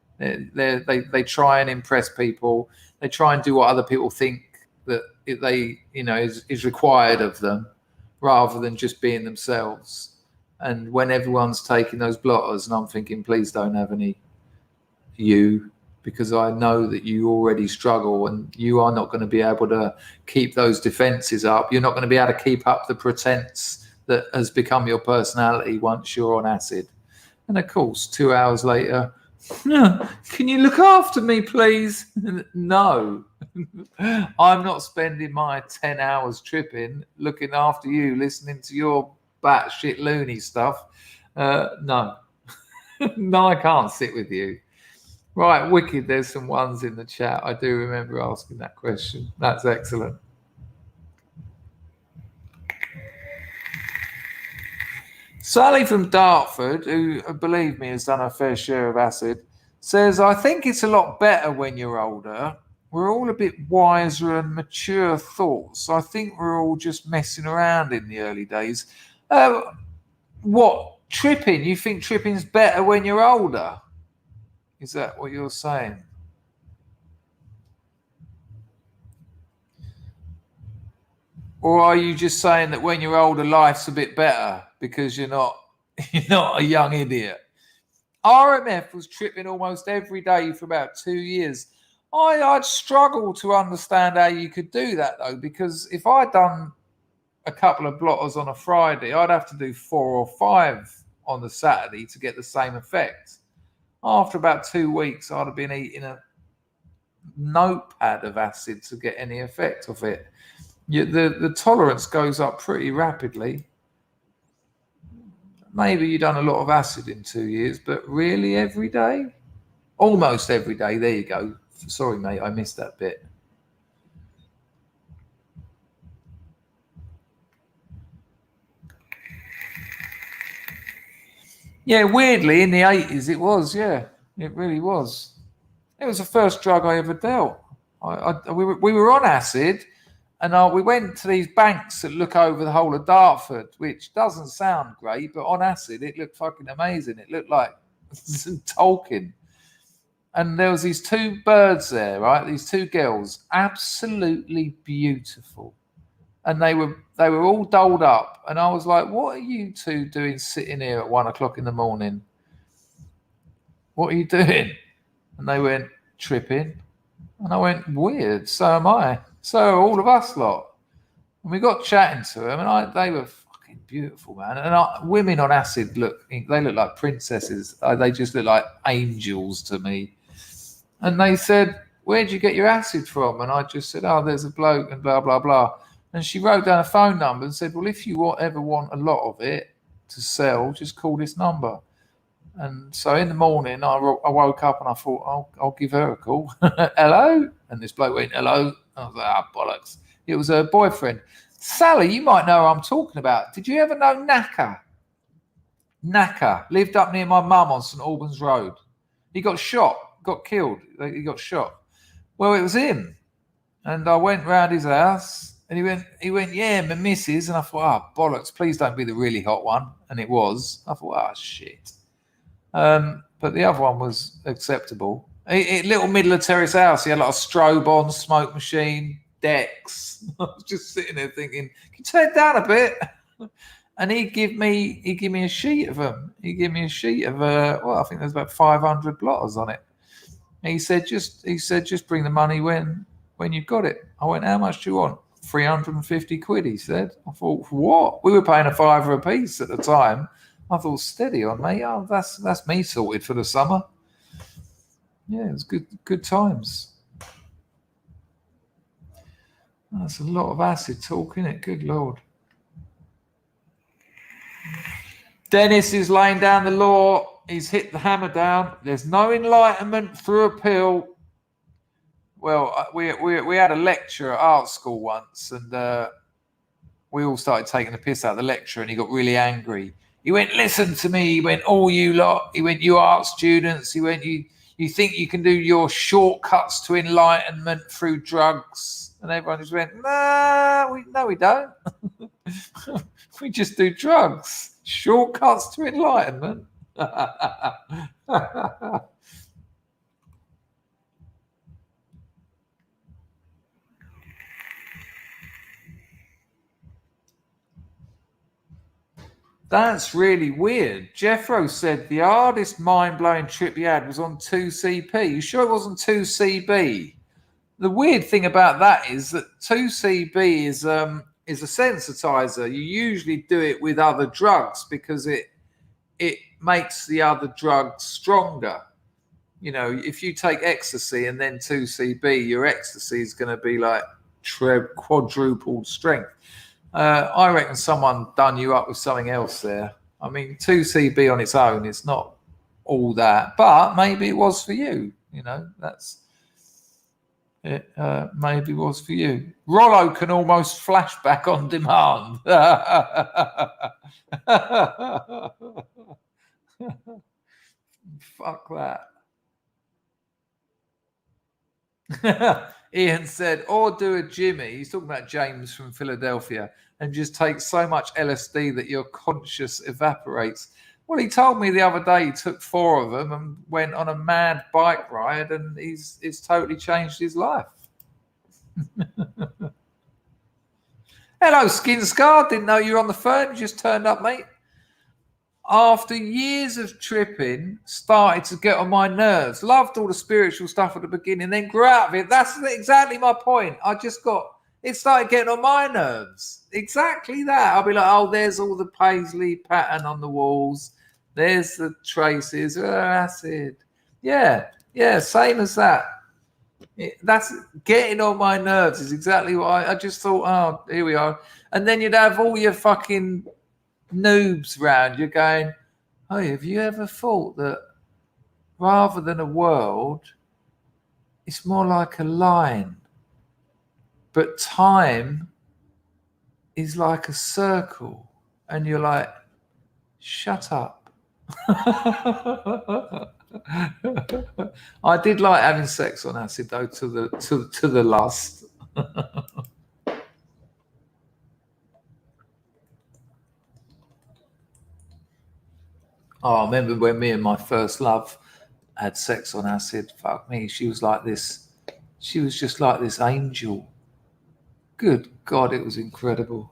They try and impress people. They try and do what other people think that they, is required of them, rather than just being themselves. And when everyone's taking those blotters, and I'm thinking, please don't have any you, because I know that you already struggle and you are not going to be able to keep those defenses up. You're not going to be able to keep up the pretense that has become your personality once you're on acid. And of course, 2 hours later, can you look after me, please? No, I'm not spending my 10 hours tripping, looking after you, listening to your batshit loony stuff. No, no, I can't sit with you. Right, wicked. There's some ones in the chat. I do remember asking that question. That's excellent. Sally from Dartford, who, believe me, has done her fair share of acid, says, I think it's a lot better when you're older. We're all a bit wiser and mature thoughts. I think we're all just messing around in the early days. What? Tripping? You think tripping's better when you're older? Is that what you're saying? Or are you just saying that when you're older, life's a bit better because you're not a young idiot? RMF was tripping almost every day for about 2 years. I'd struggle to understand how you could do that, though, because if I'd done a couple of blotters on a Friday, I'd have to do 4 or 5 on the Saturday to get the same effect. After about 2 weeks, I'd have been eating a notepad of acid to get any effect of it. The tolerance goes up pretty rapidly. Maybe you've done a lot of acid in 2 years, but really every day? Almost every day. There you go. Sorry, mate, I missed that bit. Yeah, weirdly, in the 80s it was, yeah. It really was. It was the first drug I ever dealt. We were on acid, and we went to these banks that look over the whole of Dartford, which doesn't sound great, but on acid it looked fucking amazing. It looked like Tolkien. And there was these 2 birds there, right? These 2 girls, absolutely beautiful. And they were all dolled up. And I was like, what are you 2 doing sitting here at 1 o'clock in the morning? What are you doing? And they went, tripping. And I went, weird, so am I. So are all of us lot. And we got chatting to them, and they were fucking beautiful, man. And women on acid look like princesses. They just look like angels to me. And they said, where'd you get your acid from? And I just said, oh, there's a bloke and blah, blah, blah. And she wrote down a phone number and said, well, if you ever want a lot of it to sell, just call this number. And so in the morning, I woke up and I thought, I'll give her a call. Hello? And this bloke went, hello. I was like, bollocks. It was her boyfriend. Sally, you might know who I'm talking about. Did you ever know Natter? Natter lived up near my mum on St Albans Road. He got killed. He got shot. Well, it was him. And I went round his house and he went, yeah, my missus. And I thought, bollocks, please don't be the really hot one. And it was. I thought, shit. But the other one was acceptable. Little middle of terrace house. He had like a strobe on, smoke machine, decks. I was just sitting there thinking, can you turn it down a bit? And he'd give me a sheet of them. He gave me a sheet of I think there's about 500 blotters on it. And he said, just bring the money when you've got it. I went, how much do you want? 350 quid, he said. I thought, what? We were paying $5 a piece at the time. I thought, steady on, mate. Oh, that's me sorted for the summer. Yeah, it was good times. That's a lot of acid talk, isn't it? Good Lord. Dennis is laying down the law. He's hit the hammer down. There's no enlightenment through a pill. Well, we had a lecture at art school once, and we all started taking the piss out of the lecturer, and he got really angry. He went, listen to me. He went, all you lot. He went, you art students. He went, you think you can do your shortcuts to enlightenment through drugs? And everyone just went, no, we don't. We just do drugs. Shortcuts to enlightenment. That's really weird. Jeffro said the hardest mind-blowing trip he had was on 2CP. You sure it wasn't 2CB? The weird thing about that is that 2CB is a sensitizer. You usually do it with other drugs because it makes the other drugs stronger. You know, if you take ecstasy and then 2CB, your ecstasy is going to be like quadrupled strength. I reckon someone done you up with something else there. I mean, 2CB on its own is not all that, but maybe it was for you. You know, that's it. Maybe was for you. Rollo can almost flashback on demand. Fuck that. Ian said, or do a Jimmy. He's talking about James from Philadelphia, and just take so much LSD that your conscious evaporates. Well, he told me the other day he took 4 of them and went on a mad bike ride, and it's totally changed his life. Hello, Skin Scar. Didn't know you were on the phone. You just turned up, mate. After years of tripping, started to get on my nerves. Loved all the spiritual stuff at the beginning, then grew out of it. That's exactly my point. It started getting on my nerves. Exactly that. I'll be like, oh, there's all the paisley pattern on the walls. There's the traces. Acid. Yeah, same as that. That's getting on my nerves is exactly what I just thought, oh, here we are. And then you'd have all your fucking noobs round you going, oh, have you ever thought that rather than a world, it's more like a line, but time is like a circle? And you're like, shut up. I did like having sex on acid though, to the lust. Oh, I remember when me and my first love had sex on acid. Fuck me, she was like this. She was just like this angel. Good God, it was incredible.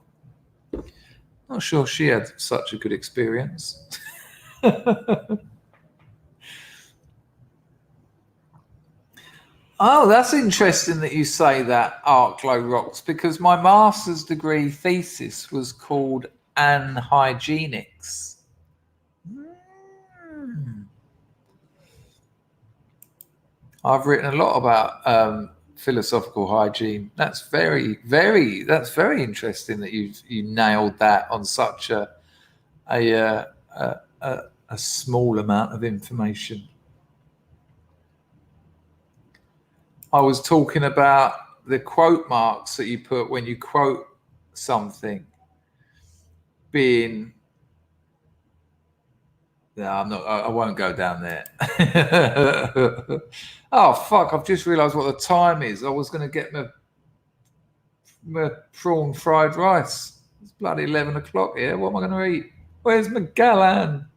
Not sure she had such a good experience. Oh, that's interesting that you say that, Art Glow Rocks, because my master's degree thesis was called Anhygienics. I've written a lot about philosophical hygiene. That's very interesting that you nailed that on such a small amount of information. I was talking about the quote marks that you put when you quote something being. No, I'm not. I won't go down there. Oh fuck! I've just realised what the time is. I was going to get my prawn fried rice. It's bloody 11 o'clock here. What am I going to eat? Where's my Gallan?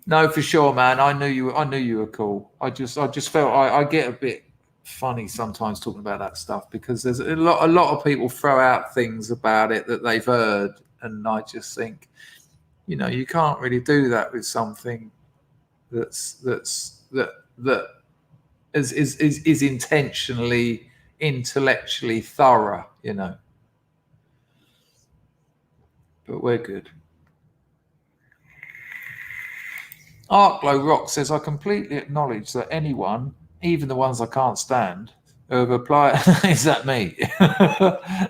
No, for sure, man. I knew you were cool. I just felt I get a bit funny sometimes talking about that stuff because there's a lot of people throw out things about it that they've heard, and I just think, you can't really do that with something that is intentionally intellectually thorough, But we're good. Art Glow Rock says, I completely acknowledge that anyone, even the ones I can't stand, who have applied is that me?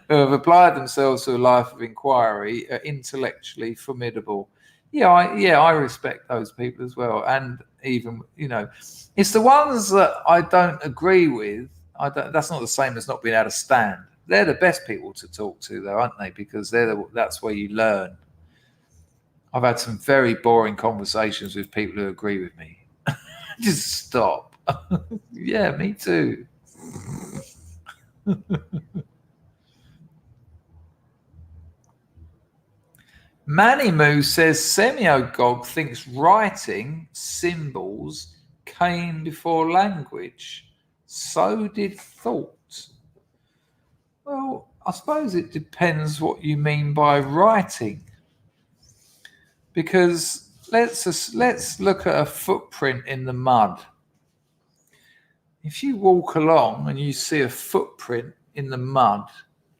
Who have applied themselves to a life of inquiry are intellectually formidable. I respect those people as well. And even, it's the ones that I don't agree with. That's not the same as not being able to stand. They're the best people to talk to, though, aren't they? Because that's where you learn. I've had some very boring conversations with people who agree with me. Just stop. Yeah, me too. Manny Moo says Semiogog thinks writing symbols came before language. So did thought. Well, I suppose it depends what you mean by writing. Because let's look at a footprint in the mud. If you walk along and you see a footprint in the mud,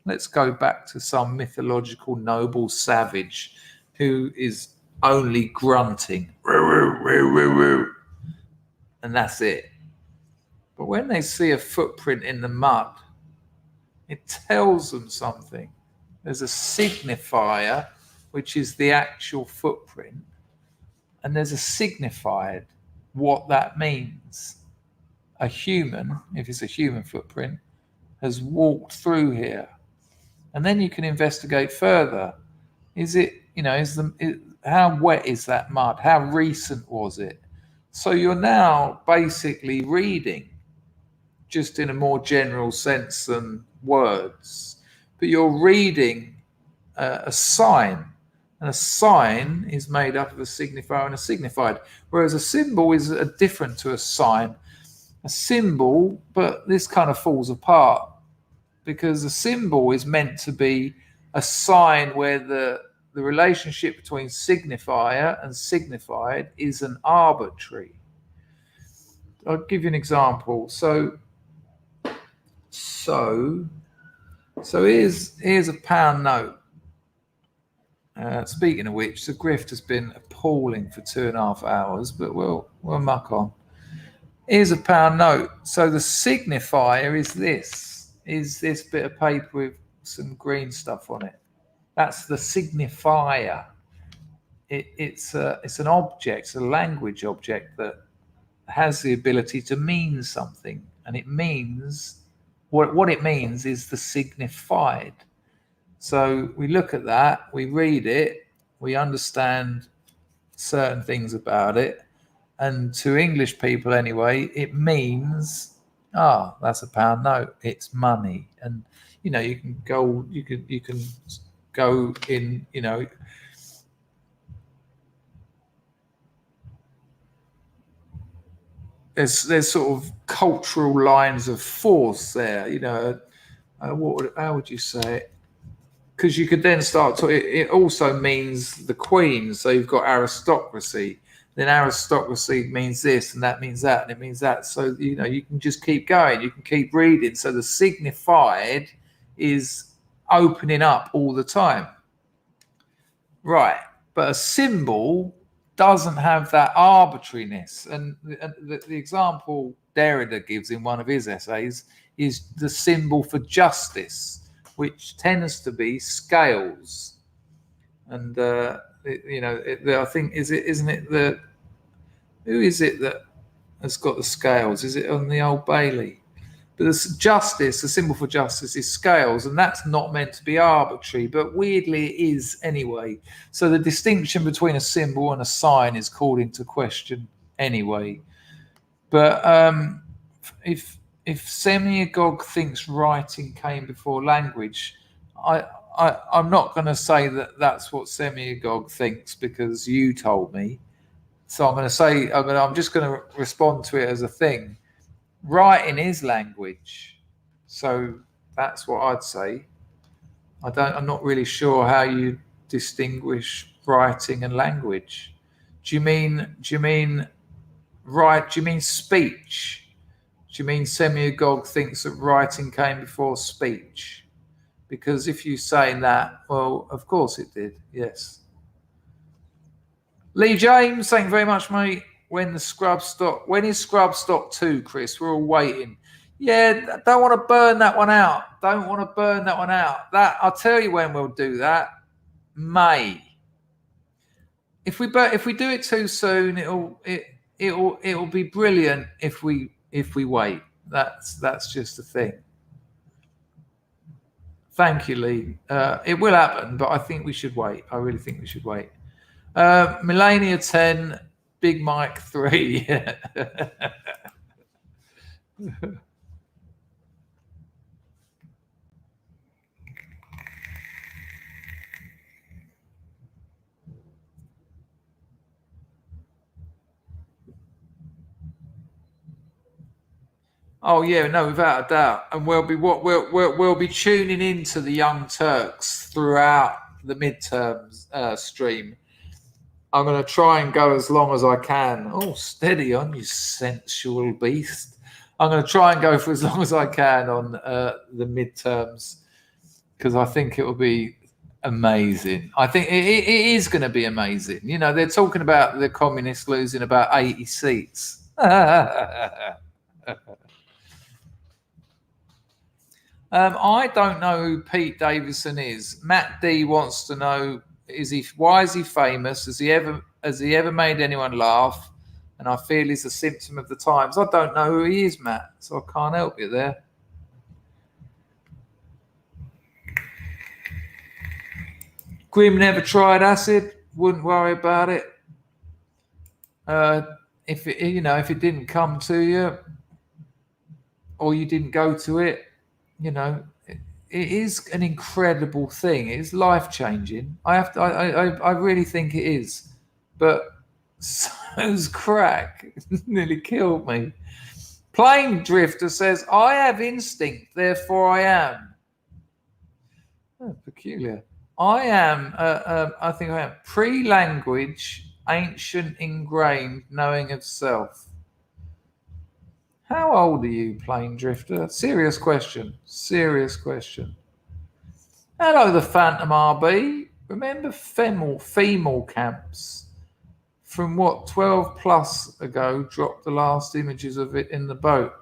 let's go back to some mythological noble savage who is only grunting, and that's it. But when they see a footprint in the mud, it tells them something. There's a signifier, which is the actual footprint, and there's a signified, what that means. A human, if it's a human footprint, has walked through here. And then you can investigate further. Is it, how wet is that mud? How recent was it? So you're now basically reading, just in a more general sense than words, but you're reading a sign. And a sign is made up of a signifier and a signified, whereas a symbol is different to a sign. A symbol, but this kind of falls apart because a symbol is meant to be a sign where the relationship between signifier and signified is an arbitrary. I'll give you an example. So here's a pound note. Speaking of which, the grift has been appalling for 2.5 hours, but we'll muck on. Here's a pound note. So the signifier is this bit of paper with some green stuff on it. That's the signifier. It's an object, it's a language object that has the ability to mean something, and it means what it means is the signified. So we look at that, we read it, we understand certain things about it, and to English people anyway, it means, that's a pound note, it's money. And you can go in, there's sort of cultural lines of force there, how would you say it? Because you could then start to, it also means the queen. So you've got aristocracy. Then aristocracy means this, and that means that, and it means that. So, you can just keep going. You can keep reading. So the signified is opening up all the time. Right. But a symbol doesn't have that arbitrariness. And the example Derrida gives in one of his essays is the symbol for justice, which tends to be scales. And I think isn't it who is it that has got the scales? Is it on the Old Bailey? But the symbol for justice is scales, and that's not meant to be arbitrary, but weirdly it is anyway. So the distinction between a symbol and a sign is called into question anyway. But if Semiagog thinks writing came before language, I'm not going to say that that's what Semiagog thinks because you told me. So I'm going to say, I'm just going to respond to it as a thing. Writing is language, so that's what I'd say. I'm not really sure how you distinguish writing and language. Do you mean speech? Do you mean Semiagog thinks that writing came before speech? Because if you're saying that, well, of course it did, yes. Lee James, thank you very much, mate. When is Scrubstock 2, Chris? We're all waiting. Yeah, don't want to burn that one out. That I'll tell you when we'll do that. May. If we do it too soon, it'll be brilliant if we wait. That's just the thing. Thank you, Lee. It will happen, but I think we should wait. I really think we should wait. Melania 10, Big Mike 3. Oh yeah, no, without a doubt. And we'll be tuning into the Young Turks throughout the midterms stream. I'm going to try and go as long as I can. Oh, steady on, you sensual beast. I'm going to try and go for as long as I can on the midterms because I think it will be amazing. I think it is going to be amazing. You know, they're talking about the communists losing about 80 seats. I don't know who Pete Davidson is. Matt D wants to know: why is he famous? Has he ever made anyone laugh? And I feel he's a symptom of the times. I don't know who he is, Matt, so I can't help you there. Grim never tried acid. Wouldn't worry about it. If it didn't come to you, or you didn't go to it, you know, it is an incredible thing. It's life changing. I really think it is. But so's crack. Nearly killed me. Plane Drifter says, I have instinct, therefore I am. Oh, peculiar. I am, I think I am pre-language, ancient, ingrained, knowing of self. How old are you, Plane Drifter? Serious question. Serious question. Hello, the Phantom RB. Remember female camps? From what, 12 plus ago, dropped the last images of it in the boat.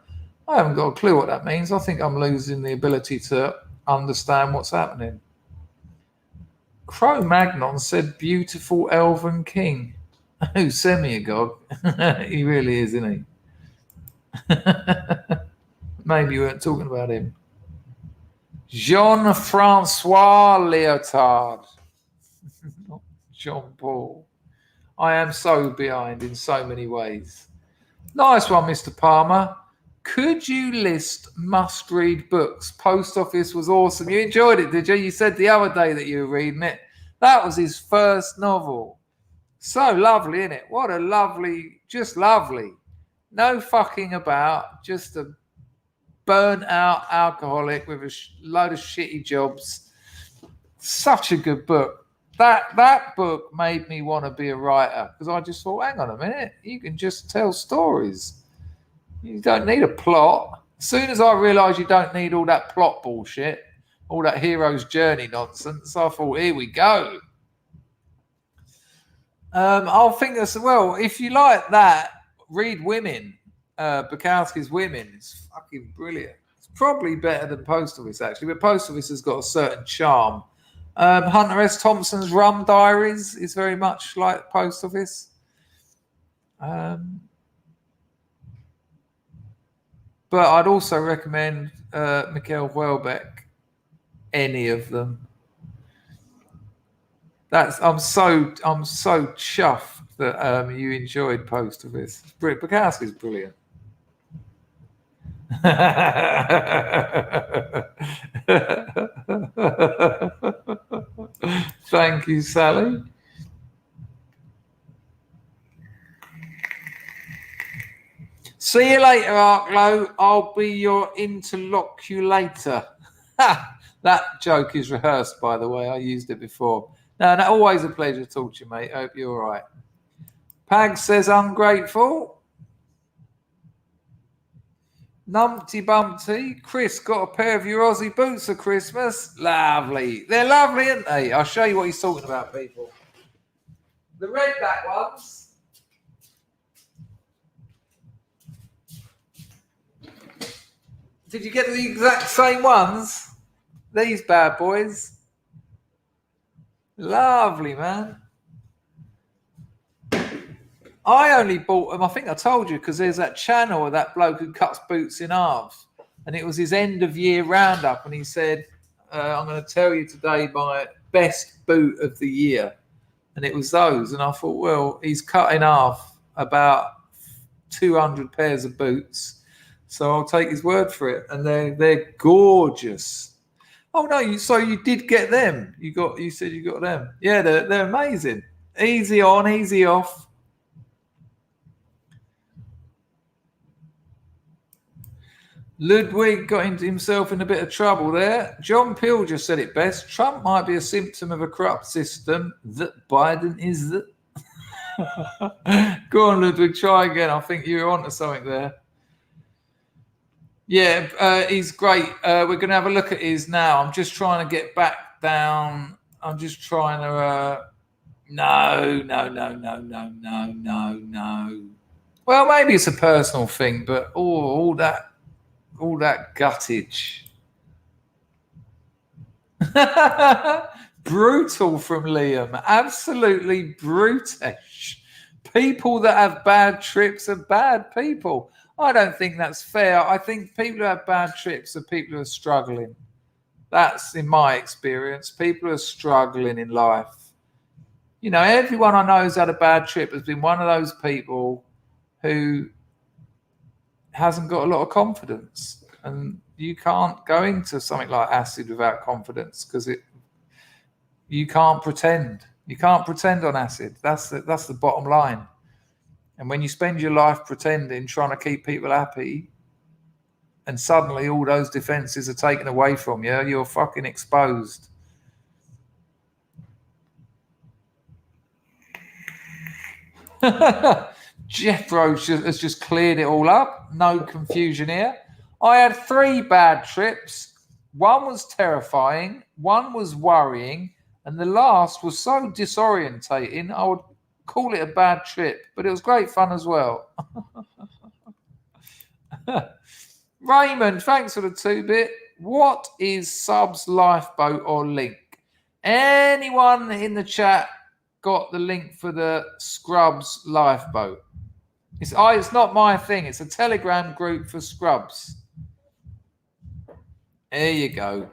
I haven't got a clue what that means. I think I'm losing the ability to understand what's happening. Cro-Magnon said, beautiful elven king. Oh, semi-agog. He really is, isn't he? Maybe you weren't talking about him. Jean-Francois Lyotard. Not John Paul. I am so behind in so many ways. Nice one, Mr. Palmer. Could you list must-read books? Post Office was awesome. You enjoyed it, did you? You said the other day that you were reading it. That was his first novel. So lovely, isn't it? What a lovely, just lovely. No fucking about, just a burnt-out alcoholic with a load of shitty jobs. Such a good book. That book made me want to be a writer because I just thought, hang on a minute, you can just tell stories. You don't need a plot. As soon as I realised you don't need all that plot bullshit, all that hero's journey nonsense, I thought, here we go. I'll think this, well, if you like that, read Women, Bukowski's Women. It's fucking brilliant. It's probably better than Post Office, actually, but Post Office has got a certain charm. Hunter S. Thompson's Rum Diaries is very much like Post Office. But I'd also recommend Mikhail Houellebecq, any of them. I'm so chuffed that you enjoyed Post Office. Bukowski's brilliant. Thank you, Sally. See you later, Arklow. I'll be your interloculator. That joke is rehearsed, by the way. I used it before. No, always a pleasure to talk to you, mate. Hope you're all right. Pag says ungrateful. Numpty Bumpty. Chris got a pair of your Aussie boots for Christmas. Lovely. They're lovely, aren't they? I'll show you what he's talking about, people. The red back ones. Did you get the exact same ones? These bad boys. Lovely, man. I only bought them, I think I told you, because there's that channel of that bloke who cuts boots in half. And it was his end of year roundup. And he said, I'm going to tell you today my best boot of the year. And it was those. And I thought, well, he's cut in half about 200 pairs of boots. So I'll take his word for it. And they're gorgeous. Oh, no, so you did get them. You said you got them. Yeah, they're amazing. Easy on, easy off. Ludwig got into himself in a bit of trouble there. John Peel just said it best. Trump might be a symptom of a corrupt system that Biden is the... Go on, Ludwig, try again. I think you're onto something there. Yeah, he's great. We're going to have a look at his now. I'm just trying to get back down. I'm just trying to... No. Well, maybe it's a personal thing, but all that guttage. Brutal from Liam. Absolutely brutish. People that have bad trips are bad people. I don't think that's fair. I think people who have bad trips are people who are struggling. That's in my experience. People who are struggling in life. You know, everyone I know who's had a bad trip has been one of those people who hasn't got a lot of confidence. And you can't go into something like acid without confidence because you can't pretend. You can't pretend on acid. That's the bottom line. And when you spend your life pretending, trying to keep people happy, and suddenly all those defenses are taken away from you, you're fucking exposed. Jeff Roach has just cleared it all up. No confusion here. I had 3 bad trips. One was terrifying, one was worrying, and the last was so disorientating, I would call it a bad trip, but it was great fun as well. Raymond, thanks for the 2-bit. What is Sub's lifeboat or link? Anyone in the chat got the link for the Scrubs lifeboat? It's not my thing. It's a Telegram group for Scrubs. There you go.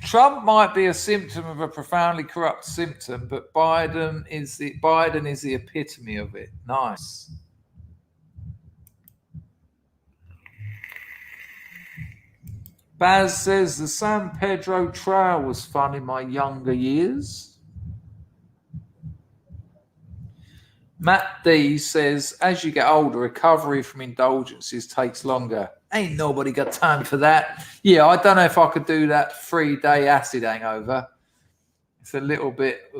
Trump might be a symptom of a profoundly corrupt symptom, but Biden is the epitome of it. Nice. Baz says the San Pedro Trail was fun in my younger years. Matt D says, as you get older, recovery from indulgences takes longer. Ain't nobody got time for that. Yeah, I don't know if I could do that 3-day acid hangover. It's a little bit...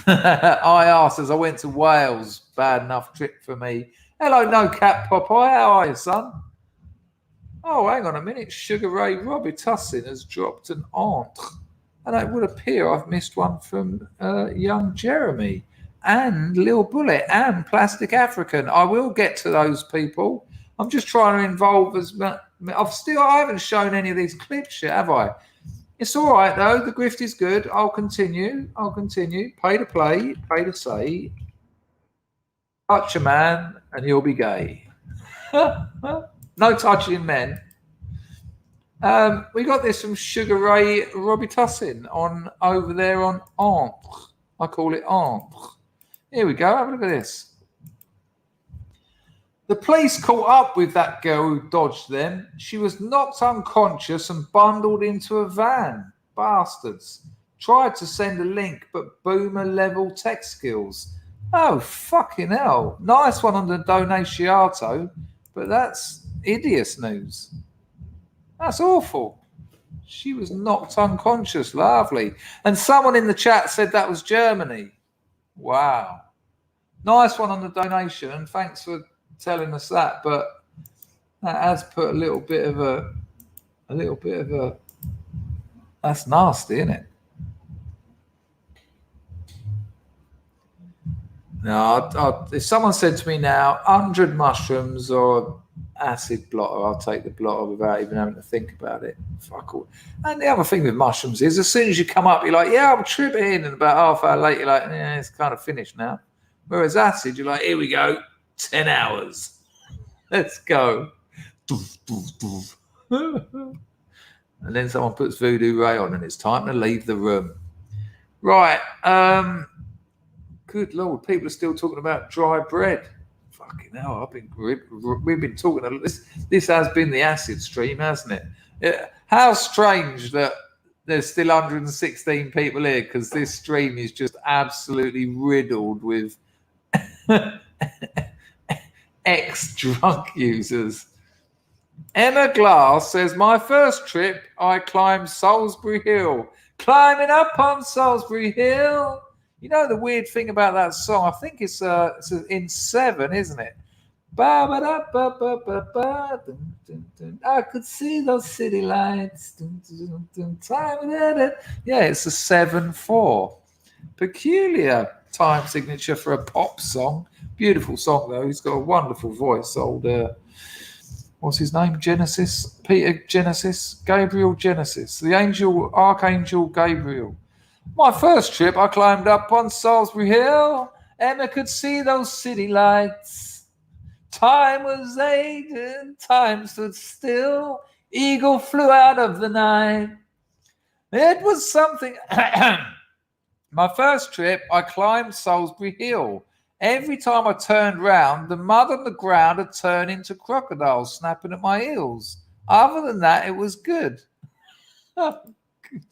I asked as I went to Wales. Bad enough trip for me. Hello, No Cap Popeye. How are you, son? Oh, hang on a minute. Sugar Ray Robitussin has dropped an aunt. And it would appear I've missed one from young Jeremy. And Lil Bullet and Plastic African. I will get to those people. I'm just trying to involve as much. I haven't shown any of these clips yet, have I? It's all right though. The grift is good. I'll continue. Pay to play, pay to say. Touch a man and you'll be gay. No touching men. We got this from Sugar Ray Robitussin on over there on Entre. I call it Entre. Here we go. Have a look at this. The police caught up with that girl who dodged them. She was knocked unconscious and bundled into a van. Bastards. Tried to send a link, but boomer-level tech skills. Oh, fucking hell. Nice one on the Donatiato, but that's hideous news. That's awful. She was knocked unconscious. Lovely. And someone in the chat said that was Germany. Wow. Nice one on the donation. Thanks for telling us that, but that has put a little bit of a that's nasty, isn't it? No, if someone said to me now 100 mushrooms or acid blotter, I'll take the blotter without even having to think about it. Fuck all. And the other thing with mushrooms is as soon as you come up, you're like, yeah, I'm tripping, and about half hour later you're like, yeah, it's kind of finished now. Whereas acid, you're like, here we go, 10 hours. Let's go. And then someone puts Voodoo Ray on and it's time to leave the room. Right. Good Lord, people are still talking about dry bread. Fucking hell, we've been talking. This has been the acid stream, hasn't it? How strange that there's still 116 people here because this stream is just absolutely riddled with ex-drug users. Emma Glass says, my first trip, I climbed Salisbury Hill. Climbing up on Salisbury Hill. You know the weird thing about that song? I think it's in 7, isn't it? Ba ba da ba ba ba ba. Dun, dun, dun. I could see those city lights. Dun, dun, dun, time. Yeah, it's a 7/4. Peculiar time signature for a pop song. Beautiful song though. He's got a wonderful voice. Old what's his name? Genesis? Peter Genesis? Gabriel Genesis. The angel, Archangel Gabriel. My first trip, I climbed up on Salisbury Hill. Emma could see those city lights. Time was 8 and time stood still. Eagle flew out of the night. It was something. My first trip, I climbed Salisbury Hill. Every time I turned round, the mud on the ground had turned into crocodiles snapping at my heels. Other than that, it was good. Oh, good.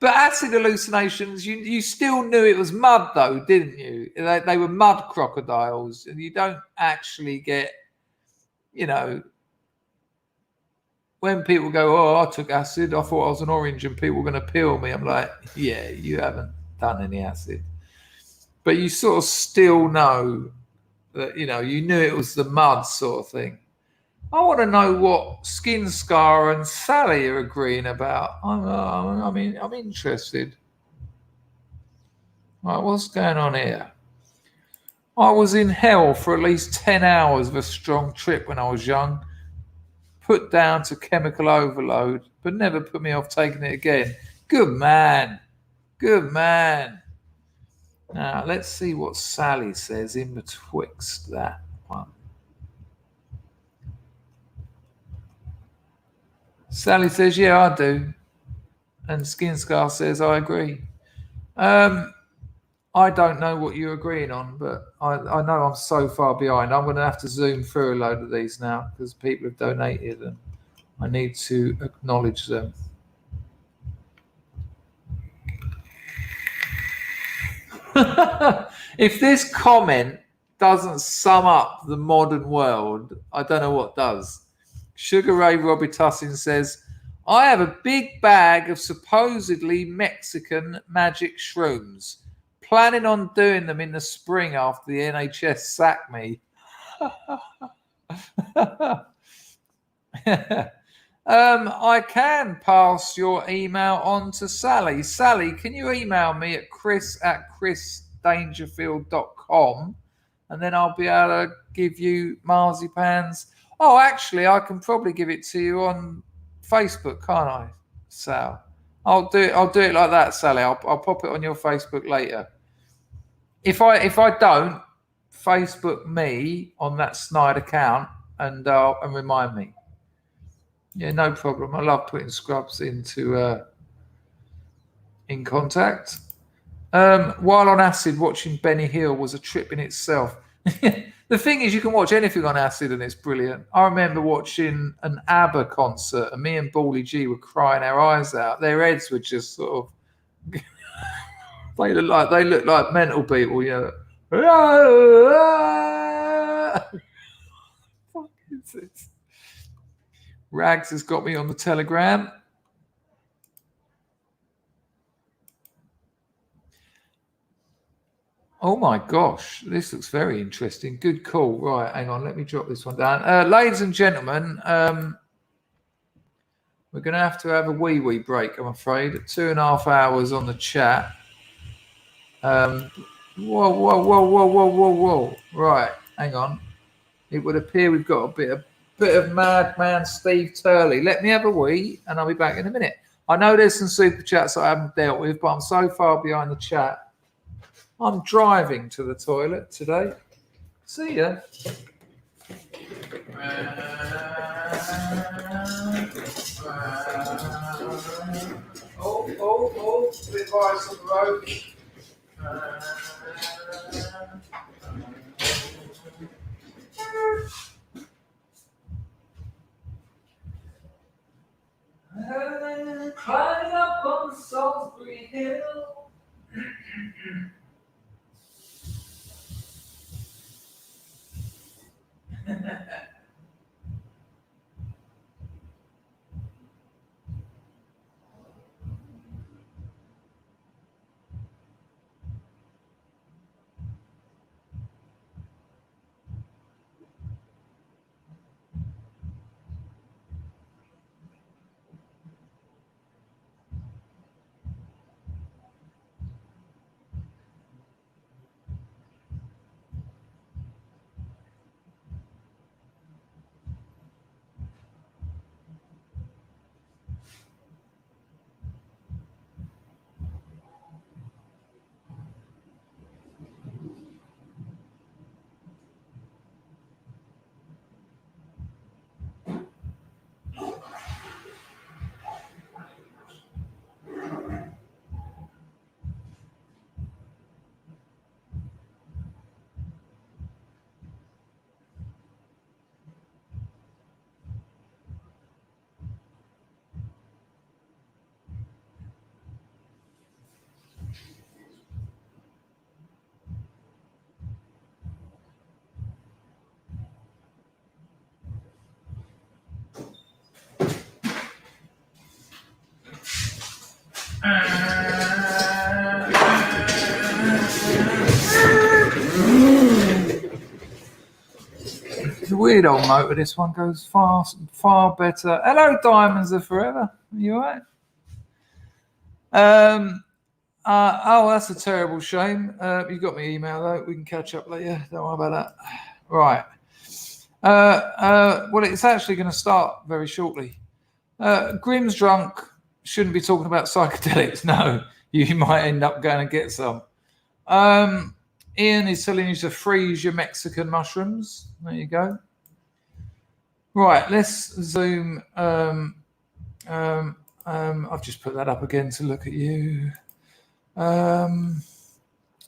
But acid hallucinations, you still knew it was mud, though, didn't you? They were mud crocodiles, and you don't actually get, you know, when people go, oh, I took acid, I thought I was an orange and people were going to peel me. I'm like, yeah, you haven't done any acid. But you sort of still know that, you know, you knew it was the mud sort of thing. I want to know what Skin Scar and Sally are agreeing about. I'm interested. Right, what's going on here? I was in hell for at least 10 hours of a strong trip when I was young. Put down to chemical overload, but never put me off taking it again. Good man. Good man. Now, let's see what Sally says in betwixt that one. Sally says, yeah, I do. And Skin Scar says, I agree. I don't know what you're agreeing on, but I know I'm so far behind. I'm going to have to zoom through a load of these now because people have donated and I need to acknowledge them. If this comment doesn't sum up the modern world, I don't know what does. Sugar Ray Robitussin says, I have a big bag of supposedly Mexican magic shrooms. Planning on doing them in the spring after the NHS sack me. I can pass your email on to Sally. Sally, can you email me at chris@chrisdangerfield.com and then I'll be able to give you marzipans. Oh, actually, I can probably give it to you on Facebook, can't I, Sal? I'll do it like that, Sally. I'll pop it on your Facebook later. If I don't, Facebook me on that snide account and remind me. Yeah, no problem. I love putting scrubs into in contact. While on acid, watching Benny Hill was a trip in itself. The thing is, you can watch anything on acid and it's brilliant. I remember watching an ABBA concert and me and Bally G were crying our eyes out. Their heads were just sort of they look like mental people, you know. What is this? Rags has got me on the Telegram. Oh my gosh, this looks very interesting. Good call. Right, hang on, let me drop this one down. Ladies and gentlemen, we're going to have a wee break, I'm afraid. 2.5 hours on the chat. Whoa. Right, hang on. It would appear we've got a bit of madman Steve Turley. Let me have a wee, and I'll be back in a minute. I know there's some super chats I haven't dealt with, but I'm so far behind the chat. I'm driving to the toilet today. See ya. Oh, bit of ice on the road. Climbing up on Salisbury Hill. It's a weird old motor. This one goes far better. Hello, Diamonds Are Forever. Are you all right? Oh, that's a terrible shame. You got my email though. We can catch up later. Don't worry about that. Right. Well, it's actually going to start very shortly. Grimm's drunk. Shouldn't be talking about psychedelics. No, you might end up going and get some. Ian is telling you to freeze your Mexican mushrooms. There you go. Right, let's zoom. I've just put that up again to look at you.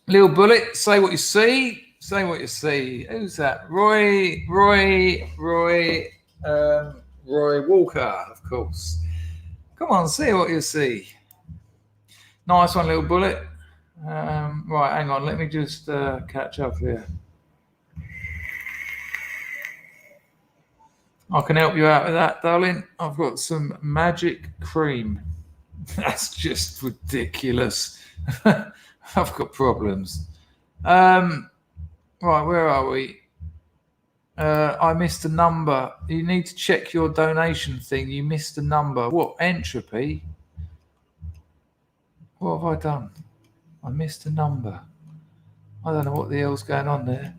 Little Bullet, say what you see. Say what you see. Who's that? Roy Walker, of course. Come on, say what you see. Nice one, Little Bullet. Right, hang on. Let me just catch up here. I can help you out with that, darling. I've got some magic cream. That's just ridiculous. I've got problems. Right, where are we? I missed a number. You need to check your donation thing. You missed a number. What? Entropy? What have I done? I missed a number. I don't know what the hell's going on there.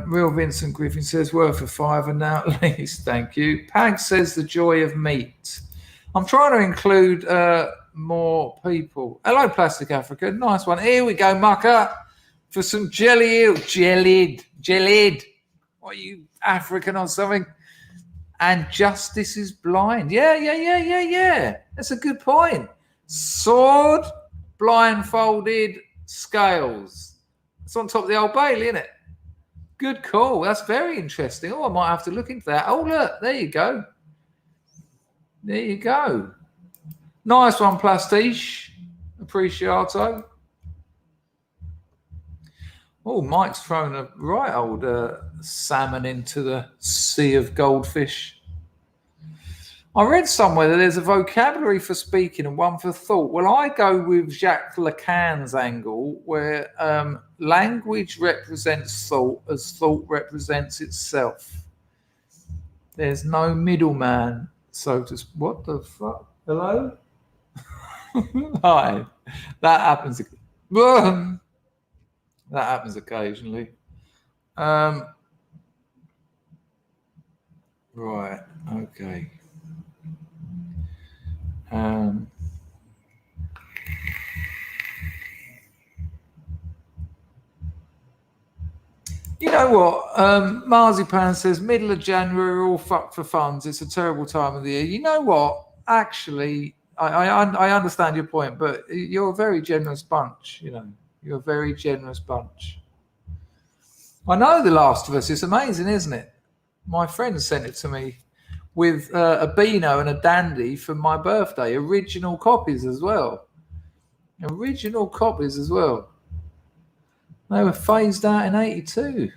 Real Vincent Griffin says worth a fiver now at least. Thank you. Pag says the joy of meat. I'm trying to include more people. Hello, Plastic Africa. Nice one. Here we go, mucker, for some jelly eel. Jellied. What are you, African or something? And Justice is Blind. Yeah. That's a good point. Sword, blindfolded, scales. It's on top of the Old Bailey, isn't it? Good call. That's very interesting. Oh, I might have to look into that. Oh, look, there you go. There you go. Nice one, Plastiche. Appreciato. Oh, Mike's thrown a right old salmon into the sea of goldfish. I read somewhere that there's a vocabulary for speaking and one for thought. Well, I go with Jacques Lacan's angle, where language represents thought as thought represents itself. There's no middleman, so to speak. What the fuck? Hello? Hi. That happens. That happens occasionally. Right. Okay. You know what? Marzipan says middle of January, all fucked for funds. It's a terrible time of the year. You know what? Actually, I understand your point, but you're a very generous bunch. You know, you're a very generous bunch. I know The Last of Us. It's amazing, isn't it? My friend sent it to me with a Beano and a Dandy for my birthday. Original copies as well. Original copies as well. They were phased out in 82.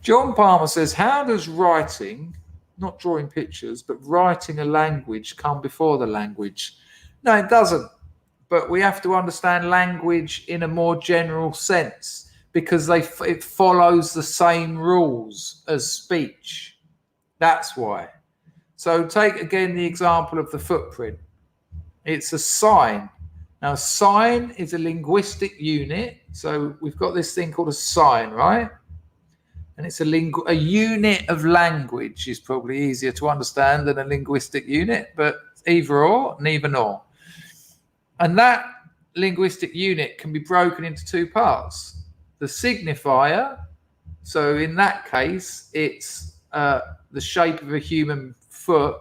John Palmer says, how does writing, not drawing pictures, but writing a language come before the language? No, it doesn't. But we have to understand language in a more general sense because it follows the same rules as speech. That's why. So take again the example of the footprint. It's a sign. Now, a sign is a linguistic unit. So we've got this thing called a sign, right? And it's a unit of language is probably easier to understand than a linguistic unit, but either or, neither nor. And that linguistic unit can be broken into two parts. The signifier, so in that case, it's the shape of a human foot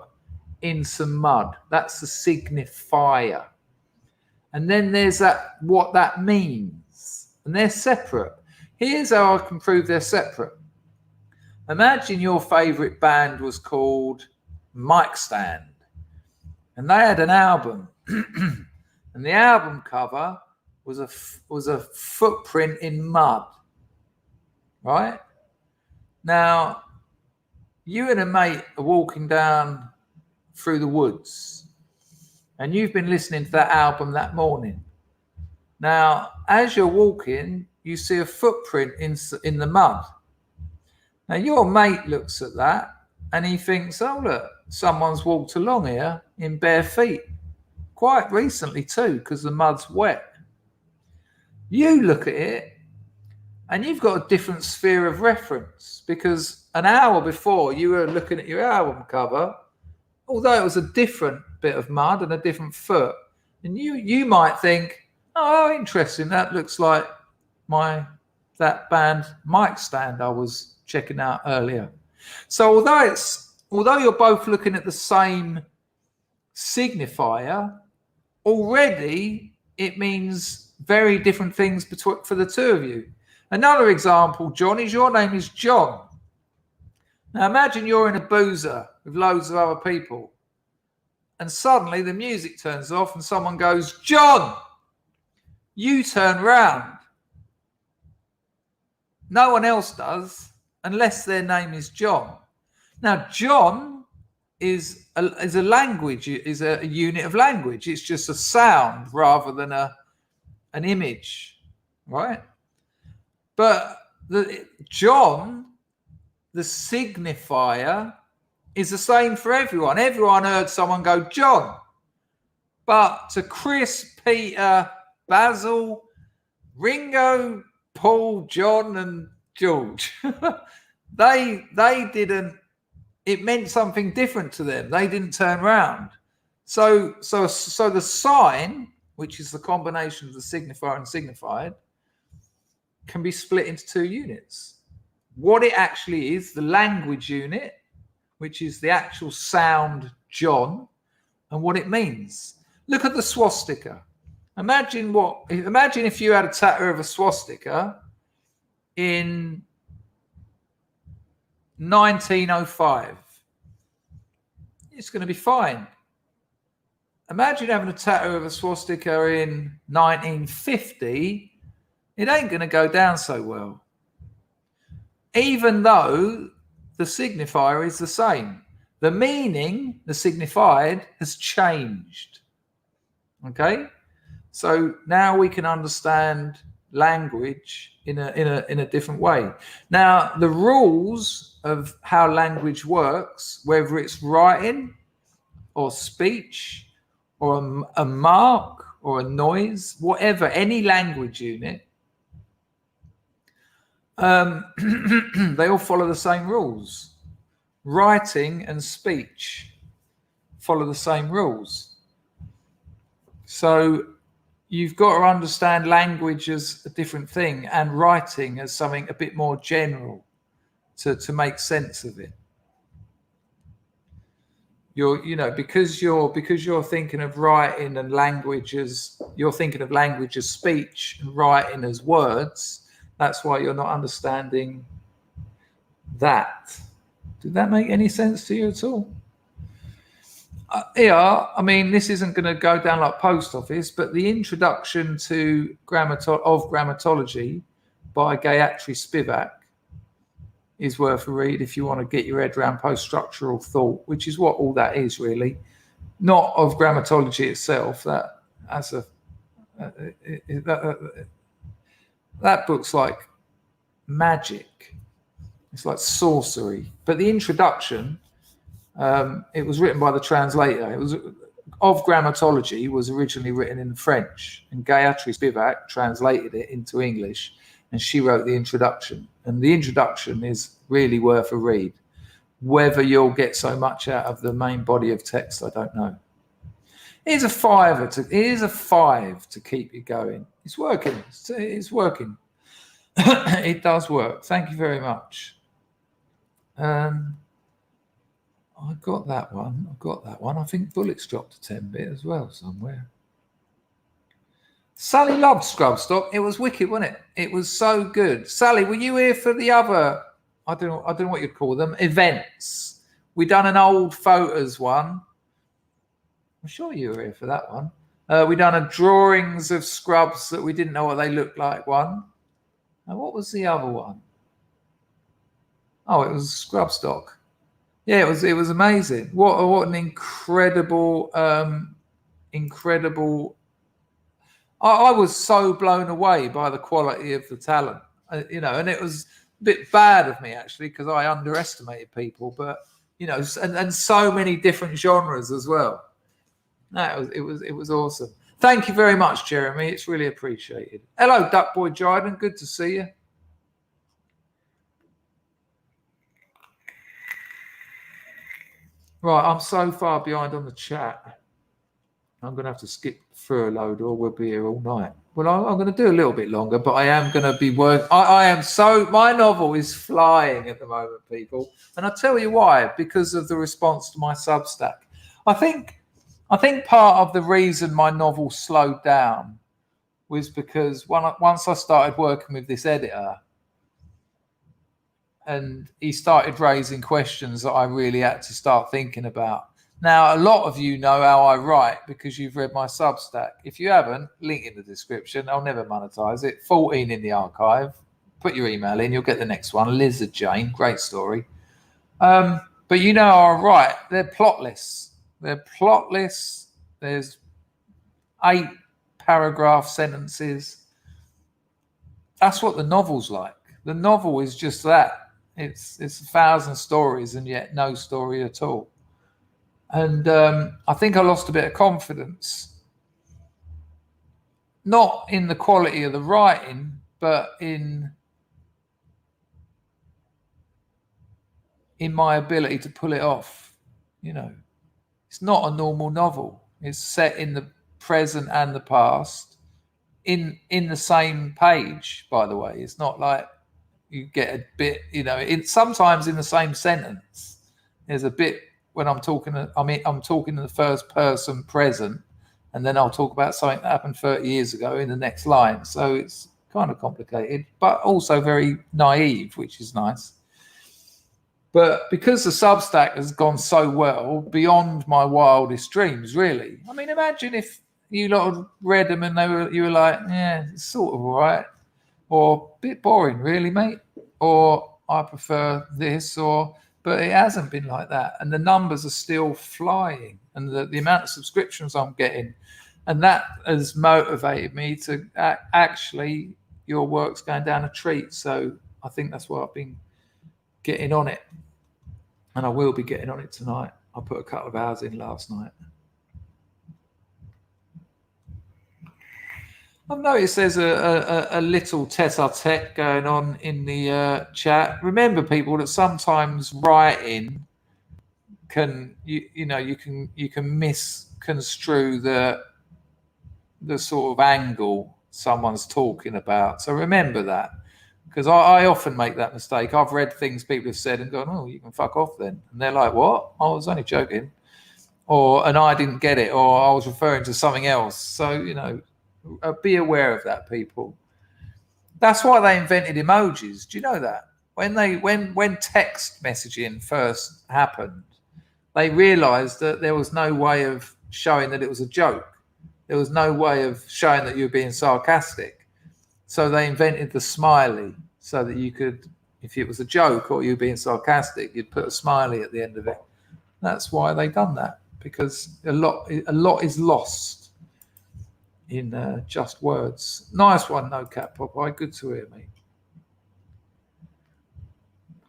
in some mud. That's the signifier. And then there's that what that means. And they're separate. Here's how I can prove they're separate. Imagine your favorite band was called Mic Stand. And they had an album. And the album cover was a footprint in mud. Right? Now, you and a mate are walking down through the woods and you've been listening to that album that morning. Now, as you're walking, you see a footprint in the mud. Now, your mate looks at that and he thinks, oh, look, someone's walked along here in bare feet. Quite recently too, because the mud's wet. You look at it and you've got a different sphere of reference, because an hour before you were looking at your album cover, although it was a different bit of mud and a different foot, and you might think, oh, interesting, that looks like that band mic stand I was checking out earlier. So although you're both looking at the same signifier, already it means very different things for the two of you. Another example, John, is your name is John. Now imagine you're in a boozer with loads of other people and suddenly the music turns off and someone goes, John! You turn round. No one else does unless their name is John. Now, John is a language, is a unit of language. It's just a sound rather than an image, right? But John, the signifier, is the same for everyone. Everyone heard someone go, John. But to Chris, Peter, Basil, Ringo, Paul, John, and George, they didn't. It meant something different to them. They didn't turn round. So the sign, which is the combination of the signifier and signified, can be split into two units. What it actually is, the language unit, which is the actual sound John, and what it means. Look at the swastika. Imagine if you had a tattoo of a swastika in 1905. It's going to be fine. Imagine having a tattoo of a swastika in 1950. It ain't going to go down so well. Even though the signifier is the same. The meaning, the signified, has changed. Okay? So now we can understand language in a different way. Now, the rules of how language works, whether it's writing or speech or a mark or a noise, whatever, any language unit, they all follow the same rules. Writing and speech follow the same rules. So you've got to understand language as a different thing and writing as something a bit more general to make sense of it. Because you're thinking of writing and language as you're thinking of language as speech and writing as words. That's why you're not understanding that. Did that make any sense to you at all? Yeah, I mean, this isn't going to go down like post office, but the introduction to grammatology by Gayatri Spivak is worth a read if you want to get your head around post-structural thought, which is what all that is really, not of grammatology itself. That book's like magic. It's like sorcery. But the introduction, it was written by the translator. It was of grammatology was originally written in French, and Gayatri Spivak translated it into English, and she wrote the introduction. And the introduction is really worth a read. Whether you'll get so much out of the main body of text, I don't know. Here's a 5 to keep you going. It's working. It's working. It does work. Thank you very much. I got that one. I think Bullet's dropped a 10-bit as well somewhere. Sally loved SUBSTACK. It was wicked, wasn't it? It was so good. Sally, were you here for the other, I don't know what you'd call them, events? We done an old photos one. I'm sure you were here for that one. We done a drawings of scrubs that we didn't know what they looked like one. And what was the other one? Oh, it was SUBSTACK. Yeah, it was amazing. What an incredible incredible. I was so blown away by the quality of the talent, and it was a bit bad of me actually because I underestimated people, but and so many different genres as well. It was awesome. Thank you very much, Jeremy. It's really appreciated. Hello, Duck Boy Dryden. Good to see you. Right, I'm so far behind on the chat. I'm going to have to skip through a load or we'll be here all night. Well, I'm going to do a little bit longer, but I am going to be working. My novel is flying at the moment, people. And I'll tell you why, because of the response to my Substack. I think part of the reason my novel slowed down was because once I started working with this editor, and he started raising questions that I really had to start thinking about. Now, a lot of you know how I write because you've read my Substack. If you haven't, link in the description. I'll never monetize it. 14 in the archive. Put your email in. You'll get the next one. Lizard Jane. Great story. But you know how I write. They're plotless. There's 8 paragraph sentences. That's what the novel's like. The novel is just that. It's 1,000 stories and yet no story at all. And I think I lost a bit of confidence, not in the quality of the writing, but in my ability to pull it off. It's not a normal novel. It's set in the present and the past in the same page, by the way. It's not like you get a bit, it's sometimes in the same sentence. There's a bit when I'm talking in the first person present, and then I'll talk about something that happened 30 years ago in the next line. So it's kind of complicated, but also very naive, which is nice. But because the Substack has gone so well, beyond my wildest dreams, really. I mean, imagine if you lot had read them and you were like, yeah, it's sort of all right. Or a bit boring, really, mate. Or I prefer this, but it hasn't been like that. And the numbers are still flying. And the amount of subscriptions I'm getting. And that has motivated me to actually, your work's going down a treat. So I think that's why I've been getting on it. And I will be getting on it tonight. I put a couple of hours in last night. I've noticed there's a little tete-a-tete going on in the chat. Remember, people, that sometimes writing can you can misconstrue the sort of angle someone's talking about. So remember that, because I often make that mistake. I've read things people have said and gone, "Oh, you can fuck off then," and they're like, "What? I was only joking," and I didn't get it, or I was referring to something else. So be aware of that, people. That's why they invented emojis. Do you know that? When text messaging first happened, they realized that there was no way of showing that it was a joke. There was no way of showing that you were being sarcastic. So they invented the smiley so that you could, if it was a joke or you were being sarcastic, you'd put a smiley at the end of it. That's why they done that, because a lot is lost in just words. Nice one, No Cap Popeye. Good to hear, mate.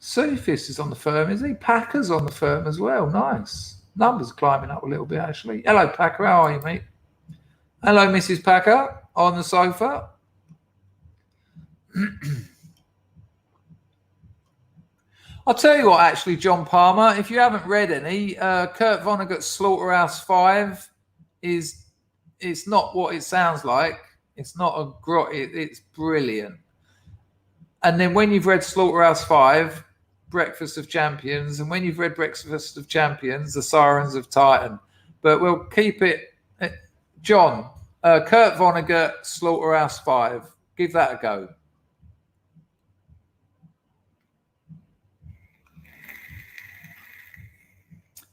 Sophist is on the firm, is he? Packer's on the firm as well. Nice. Numbers climbing up a little bit, actually. Hello, Packer. How are you, mate? Hello, Mrs. Packer, on the sofa. I'll tell you what, actually, John Palmer, if you haven't read any, Kurt Vonnegut's Slaughterhouse 5 it's not what it sounds like. It's not it's brilliant. And then when you've read Slaughterhouse 5, Breakfast of Champions, and when you've read Breakfast of Champions, The Sirens of Titan. But we'll keep it. John, Kurt Vonnegut, Slaughterhouse 5. Give that a go.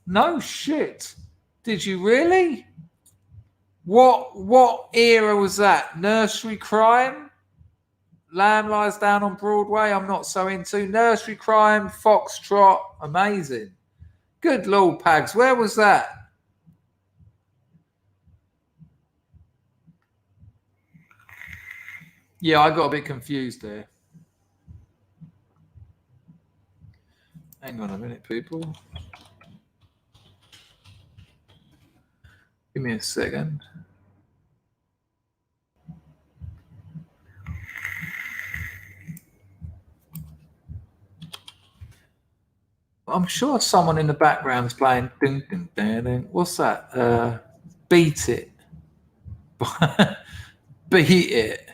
No shit. Did you really? What era was that? Nursery Crime? Lamb Lies Down on Broadway? I'm not so into. Nursery Crime, Foxtrot, amazing. Good Lord, Pags, where was that? Yeah, I got a bit confused there. Hang on a minute, people. Give me a second. I'm sure someone in the background is playing ding, ding, ding, ding. What's that? Beat It. Beat It.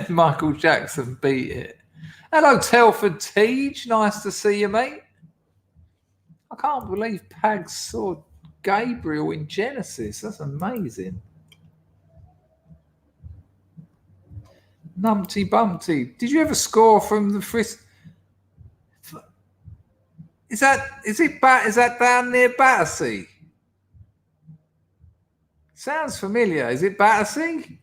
Michael Jackson, Beat It. Hello, Telford Teej. Nice to see you, mate. I can't believe Pags saw Gabriel in Genesis. That's amazing. Numpty Bumpty. Did you ever score from the Fris? Is that down near Battersea? Sounds familiar. Is it Battersea?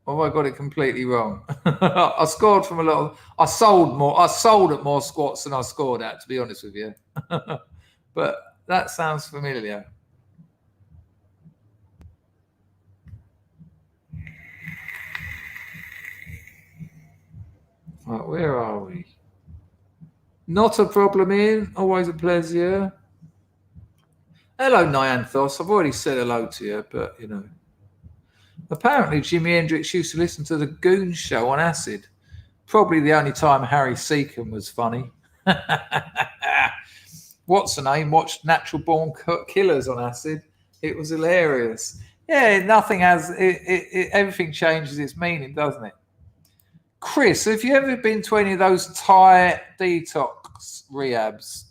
Or have I got it completely wrong? I scored from a lot of, I sold at more squats than I scored at, to be honest with you. But that sounds familiar. Right, where are we? Not a problem, Ian. Always a pleasure. Hello, Nyanthos. I've already said hello to you, but you know. Apparently, Jimi Hendrix used to listen to the Goon Show on acid. Probably the only time Harry Seacombe was funny. What's the name? Watched Natural Born Killers on acid. It was hilarious. Yeah, nothing has. Everything changes its meaning, doesn't it? Chris, have you ever been to any of those Thai detox rehabs?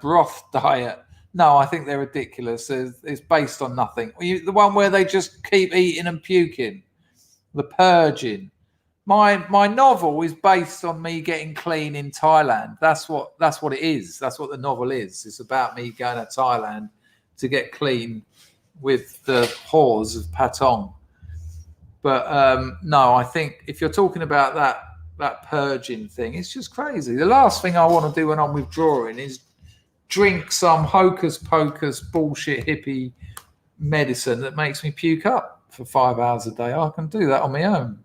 Broth diet? No, I think they're ridiculous. It's based on nothing. The one where they just keep eating and puking. The Purging. My novel is based on me getting clean in Thailand. That's what it is. That's what the novel is. It's about me going to Thailand to get clean with the whores of Patong. But no, I think if you're talking about that purging thing, it's just crazy. The last thing I want to do when I'm withdrawing is drink some hocus pocus bullshit hippie medicine that makes me puke up for 5 hours a day. I can do that on my own.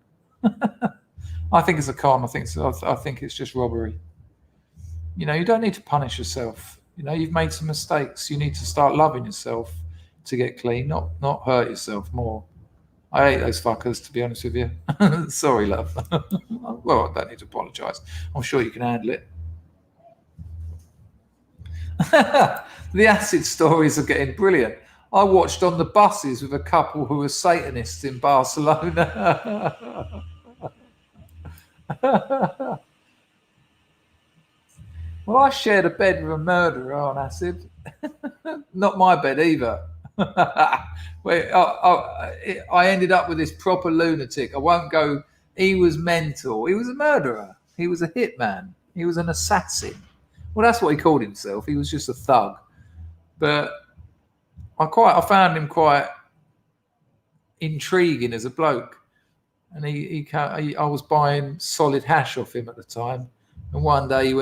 I think it's a con. I think it's just robbery. You know, you don't need to punish yourself. You know, you've made some mistakes. You need to start loving yourself to get clean, not hurt yourself more. I hate those fuckers, to be honest with you. Sorry, love. Well, I don't need to apologise. I'm sure you can handle it. The acid stories are getting brilliant. I watched on the buses with a couple who were Satanists in Barcelona. Well, I shared a bed with a murderer on acid. Not my bed either. Wait, I ended up with this proper lunatic. I won't go. He was mental. He was a murderer. He was a hitman. He was an assassin. Well, that's what he called himself. He was just a thug. But I found him quite intriguing as a bloke. And I was buying solid hash off him at the time. And one day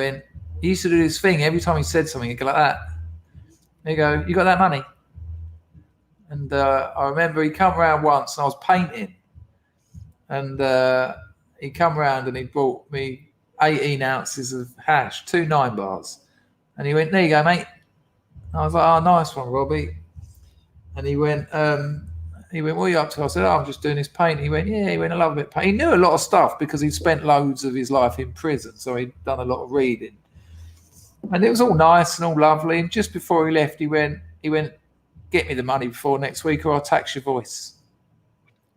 he used to do this thing. Every time he said something, he'd go like that. He'd go, "You got that money?" And I remember he come round once and I was painting. And he come round and he brought me 18 ounces of hash, 2 9-bars. And he went, "There you go, mate." I was like, "Oh, nice one, Robbie." And he went, "What are you up to?" I said, "Oh, I'm just doing this paint." He went, "Yeah." He went, "I love a bit of paint." He knew a lot of stuff because he'd spent loads of his life in prison. So he'd done a lot of reading. And it was all nice and all lovely. And just before he left, he went, "Get me the money before next week or I'll tax your voice."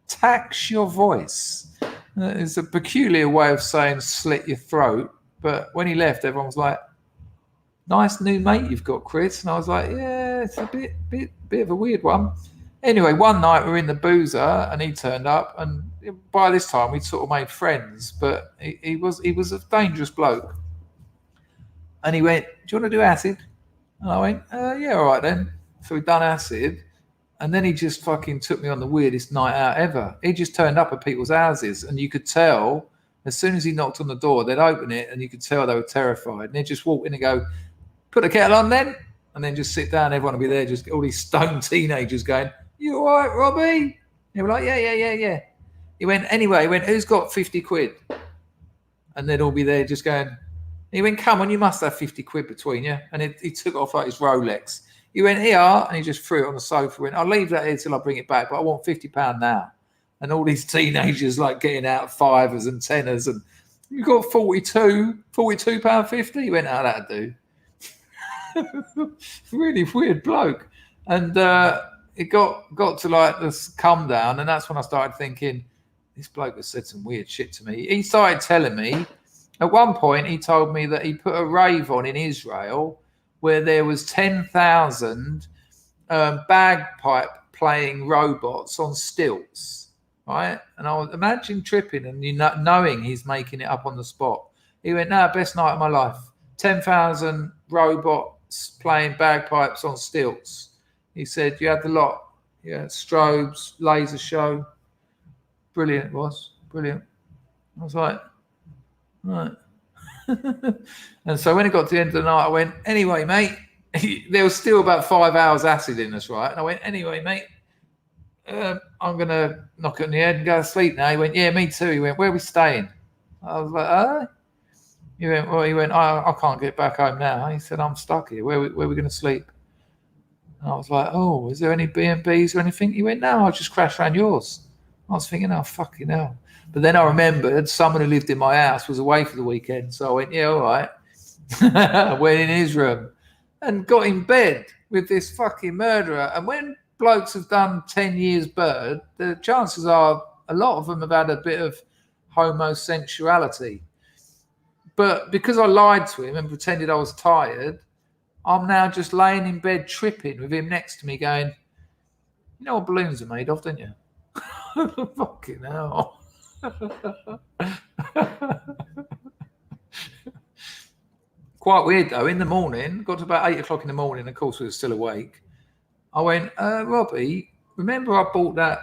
Tax your voice. It's a peculiar way of saying slit your throat. But when he left, everyone was like, "Nice new mate you've got, Chris." And I was like, "Yeah, it's a bit of a weird one." Anyway, one night we were in the boozer and he turned up. And by this time, we'd sort of made friends. But he was a dangerous bloke. And he went, "Do you want to do acid?" And I went, "Yeah, all right then." So we'd done acid, and then he just fucking took me on the weirdest night out ever. He just turned up at people's houses, and you could tell As soon as he knocked on the door, they'd open it and you could tell they were terrified. And they'd just walk in and go, put the kettle on then, and then just sit down. Everyone would be there, just all these stoned teenagers going, you all right, Robbie? They were like, yeah. He went, anyway, who's got 50 quid? And they'd all be there just going, he went, come on, you must have 50 quid between you. And he took off like his Rolex. He went, here, and he just threw it on the sofa. He went, I'll leave that here till I bring it back, but I want £50 now. And all these teenagers like getting out fivers and tenors, and you got £42.50. He went, oh, that'll do. Really weird bloke. And it got to like this come down, and that's when I started thinking, this bloke has said some weird shit to me. He started telling me, at one point he told me that he put a rave on in Israel where there was 10,000 bagpipe playing robots on stilts. Right, and I was imagine tripping and knowing he's making it up on the spot. He went, "No, best night of my life. 10,000 robots playing bagpipes on stilts." He said, "You had the lot. Yeah, strobes, laser show. Brilliant, it was brilliant." I was like, right. And so when it got to the end of the night, I went, "Anyway, mate." There was still about 5 hours acid in us, right? And I went, "Anyway, mate. I'm going to knock it on the head and go to sleep now." He went, "Yeah, me too." He went, "Where are we staying?" I was like, He went, "Well," he went, I can't get back home now." He said, "I'm stuck here. Where are we going to sleep?" And I was like, "Oh, is there any B&Bs or anything?" He went, "No, I'll just crash around yours." I was thinking, oh, fucking hell. But then I remembered someone who lived in my house was away for the weekend. So I went, yeah, all right. I went in his room and got in bed with this fucking murderer. And when blokes have done 10 years bird, the chances are a lot of them have had a bit of homosexuality. But because I lied to him and pretended I was tired, I'm now just laying in bed tripping with him next to me going, "You know what balloons are made of, don't you?" Fucking hell. Quite weird though. In the morning, got to about 8 o'clock in the morning, of course we were still awake. I went, "Robbie, remember I bought that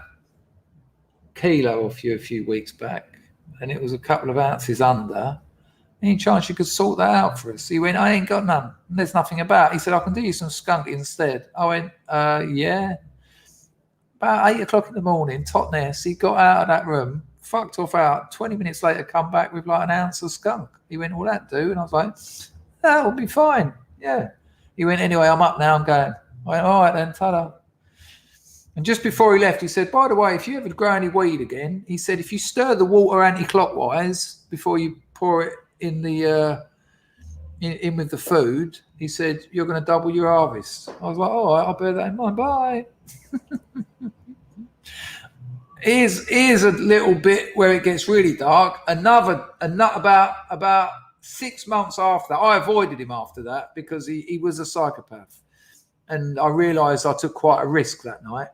kilo off you a few weeks back and it was a couple of ounces under? Any chance you could sort that out for us?" He went, "I ain't got none. There's nothing about." He said, "I can do you some skunk instead." I went, yeah. About 8 o'clock in the morning, Totnes, he got out of that room, fucked off out. 20 minutes later, come back with like an ounce of skunk. He went, "Will that do?" And I was like, "That'll be fine." Yeah. He went, "Anyway, I'm up now. I'm going." I went, "All right then, ta-da." And just before he left, he said, "By the way, if you ever grow any weed again," he said, "if you stir the water anti-clockwise before you pour it in the in with the food," he said, "you're going to double your harvest." I was like, "All right, I'll bear that in mind. Bye." Here's a little bit where it gets really dark. About 6 months after that, I avoided him after that because he was a psychopath. And I realised I took quite a risk that night.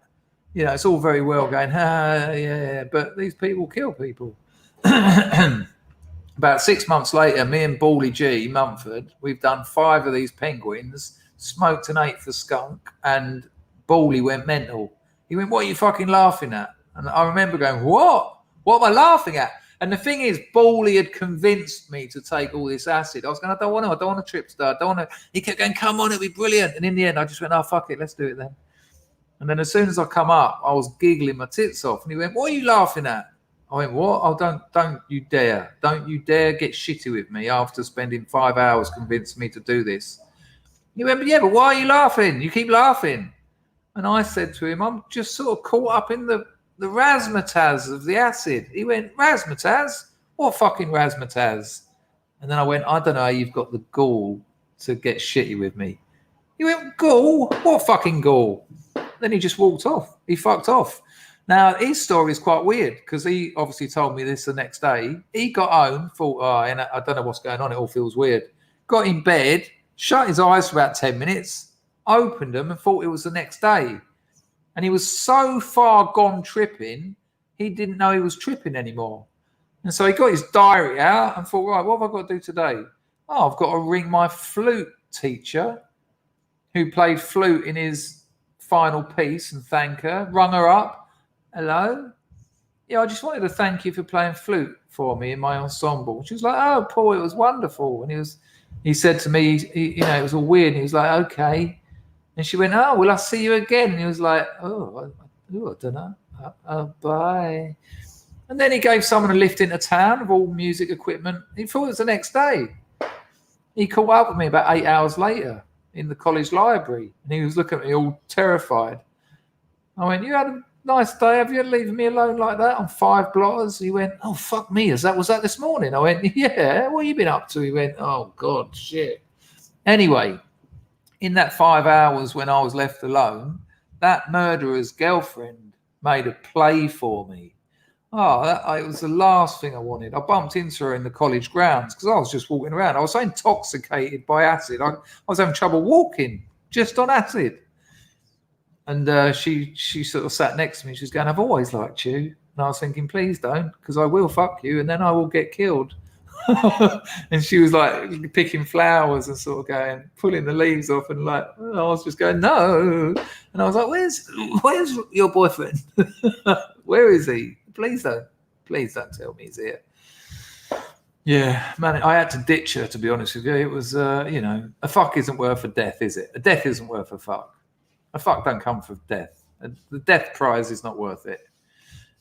You know, it's all very well going, yeah, but these people kill people. About 6 months later, me and Bally G, Mumford, we've done 5 of these penguins, smoked an 8 for skunk, and Bally went mental. He went, "What are you fucking laughing at?" And I remember going, "What? What am I laughing at?" And the thing is, Bally had convinced me to take all this acid. I was going, I don't want to trip star. I don't want to. He kept going, "Come on, it'll be brilliant." And in the end, I just went, "Oh, fuck it, let's do it then." And then as soon as I come up, I was giggling my tits off. And he went, "What are you laughing at?" I went, "What? Oh, don't you dare. Don't you dare get shitty with me after spending 5 hours convincing me to do this." He went, but why are you laughing? You keep laughing. And I said to him, "I'm just sort of caught up in the razzmatazz of the acid." He went, "Razzmatazz? What fucking razzmatazz?" And then I went, "I don't know how you've got the gall to get shitty with me." He went, "Gall? What fucking gall?" Then he just walked off. He fucked off. Now, his story is quite weird because he obviously told me this the next day. He got home, thought, I don't know what's going on. It all feels weird. Got in bed, shut his eyes for about 10 minutes, opened them and thought it was the next day. And he was so far gone tripping, he didn't know he was tripping anymore. And so he got his diary out and thought, right, what have I got to do today? Oh, I've got to ring my flute teacher who played flute in his final piece and thank her. Rung her up. "Hello, yeah, I just wanted to thank you for playing flute for me in my ensemble. She was like, oh, Paul, it was wonderful. And he said to me, it was all weird. And he was like, okay. And she went, oh, will I see you again? And he was like, I don't know. Bye. And then he gave someone a lift into town of all music equipment. He thought it was the next day. He caught up with me about 8 hours later in the college library. And he was looking at me all terrified. I went, you had a nice day, have you? Leaving me alone like that on 5 blotters? He went, oh, fuck me. Was that this morning? I went, yeah. What have you been up to? He went, oh, God, shit. Anyway, in that 5 hours when I was left alone, that murderer's girlfriend made a play for me. It was the last thing I wanted. I bumped into her in the college grounds because I was just walking around. I was so intoxicated by acid. I was having trouble walking just on acid. And she sort of sat next to me. She was going, I've always liked you. And I was thinking, please don't, because I will fuck you and then I will get killed. And she was like picking flowers and sort of pulling the leaves off. And like, I was just going, no. And I was like, where's your boyfriend? Where is he? Please don't tell me he's here. Yeah, man, I had to ditch her, to be honest with you. It was, a fuck isn't worth a death, is it? A death isn't worth a fuck. A fuck don't come for death. The death prize is not worth it.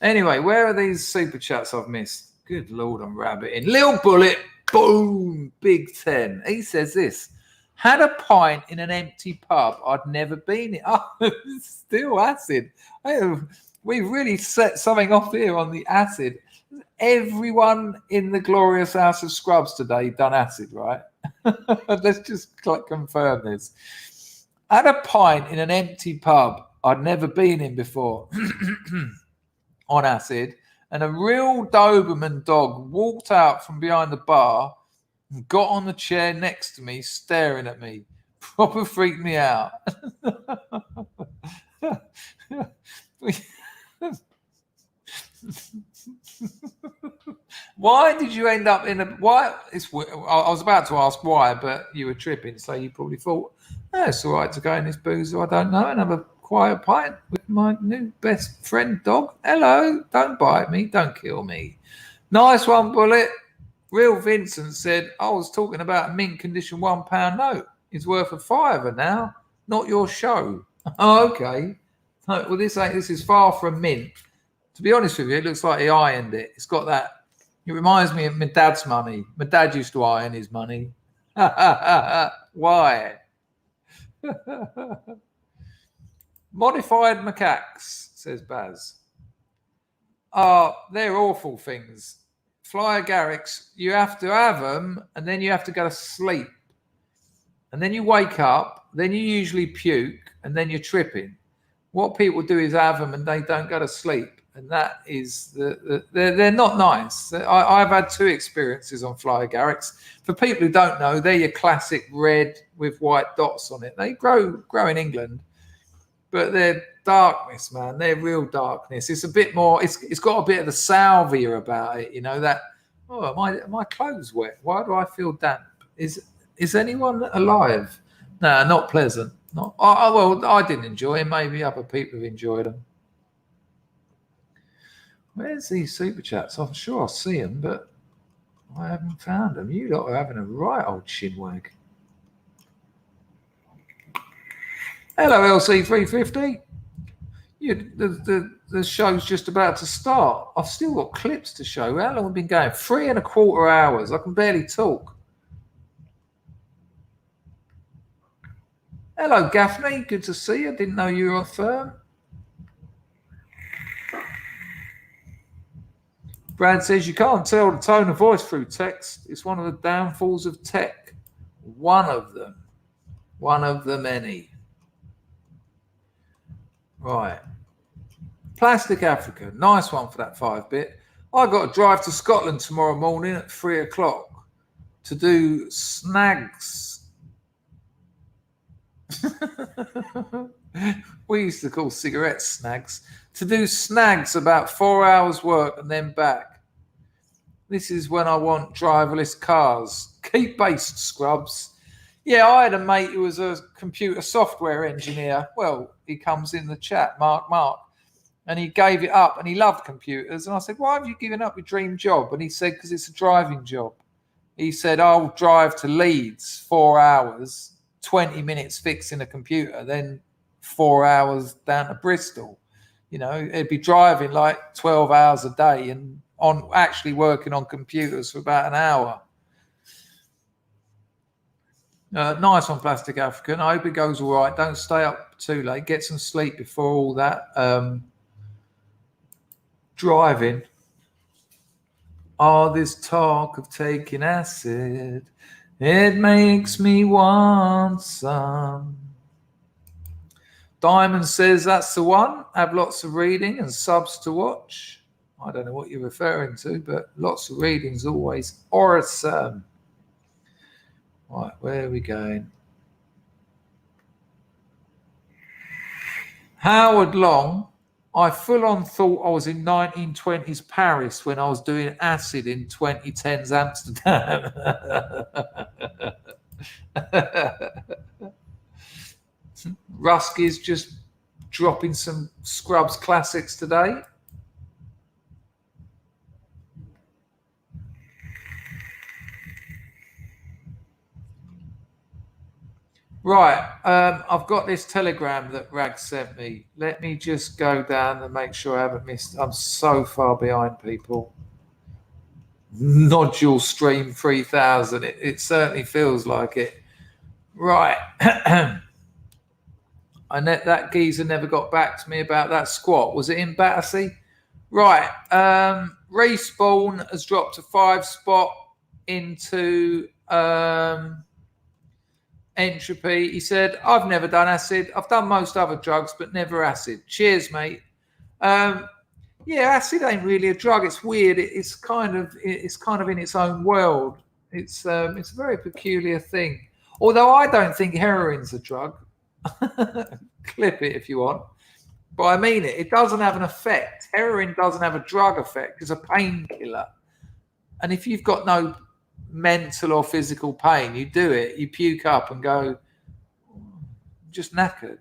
Anyway, where are these super chats I've missed? Good Lord, I'm rabbiting. Lil Bullet, boom, Big 10. He says this. Had a pint in an empty pub. I'd never been in. Oh, still acid. We've really set something off here on the acid. Everyone in the glorious house of Scrubs today done acid, right? Let's just confirm this. Had a pint in an empty pub I'd never been in before on acid, and a real Doberman dog walked out from behind the bar and got on the chair next to me, staring at me. Proper freaked me out. Why did you end up in a? Why? I was about to ask why, but you were tripping, so you probably thought, it's all right to go in this boozer, I don't know, and have a quiet pint with my new best friend dog. Hello, don't bite me, don't kill me. Nice one, Bullet. Real Vincent said, I was talking about a mint condition £1 note. It's worth a £5 now, not your show. Oh, okay. Well, this is far from mint. To be honest with you, it looks like he ironed it. It's got that. It reminds me of my dad's money. My dad used to iron his money. Why? Modified macaques, says Baz. They're awful things. Flyer Garricks, you have to have them and then you have to go to sleep. And then you wake up, then you usually puke, and then you're tripping. What people do is have them and they don't go to sleep. And that is, they're not nice. I've had 2 experiences on Flyer Garricks. For people who don't know, they're your classic red with white dots on it. They grow in England, but they're darkness, man. They're real darkness. It's a bit more, it's got a bit of the salvia about it, that, are my clothes wet? Why do I feel damp? Is anyone alive? No, not pleasant. Well, I didn't enjoy them. Maybe other people have enjoyed them. Where's these super chats? I'm sure I'll see them, but I haven't found them. You lot are having a right old chinwag. Hello, LC350. The show's just about to start. I've still got clips to show. How long have we been going? 3.25 hours. I can barely talk. Hello, Gaffney. Good to see you. Didn't know you were on firm. Brad says you can't tell the tone of voice through text. It's one of the downfalls of tech. One of them. One of the many. Right. Plastic Africa. Nice one for that 5-bit. I got to drive to Scotland tomorrow morning at 3 o'clock to do snags. We used to call cigarettes snags. To do snags, about 4 hours work and then back. This is when I want driverless cars. Keep based, Scrubs. Yeah, I had a mate who was a computer software engineer. Well, he comes in the chat, Mark. and he gave it up, and he loved computers. And I said, why have you given up your dream job? And he said, because it's a driving job. He said, I'll drive to Leeds 4 hours, 20 minutes fixing a computer, then 4 hours down to Bristol. You know, he'd be driving like 12 hours a day and on actually working on computers for about an hour. Nice one, Plastic African. I hope it goes all right. Don't stay up too late. Get some sleep before all that driving. All this talk of taking acid, it makes me want some. Diamond says that's the one. Have lots of reading and subs to watch. I don't know what you're referring to, but lots of reading is always awesome. Right, where are we going? Howard Long. I full on thought I was in 1920s Paris when I was doing acid in 2010's Amsterdam. Rusky's just dropping some Scrubs classics today. Right, I've got this telegram that Rag sent me. Let me just go down and make sure I haven't missed. I'm so far behind, people. Nodule Stream 3000. It certainly feels like it. Right. That geezer never got back to me about that squat. Was it in Battersea? Right. Respawn has dropped a 5 spot into Entropy. He said, I've never done acid. I've done most other drugs, but never acid. Cheers, mate. Yeah, acid ain't really a drug. It's weird. It's kind of in its own world. It's a very peculiar thing. Although I don't think heroin's a drug. Clip it if you want. But I mean it. It doesn't have an effect. Heroin doesn't have a drug effect. It's a painkiller. And if you've got no mental or physical pain, you do it, you puke up and go, just knackered.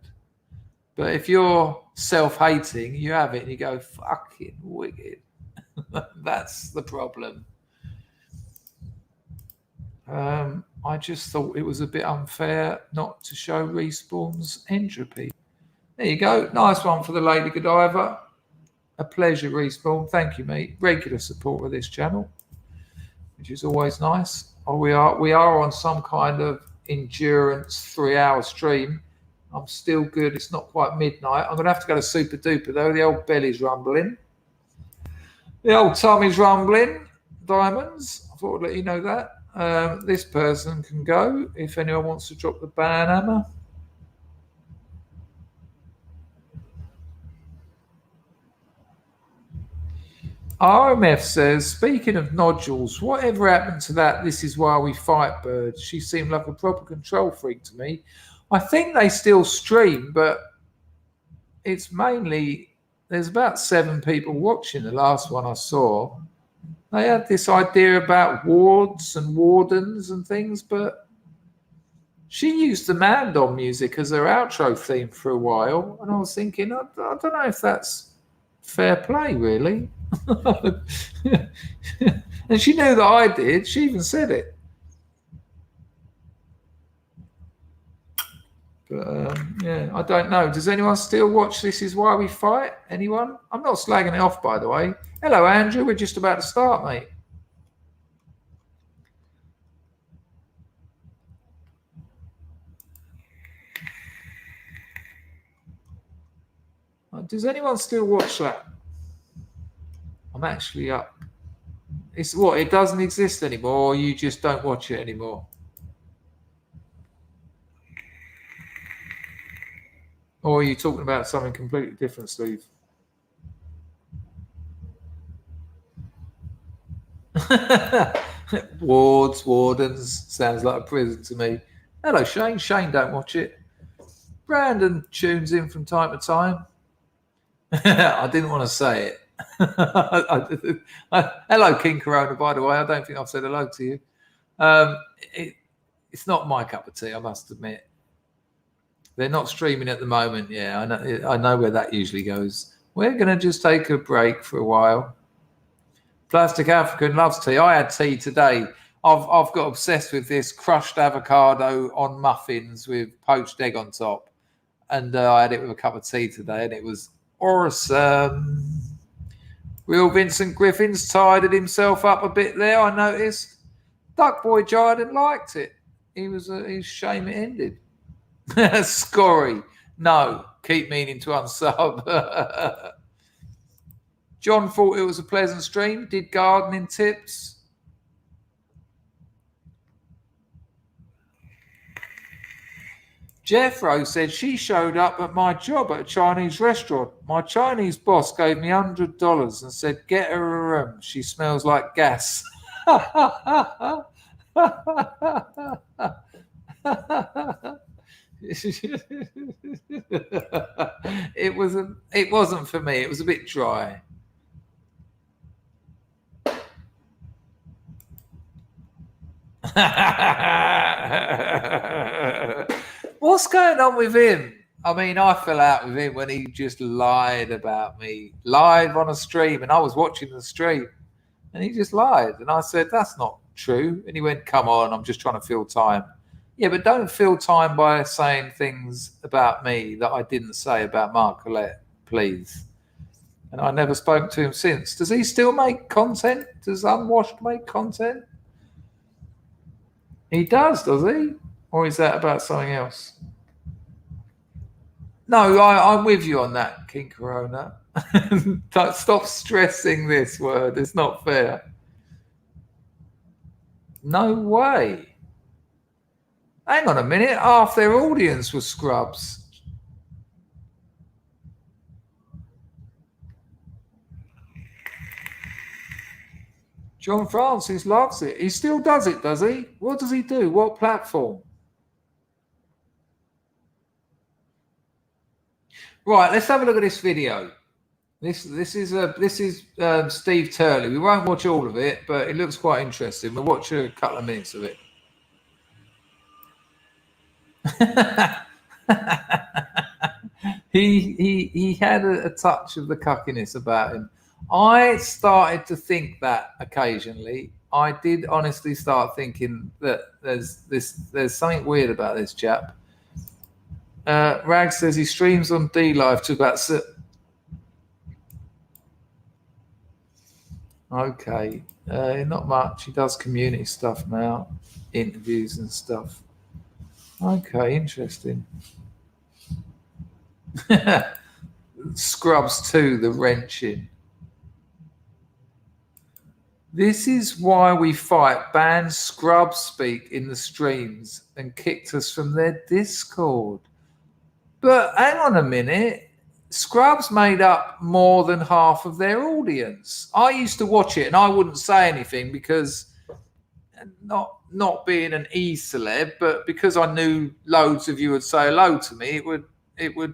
But if you're self-hating, you have it and you go, fucking wicked. That's the problem. I just thought it was a bit unfair not to show Respawn's Entropy. There you go. Nice one for the Lady Godiva. A pleasure, Respawn. Thank you, mate. Regular supporter of this channel, which is always nice. Oh, we are on some kind of endurance 3-hour stream. I'm still good. It's not quite midnight. I'm going to have to go to Super Duper, though. The old belly's rumbling. The old tummy's rumbling. Diamonds. I thought I'd let you know that. This person can go if anyone wants to drop the banana hammer. RMF says, speaking of nodules, whatever happened to that This Is Why We Fight bird? She seemed like a proper control freak to me. I think they still stream, but it's mainly, there's about 7 people watching the last one I saw. They had this idea about wards and wardens and things, but she used the Mandon music as her outro theme for a while. And I was thinking, I don't know if that's fair play, really. And she knew that I did. She even said it. But yeah, I don't know. Does anyone still watch This Is Why We Fight? Anyone? I'm not slagging it off, by the way. Hello, Andrew. We're just about to start, mate. Does anyone still watch that? I'm actually up. It's what? It doesn't exist anymore, or you just don't watch it anymore? Or are you talking about something completely different, Steve? Wards, wardens, sounds like a prison to me. Hello, Shane. Shane don't watch it. Brandon tunes in from time to time. I didn't want to say it. Hello, King Corona, by the way. I don't think I've said hello to you. It's not my cup of tea, I must admit. They're not streaming at the moment. Yeah, I know where that usually goes. We're going to just take a break for a while. Plastic African loves tea. I had tea today. I've got obsessed with this crushed avocado on muffins with poached egg on top. And I had it with a cup of tea today, and it was awesome. Real Vincent Griffin's tidied himself up a bit there, I noticed. Duck Boy Jardin liked it. He's shame it ended. Scorry. No, keep meaning to unsub. John thought it was a pleasant stream. Did gardening tips. Jeffro said she showed up at my job at a Chinese restaurant. My Chinese boss gave me $100 and said, get her a room. She smells like gas. It wasn't for me. It was a bit dry. What's going on with him? I mean, I fell out with him when he just lied about me, live on a stream, and I was watching the stream, and he just lied. And I said, that's not true. And he went, come on, I'm just trying to fill time. Yeah, but don't fill time by saying things about me that I didn't say about Mark Collette, please. And I never spoke to him since. Does he still make content? Does Unwashed make content? He does he? Or is that about something else? No, I'm with you on that, King Corona. Stop stressing this word. It's not fair. No way. Hang on a minute. Half their audience was scrubs. John Francis loves it. He still does it, does he? What does he do? What platform? Right, let's have a look at this video. This is Steve Turley. We won't watch all of it, but it looks quite interesting. We'll watch a couple of minutes of it. He had a touch of the cuckiness about him. I started to think that occasionally. I did honestly start thinking that there's something weird about this chap. Rag says he streams on D Live to about. Okay, not much. He does community stuff now, interviews and stuff. Okay, interesting. Scrubs 2, the wrenching. This is why we fight banned Scrubs speak in the streams and kicked us from their Discord. But hang on a minute. Scrubs made up more than half of their audience. I used to watch it and I wouldn't say anything because not being an e-celeb, but because I knew loads of you would say hello to me, it would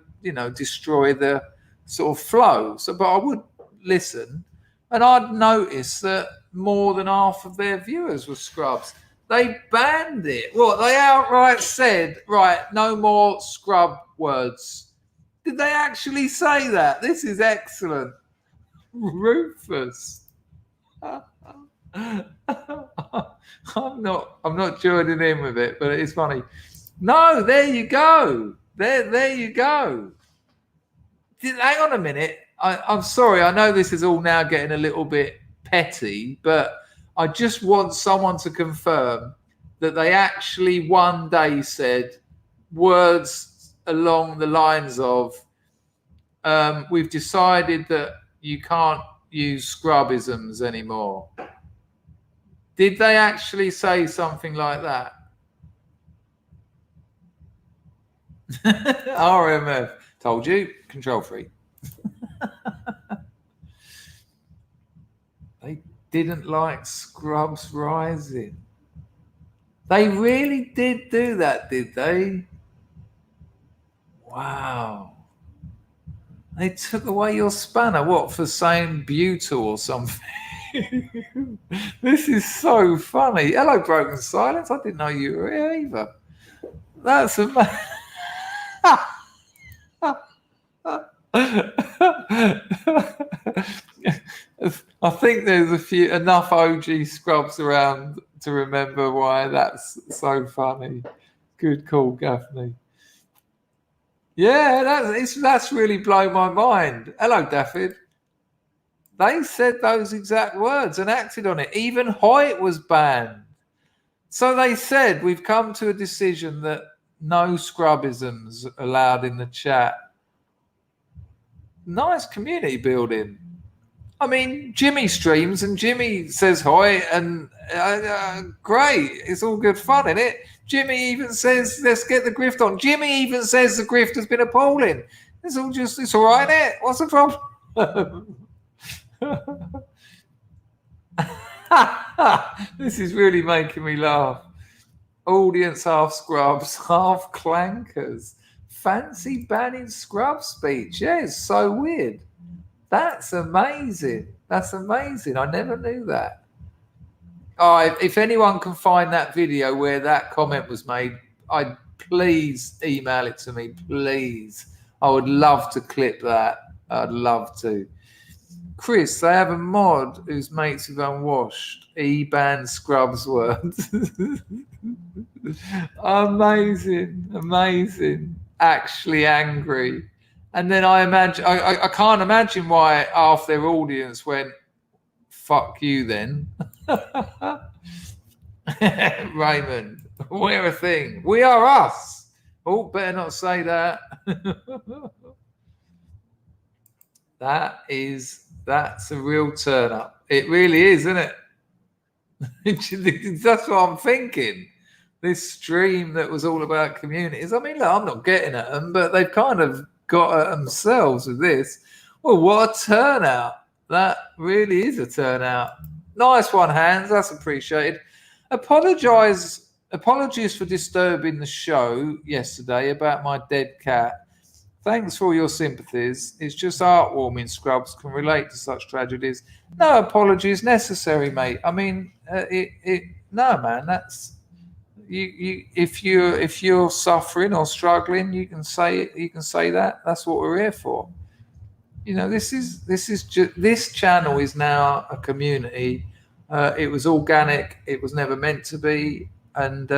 destroy the sort of flow. So, but I would listen, and I'd notice that more than half of their viewers were Scrubs. They banned it. What, they outright said, right, no more scrub words. Did they actually say that? This is excellent. Rufus. I'm not joining in with it, but it's funny. No, there you go. There you go. Hang on a minute. I'm sorry. I know this is all now getting a little bit petty, but I just want someone to confirm that they actually one day said words along the lines of, we've decided that you can't use scrubisms anymore. Did they actually say something like that? RMF. Told you, control freak. They didn't like Scrubs Rising. They really did do that, did they? Wow. They took away your spanner, what, for saying butyl or something? This is so funny. Hello, Broken Silence. I didn't know you were here either. That's amazing. I think there's enough OG scrubs around to remember why that's so funny. Good call, Gaffney. Yeah, that's really blown my mind. Hello, Daffyd. They said those exact words and acted on it. Even Hoyt was banned. So they said, we've come to a decision that no scrubisms allowed in the chat. Nice community building. I mean, Jimmy streams and Jimmy says Hoyt and great. It's all good fun, isn't it? Jimmy even says, let's get the grift on. Jimmy even says the grift has been appalling. It's all right, isn't it? What's the problem? This is really making me laugh. Audience half scrubs, half clankers. Fancy banning scrub speech. Yeah, it's so weird. That's amazing. That's amazing. I never knew that. Oh, if anyone can find that video where that comment was made, please email it to me, please. I would love to clip that. I'd love to. Chris, they have a mod whose mates with unwashed. E-ban scrubs words. Amazing. Actually angry. And then I imagine, I can't imagine why half their audience went, fuck you then. Raymond, we're a thing. We are us. Oh, better not say that. That's a real turn up. It really is, isn't it? That's what I'm thinking. This stream that was all about communities. I mean, look, I'm not getting at them, but they've kind of got at themselves with this. Well, what a turnout. That really is a turnout. Nice one, Hans. That's appreciated. Apologies for disturbing the show yesterday about my dead cat. Thanks for all your sympathies. It's just heartwarming. Scrubs can relate to such tragedies. No apologies necessary, mate. I mean, no, man. That's you. If you're suffering or struggling, you can say it. You can say that. That's what we're here for. You know, this channel is now a community. It was organic. It was never meant to be, and.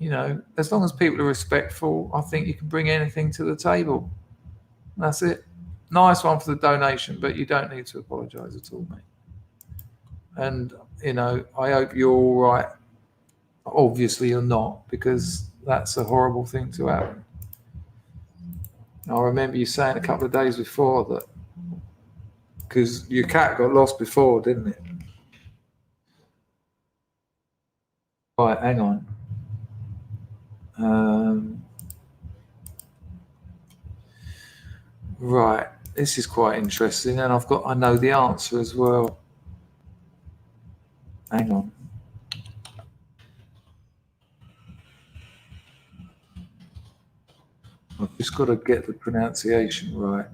You know, as long as people are respectful, I think you can bring anything to the table. That's it. Nice one for the donation, but you don't need to apologise at all, mate. And, you know, I hope you're all right. Obviously you're not, because that's a horrible thing to happen. I remember you saying a couple of days before that, because your cat got lost before, didn't it? Right, hang on. Right, this is quite interesting, and I know the answer as well. Hang on. I've just got to get the pronunciation right.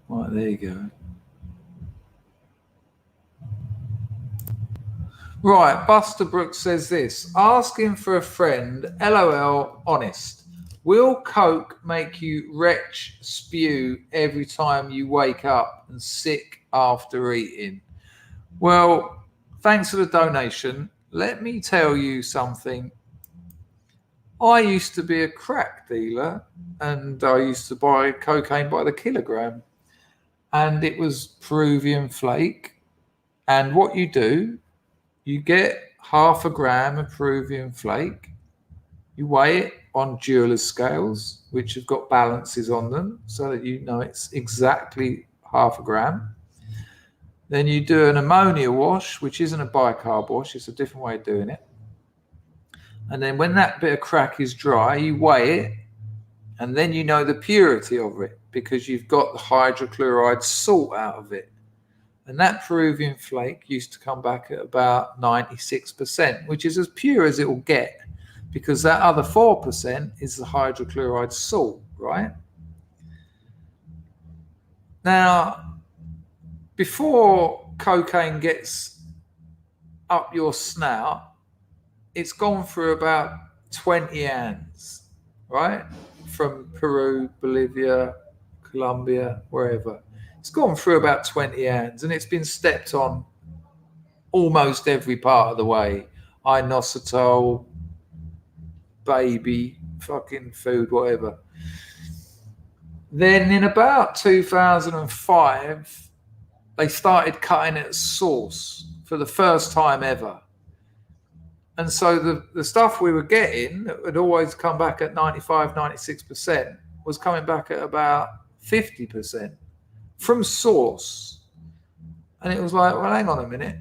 Right, there you go. Right, Buster Brooks says this. Asking for a friend, LOL, honest. Will Coke make you retch spew every time you wake up and sick after eating? Well, thanks for the donation. Let me tell you something. I used to be a crack dealer, and I used to buy cocaine by the kilogram. And it was Peruvian flake. And what you do, you get 0.5 gram of Peruvian flake. You weigh it on jeweler's scales, which have got balances on them, so that you know it's exactly 0.5 gram. Then you do an ammonia wash, which isn't a bicarb wash. It's a different way of doing it. And then when that bit of crack is dry, you weigh it, and then you know the purity of it because you've got the hydrochloride salt out of it. And that Peruvian flake used to come back at about 96%, which is as pure as it will get, because that other 4% is the hydrochloride salt, right? Now, before cocaine gets up your snout, it's gone through about 20 hands. right? From Peru, Bolivia, Colombia, wherever. It's gone through about 20 hands, and it's been stepped on almost every part of the way. Inositol, baby, fucking food, whatever. Then in about 2005, they started cutting it at source for the first time ever. And so the stuff we were getting that would always come back at 95, 96% was coming back at about 50% from source. And it was like, well, hang on a minute,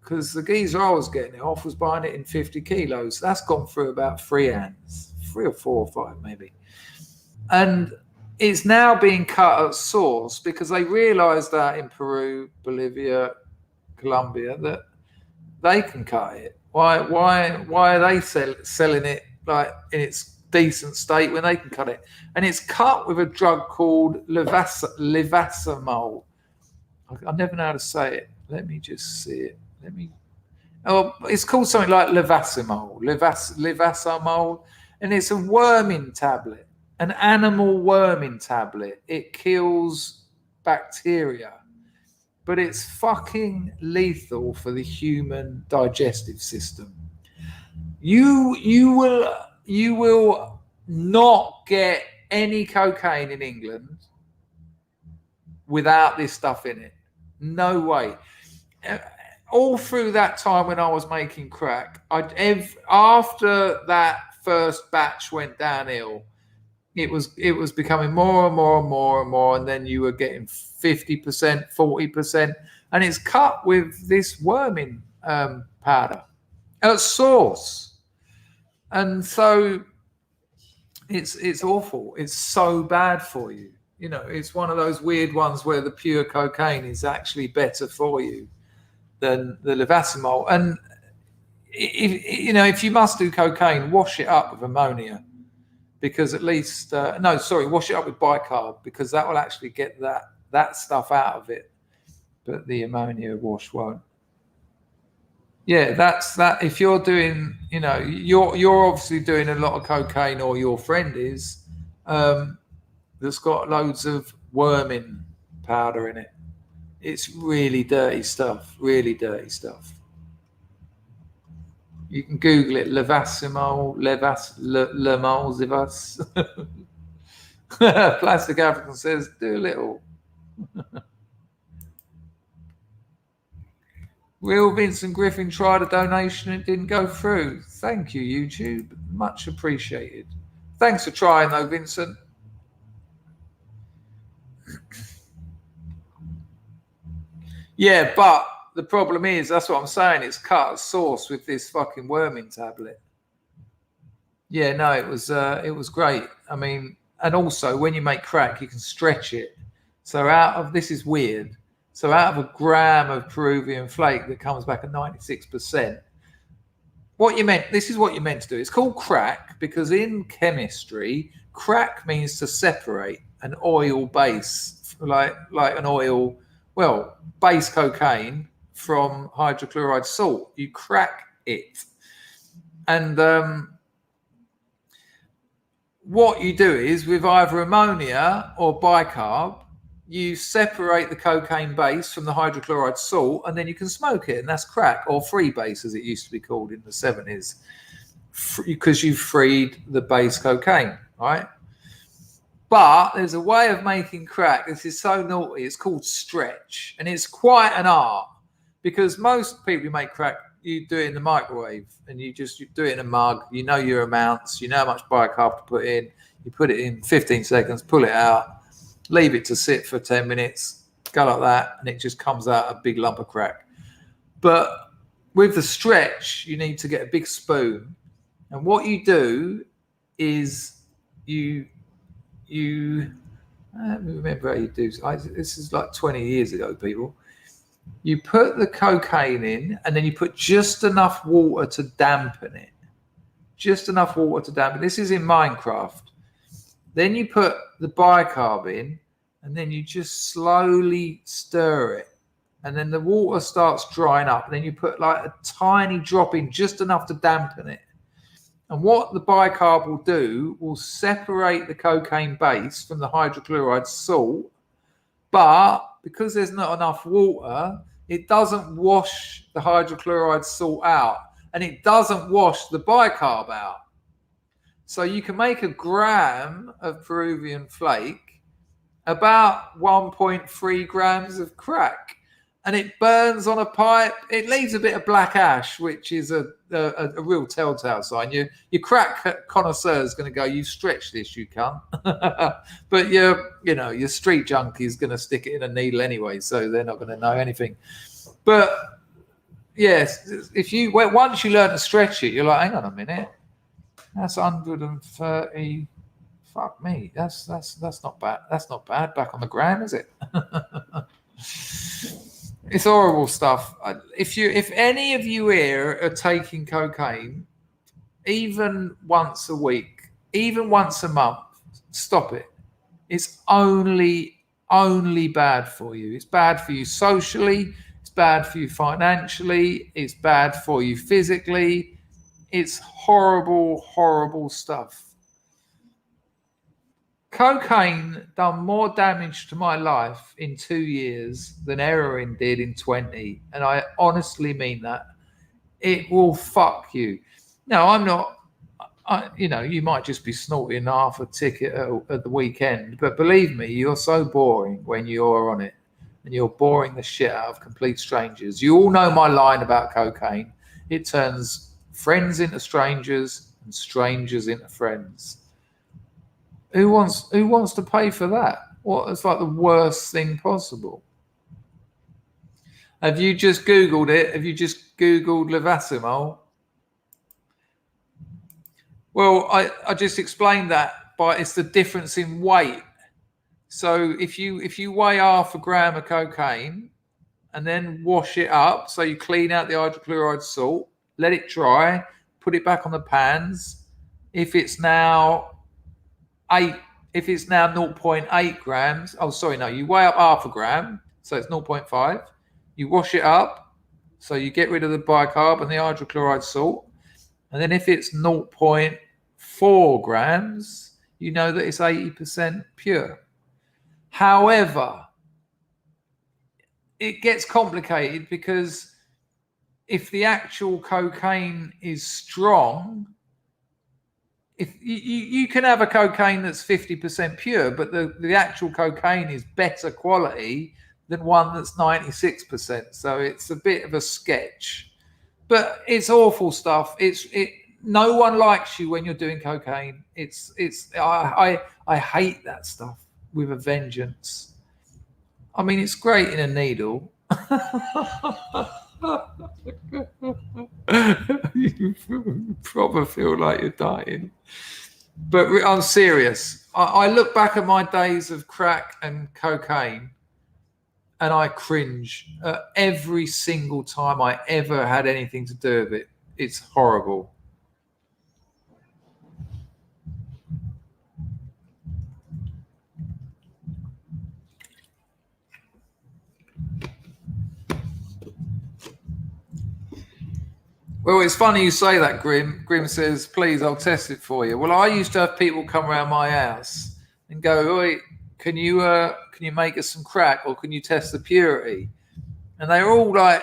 because the geezer I was getting it off was buying it in 50 kilos. That's gone through about 3 hands, 3 or 4 or 5 maybe. And it's now being cut at source because they realized that in Peru, Bolivia, Colombia, that they can cut it. Why are they selling it like in its decent state when they can cut it? And it's cut with a drug called levacimol. I never know how to say it. Let me just see it. It's called something like levacimol, and it's a worming tablet, an animal worming tablet. It kills bacteria, but it's fucking lethal for the human digestive system. You will not get any cocaine in England without this stuff in it. No way. All through that time when I was making crack, after that first batch went downhill, it was becoming more and more and more and more, and then you were getting 50%, 40%, and it's cut with this worming powder at source, and so it's awful. It's so bad for you. You know, it's one of those weird ones where the pure cocaine is actually better for you than the levacimol. And if you must do cocaine, wash it up with ammonia. Because at least, wash it up with bicarb, because that will actually get that stuff out of it. But the ammonia wash won't. Yeah, that's that. If you're doing, you're obviously doing a lot of cocaine, or your friend is, that's got loads of worming powder in it. It's really dirty stuff, really dirty stuff. You can Google it, levacimol, Zivas. Plastic African says, do a little. Will Vincent Griffin tried a donation and it didn't go through. Thank you, YouTube. Much appreciated. Thanks for trying, though, Vincent. Yeah, but the problem is, that's what I'm saying, it's cut at source with this fucking worming tablet. Yeah, no, it was great. I mean, and also when you make crack, you can stretch it. So this is weird. So out of a gram of Peruvian flake that comes back at 96%, this is what you're meant to do. It's called crack because in chemistry, crack means to separate an oil base, like an oil, base cocaine from hydrochloride salt. You crack it. And what you do is, with either ammonia or bicarb, you separate the cocaine base from the hydrochloride salt, and then you can smoke it, and that's crack, or freebase as it used to be called in the 70s, because you've freed the base cocaine, right? But there's a way of making crack. This is so naughty. It's called stretch, and it's quite an art, because most people who make crack, you do it in the microwave, and you do it in a mug. You know your amounts. You know how much bicarb to put in. You put it in 15 seconds, pull it out, leave it to sit for 10 minutes, go like that, and it just comes out a big lump of crack. But with the stretch, you need to get a big spoon, and what you do is I don't remember how you do this. Is like 20 years ago, people. You put the cocaine in, and then you put just enough water to dampen it. Just enough water to dampen. This is in Minecraft. Then you put the bicarb in, and then you just slowly stir it. And then the water starts drying up. And then you put like a tiny drop in, just enough to dampen it. And what the bicarb will do will separate the cocaine base from the hydrochloride salt, but because there's not enough water, it doesn't wash the hydrochloride salt out, and it doesn't wash the bicarb out. So you can make a gram of Peruvian flake about 1.3 grams of crack, and it burns on a pipe. It leaves a bit of black ash, which is a real telltale sign. Your crack connoisseur is going to go, "You stretch this, you cunt." But your street junkie is going to stick it in a needle anyway, so they're not going to know anything. But yes, once you learn to stretch it, you're like, hang on a minute, that's 130. Fuck me, that's not bad. That's not bad. Back on the gram, is it? It's horrible stuff. If any of you here are taking cocaine, even once a week, even once a month, stop it. It's only bad for you. It's bad for you socially. It's bad for you financially. It's bad for you physically. It's horrible, horrible stuff. Cocaine done more damage to my life in 2 years than heroin did in 20. And I honestly mean that. It will fuck you. Now, I'm not, you might just be snorting half a ticket at the weekend, but believe me, you're so boring when you're on it, and you're boring the shit out of complete strangers. You all know my line about cocaine. It turns friends into strangers and strangers into friends. Who wants to pay for that? It's like the worst thing possible. Have you just Googled it? Have you just Googled Levacimol? Well, I just explained that, but it's the difference in weight. So if you weigh half a gram of cocaine and then wash it up, so you clean out the hydrochloride salt, let it dry, put it back on the pans. If it's now 0.8 grams, you weigh up half a gram, so it's 0.5. You wash it up, so you get rid of the bicarb and the hydrochloride salt. And then if it's 0.4 grams, you know that it's 80% pure. However, it gets complicated because if the actual cocaine is strong, if you can have a cocaine that's 50% pure, but the actual cocaine is better quality than one that's 96%. So it's a bit of a sketch, but it's awful stuff. No one likes you when you're doing cocaine. I hate that stuff with a vengeance. I mean, it's great in a needle. You probably feel like you're dying. But I'm serious. I look back at my days of crack and cocaine and I cringe every single time I ever had anything to do with it. It's horrible. Well, it's funny you say that, Grim. Grim says, please, I'll test it for you. Well, I used to have people come around my house and go, oi, can you make us some crack, or can you test the purity? And they were all like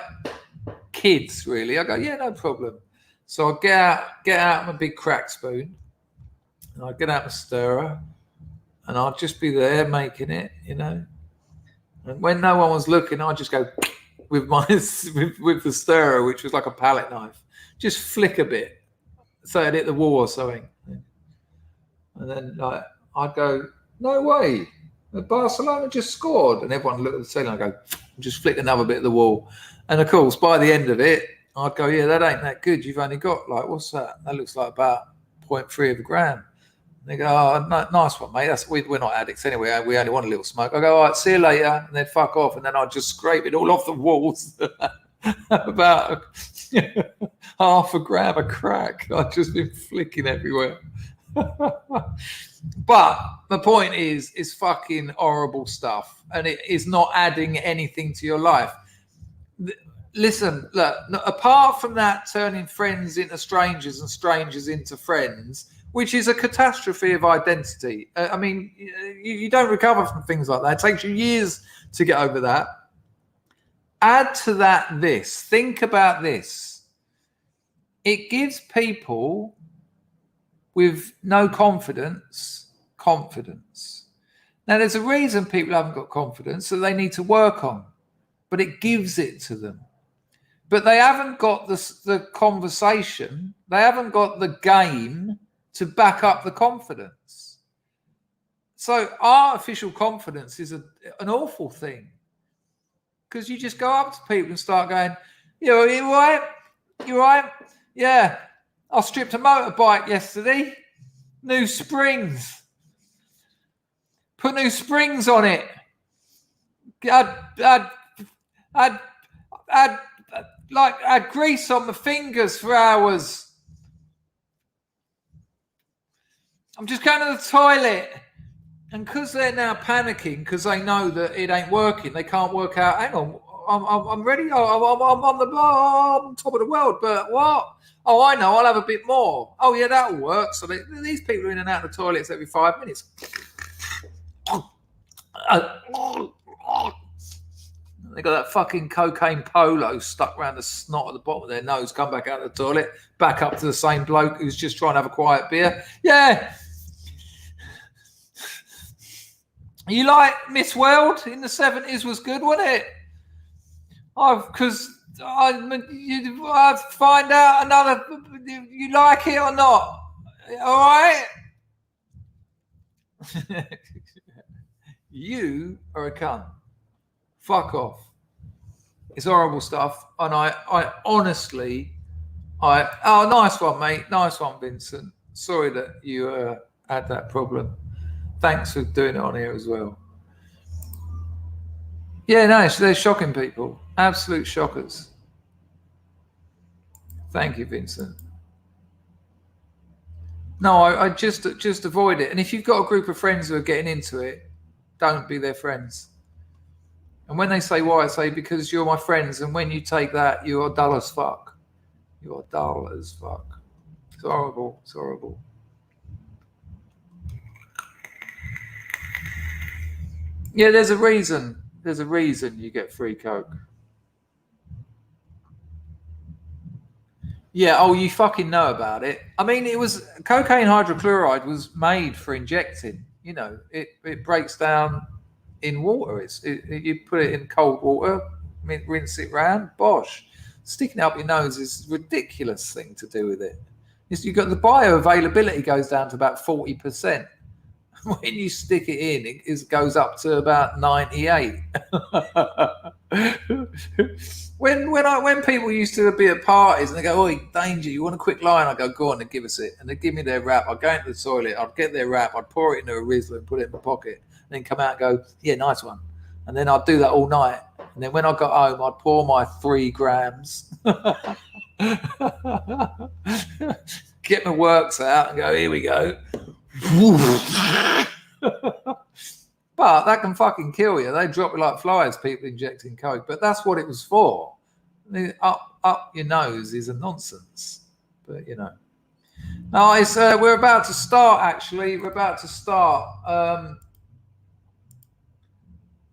kids, really. I go, yeah, no problem. So I get out my big crack spoon, and I get out my stirrer, and I'll just be there making it, And when no one was looking, I just go with the stirrer, which was like a palette knife, just flick a bit so it hit the wall or something. And then I'd go, no way, Barcelona just scored. And everyone looked at the ceiling. I go, just flick another bit of the wall. And of course, by the end of it, I'd go, yeah, that ain't that good. You've only got what's that? That looks like about 0.3 of a gram. And they go, oh, no, nice one, mate. We're not addicts anyway. We only want a little smoke. I go, all right, see you later. And then fuck off. And then I'd just scrape it all off the walls. About half a gram of crack. I've just been flicking everywhere. But the point is, it's fucking horrible stuff. And it is not adding anything to your life. listen, look, apart from that turning friends into strangers and strangers into friends, which is a catastrophe of identity. I mean, you don't recover from things like that. It takes you years to get over that. Add to that this. Think about this. It gives people with no confidence. Now, there's a reason people haven't got confidence that they need to work on, but it gives it to them. But they haven't got the conversation. They haven't got the game to back up the confidence. So artificial confidence is an awful thing, because you just go up to people and start going, you right? You right? Yeah, I stripped a motorbike yesterday. New springs. Put new springs on it. I had grease on my fingers for hours. I'm just going to the toilet. And because they're now panicking, because they know that it ain't working, they can't work out, hang on, I'm ready. I'm on top of the world, but what? Oh, I know, I'll have a bit more. Oh, yeah, that'll work. So these people are in and out of the toilets every 5 minutes. They got that fucking cocaine polo stuck around the snot at the bottom of their nose, come back out of the toilet, back up to the same bloke who's just trying to have a quiet beer. Yeah. You like Miss World in the 70s was good, wasn't it? Because I'd find out another, you like it or not. All right? You are a cunt. Fuck off. It's horrible stuff. And I honestly, oh, nice one, mate. Nice one, Vincent. Sorry that you had that problem. Thanks for doing it on here as well. Yeah, no, they're shocking people. Absolute shockers. Thank you, Vincent. No, I just avoid it. And if you've got a group of friends who are getting into it, don't be their friends. And when they say why, I say because you're my friends. And when you take that, you are dull as fuck. You are dull as fuck. It's horrible. It's horrible. Yeah, there's a reason. There's a reason you get free coke. Yeah, oh, you fucking know about it. I mean, it was cocaine hydrochloride was made for injecting. You know, it breaks down in water. You put it in cold water, rinse it round, bosh. Sticking it up your nose is a ridiculous thing to do with it. You got the bioavailability goes down to about 40%. When you stick it in, it goes up to about 98. when people used to be at parties and they go, "Oh, danger! You want a quick line?" I go, "Go on and give us it." And they give me their wrap. I'd go into the toilet. I'd get their wrap. I'd pour it into a Rizzler and put it in my pocket. And then come out and go, "Yeah, nice one." And then I'd do that all night. And then when I got home, I'd pour my 3 grams. Get my works out and go, "Here we go." But that can fucking kill you. They drop you like flies, people injecting coke. But that's what it was for. Up your nose is a nonsense. But you know. No, it's we're about to start. Actually, we're about to start.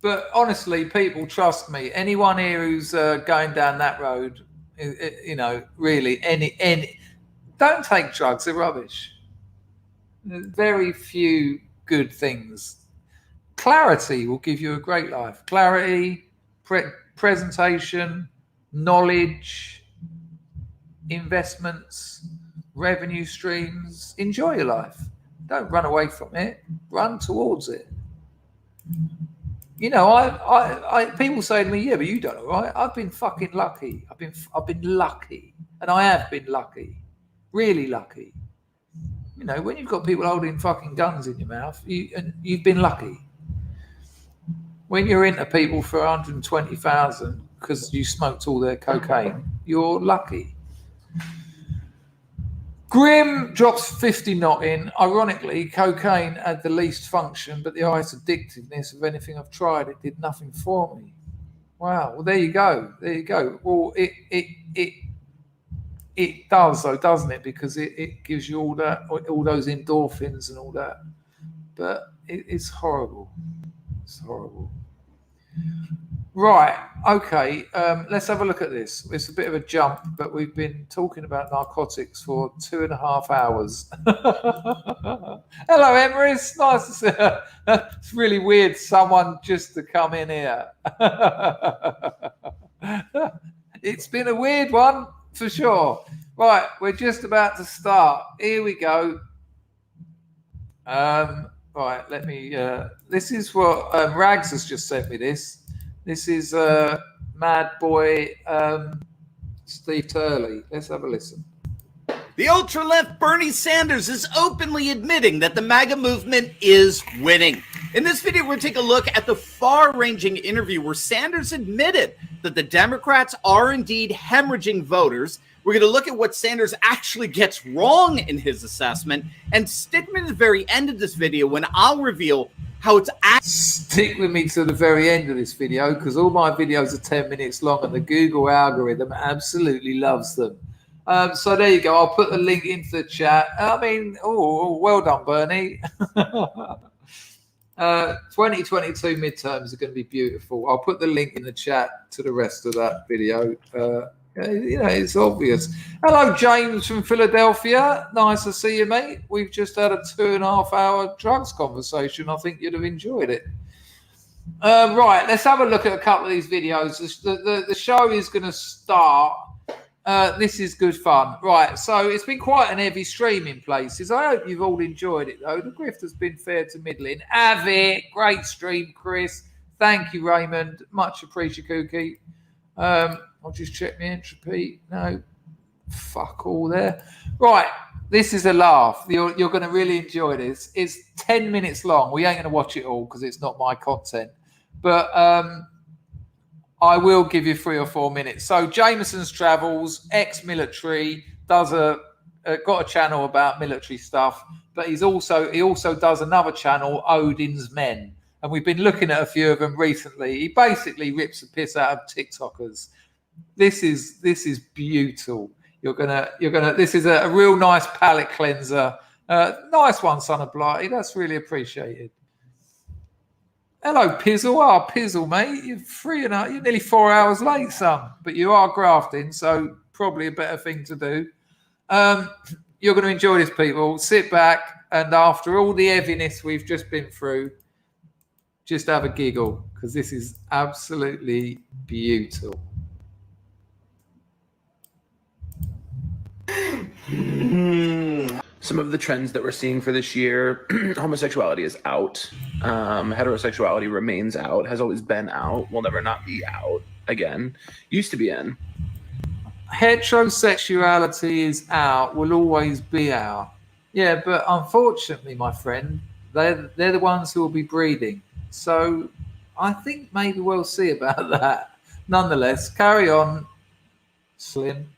But honestly, people, trust me. Anyone here who's going down that road, you know, really, any, don't take drugs. They're rubbish. Very few good things. Clarity will give you a great life. Clarity, presentation, knowledge, investments, revenue streams. Enjoy your life. Don't run away from it. Run towards it. You know, I people say to me, "Yeah, but you done all right." I've been fucking lucky. I've been lucky, and I have been lucky, really lucky. You know, when you've got people holding fucking guns in your mouth, you've been lucky. When you're into people for 120,000 because you smoked all their cocaine, you're lucky. Grim drops 50 not in. Ironically, cocaine had the least function, but the highest addictiveness of anything I've tried. It did nothing for me. Wow. Well, there you go. There you go. Well, it does though, doesn't it? Because it gives you all those endorphins and all that. But it's horrible. It's horrible. Right. Okay. Let's have a look at this. It's a bit of a jump, but we've been talking about narcotics for 2.5 hours. Hello, Emrys. Nice to see you. It's really weird. Someone just to come in here. It's been a weird one for sure. Right. We're just about to start. Here we go. Right. Let me. This is what Rags has just sent me. This is Mad Boy Steve Turley. Let's have a listen. The ultra-left Bernie Sanders is openly admitting that the MAGA movement is winning. In this video, we're going to take a look at the far-ranging interview where Sanders admitted that the Democrats are indeed hemorrhaging voters. We're going to look at what Sanders actually gets wrong in his assessment, and stick me to the very end of this video when I'll reveal how it's Stick with me to the very end of this video, because all my videos are 10 minutes long and the Google algorithm absolutely loves them. So there you go. I'll put the link into the chat. I mean, well done, Bernie. 2022 midterms are going to be beautiful. I'll put the link in the chat to the rest of that video. It's obvious. Hello, James from Philadelphia. Nice to see you, mate. We've just had a 2.5 hour drugs conversation. I think you'd have enjoyed it. Right, let's have a look at a couple of these videos. The show is going to start. This is good fun. Right, so it's been quite an heavy stream in places. I hope you've all enjoyed it, though. The grift has been fair to middling. Have it. Great stream, Chris. Thank you, Raymond. Much appreciated, Kookie. I'll just check my entropy. No, fuck all there. Right, this is a laugh. You're going to really enjoy this. It's 10 minutes long. We ain't going to watch it all because it's not my content. But I will give you 3 or 4 minutes. So Jameson's Travels, ex-military, got a channel about military stuff, but he also does another channel, Odin's Men. And we've been looking at a few of them recently. He basically rips the piss out of TikTokers. This is beautiful. This is a real nice palate cleanser. Nice one, Son of Blighty. That's really appreciated. Hello, Pizzle. Oh, Pizzle, mate. You're free enough. You're nearly 4 hours late, son. But you are grafting, so probably a better thing to do. You're going to enjoy this, people. Sit back, and after all the heaviness we've just been through, just have a giggle, because this is absolutely beautiful. Some of the trends that we're seeing for this year, homosexuality is out. Heterosexuality remains out, has always been out, will never not be out again. Used to be in. Heterosexuality is out, will always be out. Yeah, but unfortunately, my friend, they're the ones who will be breeding. So I think maybe we'll see about that. Nonetheless, carry on, Slim.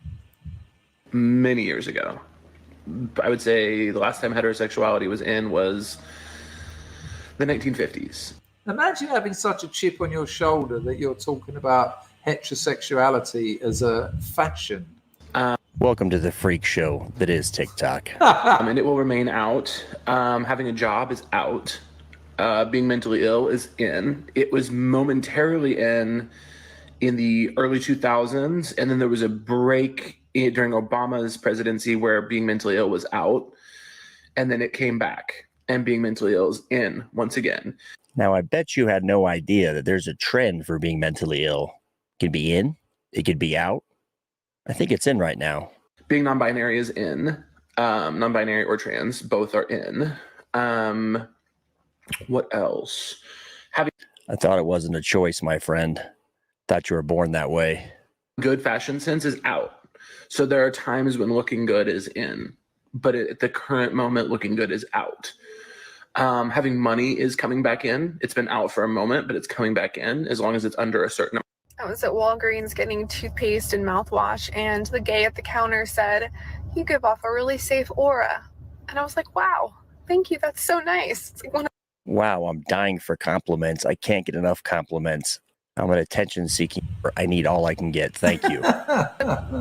Many years ago. I would say the last time heterosexuality was in was the 1950s. Imagine having such a chip on your shoulder that you're talking about heterosexuality as a faction. Welcome to the freak show that is TikTok. And it will remain out. Having a job is out. Being mentally ill is in. It was momentarily in the early 2000s, and then there was a break during Obama's presidency where being mentally ill was out, and then it came back, and being mentally ill is in once again. Now, I bet you had no idea that there's a trend for being mentally ill. It could be in, it could be out. I think it's in right now. Being non-binary is in. Non-binary or trans, both are in. What else? I thought it wasn't a choice, my friend. Thought you were born that way. Good fashion sense is out. So there are times when looking good is in, but at the current moment, looking good is out. Having money is coming back in. It's been out for a moment, but it's coming back in as long as it's under a certain. I was at Walgreens getting toothpaste and mouthwash, and the gay at the counter said, "You give off a really safe aura." And I was like, wow, thank you. That's so nice. It's like Wow, I'm dying for compliments. I can't get enough compliments. I'm an attention seeking. I need all I can get. Thank you.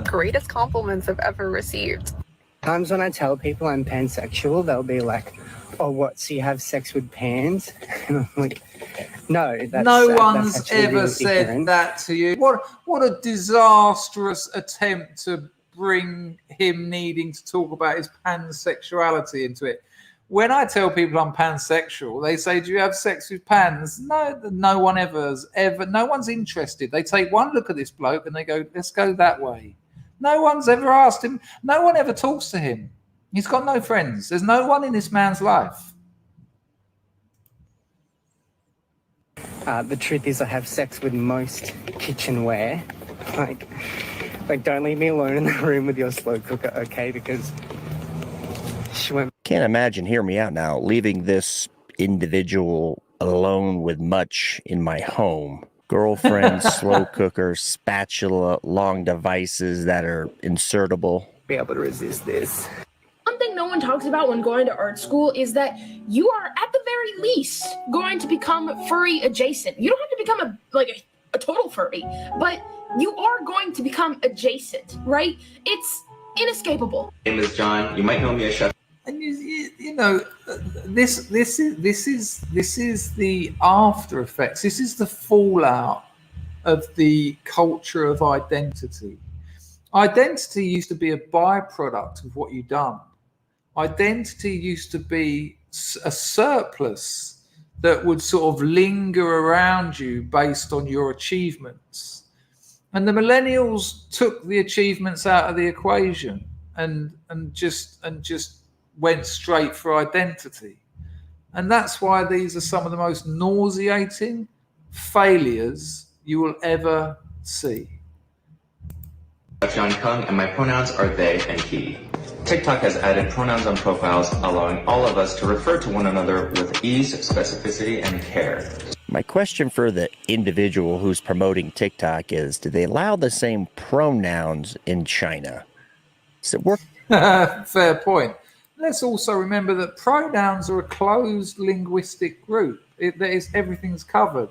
Greatest compliments I've ever received. Times when I tell people I'm pansexual, they'll be like, "Oh, what? So you have sex with pans?" And I'm like, "No, that's no that's one's actually ever really said ignorant." that to you. What a disastrous attempt to bring him needing to talk about his pansexuality into it. When I tell people I'm pansexual, they say, "Do you have sex with pans?" No one ever. No one's interested. They take one look at this bloke and they go, "Let's go that way." No one's ever asked him. No one ever talks to him. He's got no friends. There's no one in this man's life. The truth is, I have sex with most kitchenware. Like, don't leave me alone in the room with your slow cooker, okay? Because she went. Can't imagine, hear me out now, leaving this individual alone with much in my home. Girlfriend, slow cooker, spatula, long devices that are insertable. Be able to resist this. One thing no one talks about when going to art school is that you are, at the very least, going to become furry adjacent. You don't have to become a total furry, but you are going to become adjacent, right? It's inescapable. My name is John. You might know me as Chef. And you know, this is the after effects. This is the fallout of the culture of identity. Identity used to be a byproduct of what you've done. Identity used to be a surplus that would sort of linger around you based on your achievements. And the millennials took the achievements out of the equation and just went straight for identity. And that's why these are some of the most nauseating failures you will ever see. John Kung, and my pronouns are they and he. TikTok has added pronouns on profiles, allowing all of us to refer to one another with ease, specificity, and care. My question for the individual who's promoting TikTok is, do they allow the same pronouns in China? Does it work? Fair point. Let's also remember that pronouns are a closed linguistic group. Everything's covered.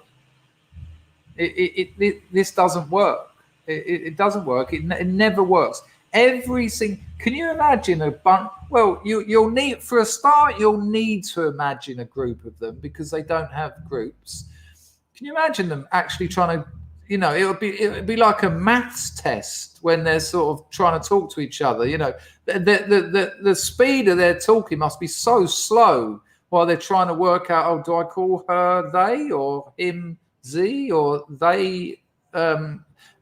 This doesn't work. It doesn't work. It never works. Can you imagine a bunch? Well, you'll need, for a start, you'll need to imagine a group of them because they don't have groups. Can you imagine them actually trying to, it would be like a maths test when they're sort of trying to talk to each other. The speed of their talking must be so slow while they're trying to work out, oh, do I call her they or him ze or they?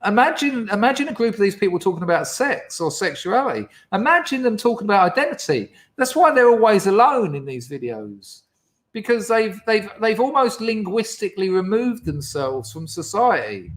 Imagine a group of these people talking about sex or sexuality. Imagine them talking about identity. That's why they're always alone in these videos, because they've almost linguistically removed themselves from society.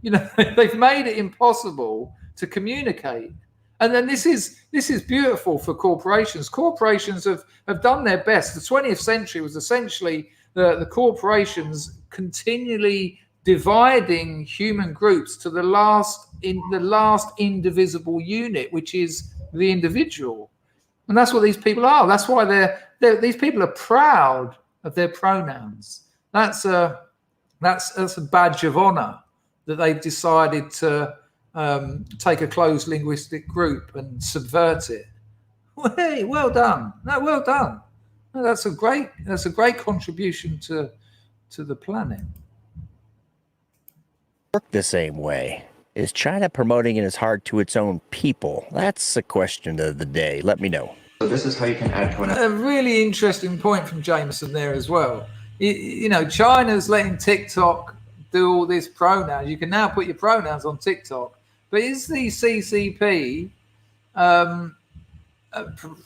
They've made it impossible to communicate. And then this is beautiful for corporations. Corporations have done their best. The 20th century was essentially the corporations continually dividing human groups to the last indivisible unit, which is the individual. And that's what these people are. That's why these people are proud of their pronouns. That's a badge of honor that they've decided to take a closed linguistic group and subvert it. Hey, well done. No, well done. No, that's a great contribution to the planet. Work the same way. Is China promoting it as hard to its own people? That's the question of the day. Let me know. So this is how you can add pronouns. A really interesting point from Jameson there as well. China's letting TikTok do all this pronouns. You can now put your pronouns on TikTok. But is the CCP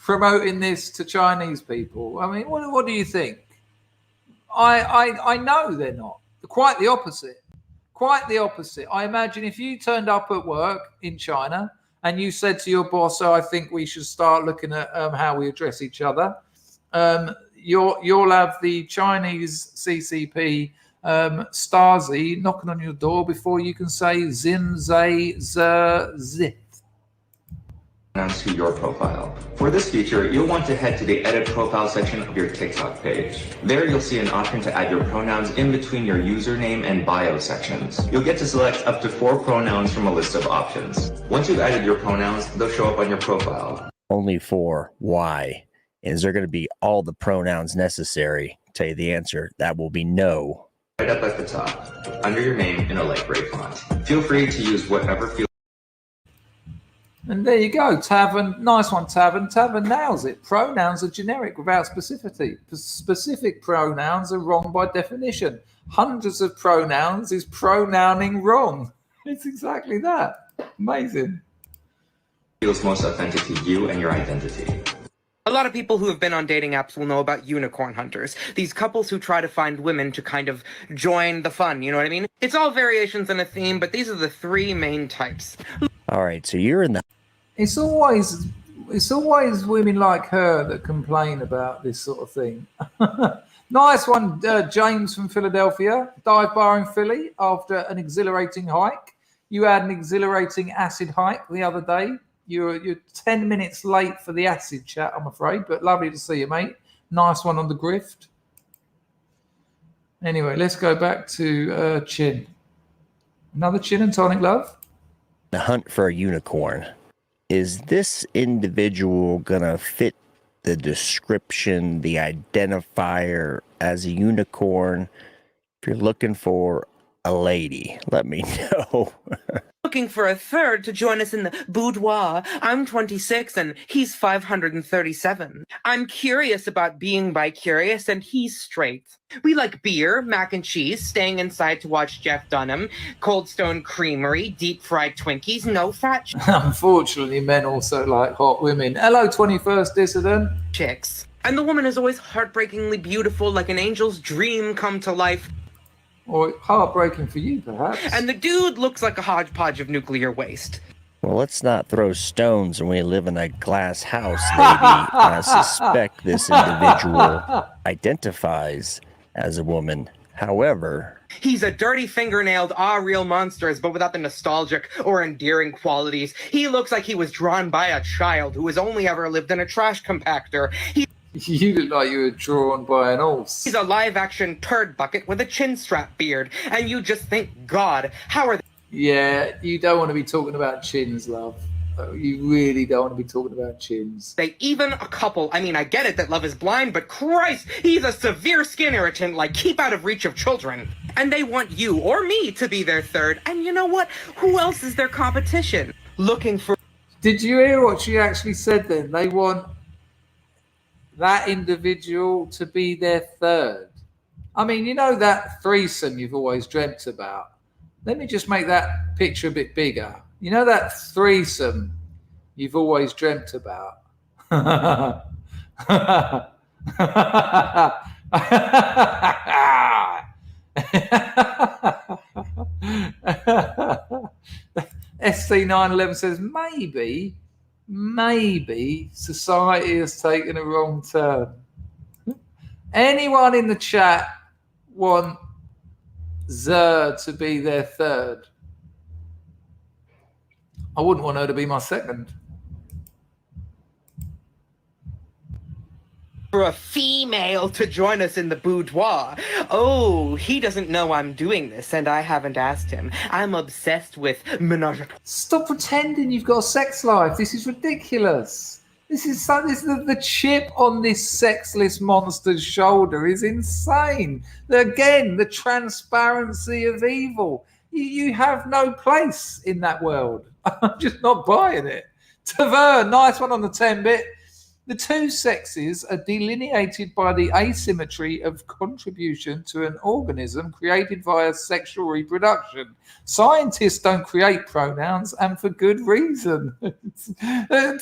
promoting this to Chinese people? I mean, what do you think? I know they're not. Quite the opposite. Quite the opposite. I imagine if you turned up at work in China and you said to your boss, "Oh, I think we should start looking at how we address each other," you'll have the Chinese CCP Stasi knocking on your door before you can say "Zin Zay Zer Zit." pronouns to your profile. For this feature, you'll want to head to the Edit Profile section of your TikTok page. There you'll see an option to add your pronouns in between your username and bio sections. You'll get to select up to 4 pronouns from a list of options. Once you've added your pronouns, they'll show up on your profile. Only 4. Why? And is there going to be all the pronouns necessary? Tell you the answer. That will be no. Right up at the top, under your name in a light gray font. Feel free to use whatever feels. And there you go, Tavern. Nice one, Tavern. Tavern nails it. Pronouns are generic without specificity. Specific pronouns are wrong by definition. Hundreds of pronouns is pronouning wrong. It's exactly that. Amazing. Feels most authentic to you and your identity. A lot of people who have been on dating apps will know about unicorn hunters. These couples who try to find women to kind of join the fun, you know what I mean? It's all variations on a theme, but these are the 3 main types. All right, so you're in the... It's always women like her that complain about this sort of thing. Nice one, James from Philadelphia. Dive bar in Philly after an exhilarating hike. You had an exhilarating acid hike the other day. You're 10 minutes late for the acid chat, I'm afraid, but lovely to see you, mate. Nice one on the grift. Anyway, let's go back to Chin. Another Chin and tonic, love. The hunt for a unicorn. Is this individual gonna fit the description, the identifier as a unicorn? If you're looking for a lady, let me know. Looking for a third to join us in the boudoir. I'm 26 and he's 537. I'm curious about being bi-curious and he's straight. We like beer, mac and cheese, staying inside to watch Jeff Dunham, Cold Stone Creamery, deep fried Twinkies, no fat Unfortunately, men also like hot women. Hello, 21st Dissident. chicks. And the woman is always heartbreakingly beautiful, like an angel's dream come to life. Or heartbreaking for you, perhaps. And the dude looks like a hodgepodge of nuclear waste. Well, let's not throw stones when we live in a glass house, lady. I suspect this individual identifies as a woman. However, he's a dirty fingernailed, real monstrous, but without the nostalgic or endearing qualities. He looks like he was drawn by a child who has only ever lived in a trash compactor. You look like you were drawn by an horse. He's a live-action turd bucket with a chin strap beard, and you just think, God, how are they? Yeah, you don't want to be talking about chins, love. You really don't want to be talking about chins. They even a couple. I mean, I get it that love is blind, but Christ, he's a severe skin irritant, like keep out of reach of children. And they want you or me to be their third. And you know what? Who else is their competition? Looking for... Did you hear what she actually said then? They want that individual to be their third. I mean, you know that threesome you've always dreamt about? Let me just make that picture a bit bigger. You know that threesome you've always dreamt about? SC911 says, maybe society has taken a wrong turn. Anyone in the chat want Zer to be their third? I wouldn't want her to be my second. For a female to join us in the boudoir. Oh, he doesn't know I'm doing this, and I haven't asked him. I'm obsessed with menage. Stop pretending you've got a sex life. This is ridiculous. The chip on this sexless monster's shoulder is insane. Again, the transparency of evil. You have no place in that world. I'm just not buying it. Tavern, nice one on the 10-bit. The two sexes are delineated by the asymmetry of contribution to an organism created via sexual reproduction. Scientists don't create pronouns, and for good reason.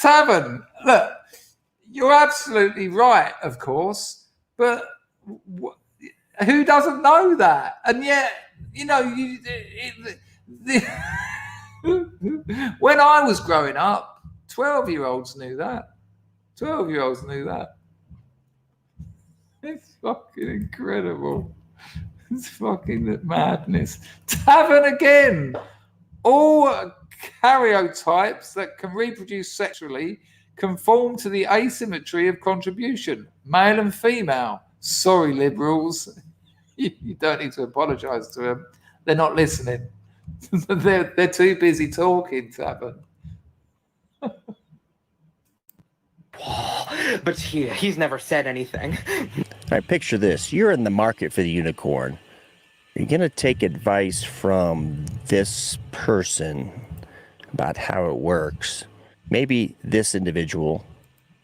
Tavern, look, you're absolutely right, of course, but who doesn't know that? And yet, you know, when I was growing up, 12-year-olds knew that. 12-year-olds knew that. It's fucking incredible. It's fucking madness. Tavern again. All karyotypes that can reproduce sexually conform to the asymmetry of contribution, male and female. Sorry, liberals. You don't need to apologise to them. They're not listening. they're too busy talking, Tavern. But he's never said anything. All right, picture this. You're in the market for the unicorn. You're going to take advice from this person about how it works. Maybe this individual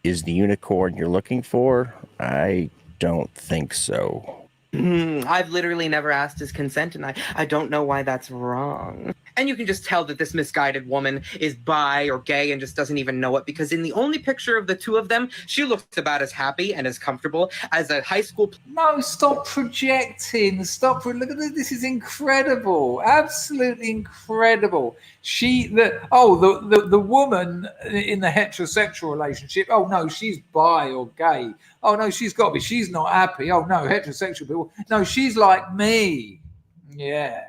is the unicorn you're looking for. I don't think so. I've literally never asked his consent, and I don't know why that's wrong. And you can just tell that this misguided woman is bi or gay and just doesn't even know it, because in the only picture of the two of them, she looks about as happy and as comfortable as a high school. No, stop projecting. Look at this. This is incredible. Absolutely incredible. The woman in the heterosexual relationship. Oh no, she's bi or gay. Oh no, she's got to be. She's not happy. Oh no, heterosexual people. No, she's like me. Yeah.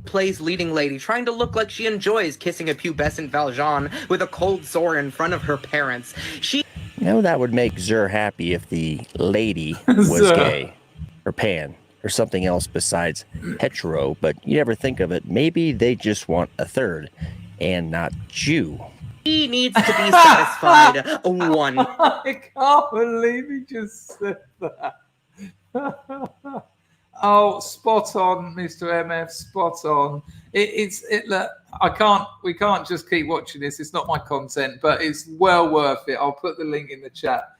Plays leading lady, trying to look like she enjoys kissing a pubescent Valjean with a cold sore in front of her parents. That would make Zer happy if the lady was gay or pan or something else besides hetero, but you never think of it. Maybe they just want a third and not Jew. He needs to be satisfied. One. I can't believe he just said that. Oh, spot on, Mr. MF, spot on. We can't just keep watching this. It's not my content, but it's well worth it. I'll put the link in the chat.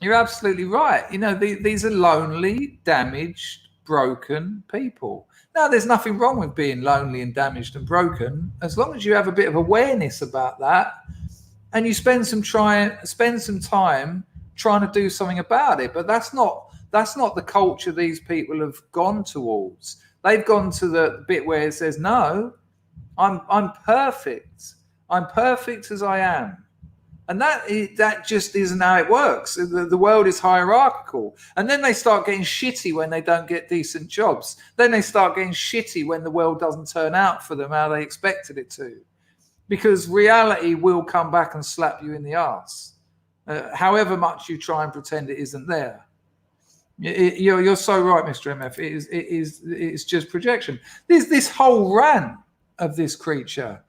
You're absolutely right. These are lonely, damaged, broken people. Now, there's nothing wrong with being lonely and damaged and broken, as long as you have a bit of awareness about that, and you spend some time trying to do something about it. But that's not the culture these people have gone towards. They've gone to the bit where it says, no, I'm perfect. I'm perfect as I am. And that just isn't how it works. The world is hierarchical. And then they start getting shitty when they don't get decent jobs. Then they start getting shitty when the world doesn't turn out for them how they expected it to. Because reality will come back and slap you in the arse. However much you try and pretend it isn't there. You're so right, Mr. MF. It's just projection. This whole rant of this creature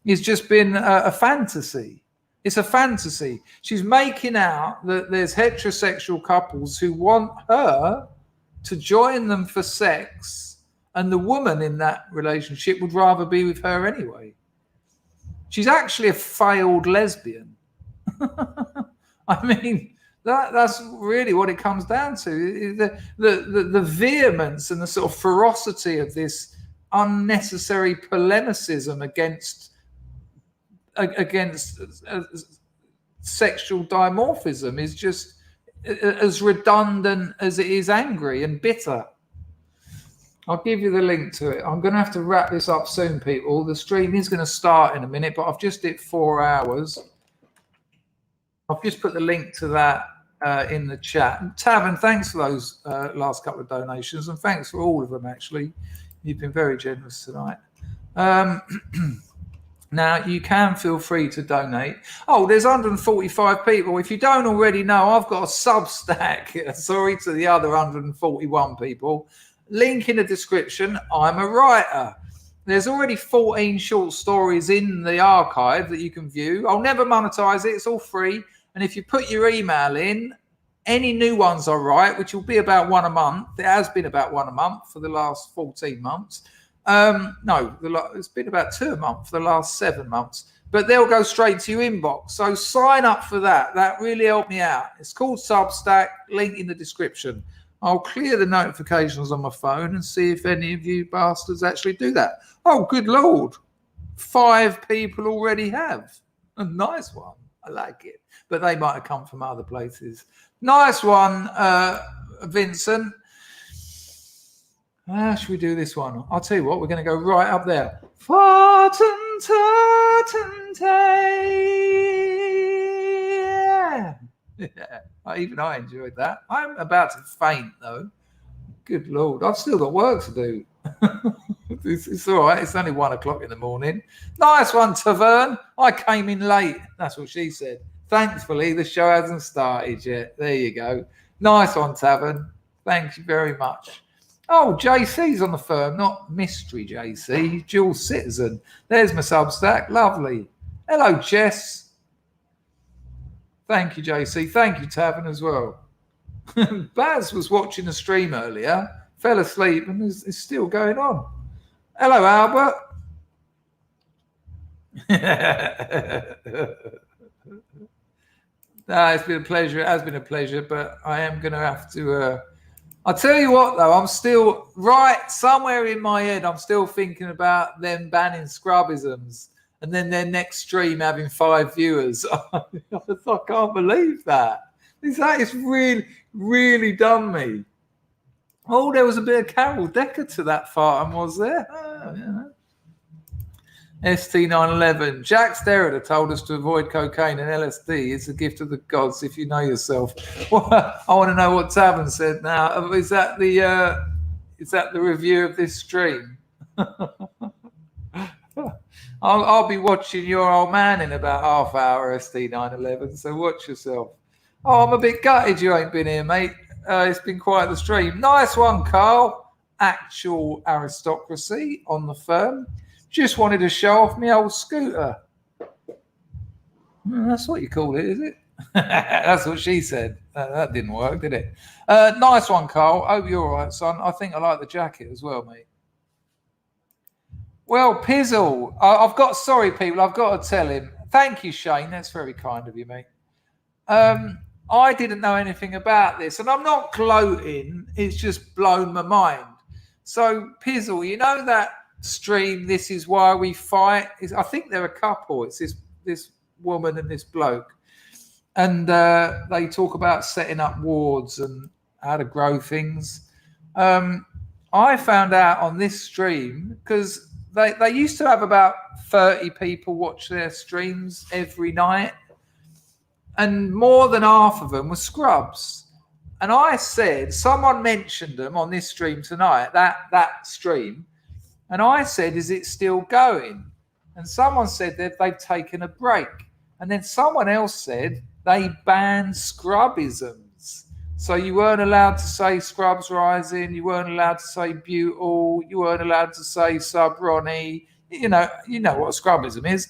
has just been a fantasy. It's a fantasy. She's making out that there's heterosexual couples who want her to join them for sex, and the woman in that relationship would rather be with her anyway. She's actually a failed lesbian. I mean, that's really what it comes down to. The vehemence and the sort of ferocity of this unnecessary polemicism against sexual dimorphism is just as redundant as it is angry and bitter. I'll give you the link to it. I'm going to have to wrap this up soon, people. The stream is going to start in a minute, but I've just hit 4 hours. I've just put the link to that in the chat. And Tavern, thanks for those last couple of donations, and thanks for all of them, actually. You've been very generous tonight. Now, you can feel free to donate. Oh, there's 145 people. If you don't already know, I've got a Substack. Sorry to the other 141 people. Link in the description. I'm a writer. There's already 14 short stories in the archive that you can view. I'll never monetize it. It's all free. And if you put your email in, any new ones I write, which will be about one a month. It has been about one a month for the last 14 months. It's been about 2 a month for the last 7 months, but they'll go straight to your inbox. So sign up for that. That really helped me out. It's called Substack, link in the description. I'll clear the notifications on my phone and see if any of you bastards actually do that. Oh, good Lord. 5 people already have. A nice one. I like it. But they might have come from other places. Nice one, Vincent. Should we do this one? I'll tell you what, we're going to go right up there. Yeah. Even I enjoyed that. I'm about to faint, though. Good Lord. I've still got work to do. It's all right. It's only 1 o'clock in the morning. Nice one, Tavern. I came in late. That's what she said. Thankfully, the show hasn't started yet. There you go. Nice one, Tavern. Thank you very much. Oh, JC's on the firm, not Mystery JC, dual citizen. There's my Substack. Lovely. Hello, Jess. Thank you, JC. Thank you, Tavern, as well. Baz was watching the stream earlier, fell asleep, and it's still going on. Hello, Albert. No, it's been a pleasure. It has been a pleasure, but I am going to have to... I'll tell you what, though, I'm still right somewhere in my head. I'm still thinking about them banning Scrubisms and then their next stream having 5 viewers. I can't believe that. That is really, really done me. Oh, there was a bit of Carol Decker to that farm, was there? Oh, yeah. ST911. Jack Sterritter told us to avoid cocaine and LSD. It's a gift of the gods if you know yourself. Well, I want to know what Tavern said now. Is that the review of this stream? I'll be watching your old man in about half hour, ST911. So watch yourself. Oh, I'm a bit gutted you ain't been here, mate. It's been quite the stream. Nice one, Carl. Actual aristocracy on the firm. Just wanted to show off my old scooter. That's what you call it, is it? That's what she said. That didn't work, did it? Nice one, Carl. Hope you're all right, son. I think I like the jacket as well, mate. Well, Pizzle, I've got to tell him. Thank you, Shane. That's very kind of you, mate. I didn't know anything about this, and I'm not gloating. It's just blown my mind. So, Pizzle, you know that stream, This Is Why We Fight? I think they're a couple. It's this woman and this bloke. And they talk about setting up wards and how to grow things. I found out on this stream, because they used to have about 30 people watch their streams every night. And more than half of them were scrubs. And I said, someone mentioned them on this stream tonight, that stream. And I said, is it still going? And someone said that they've taken a break. And then someone else said they banned Scrubisms. So you weren't allowed to say Scrubs Rising. You weren't allowed to say Butyl. You weren't allowed to say Sub Ronnie. You know what a Scrubism is.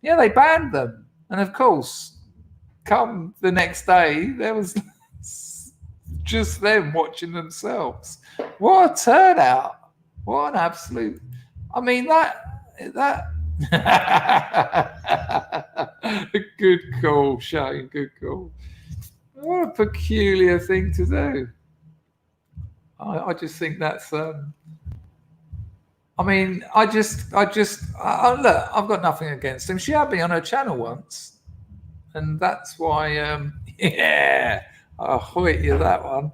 Yeah, they banned them. And of course, come the next day, there was just them watching themselves. What a turnout. What an absolute... I mean, that... Good call, Shane. Good call. What a peculiar thing to do. I just think that's... I mean, I just look, I've got nothing against him. She had me on her channel once. And that's why, yeah, I'll hoit you that one.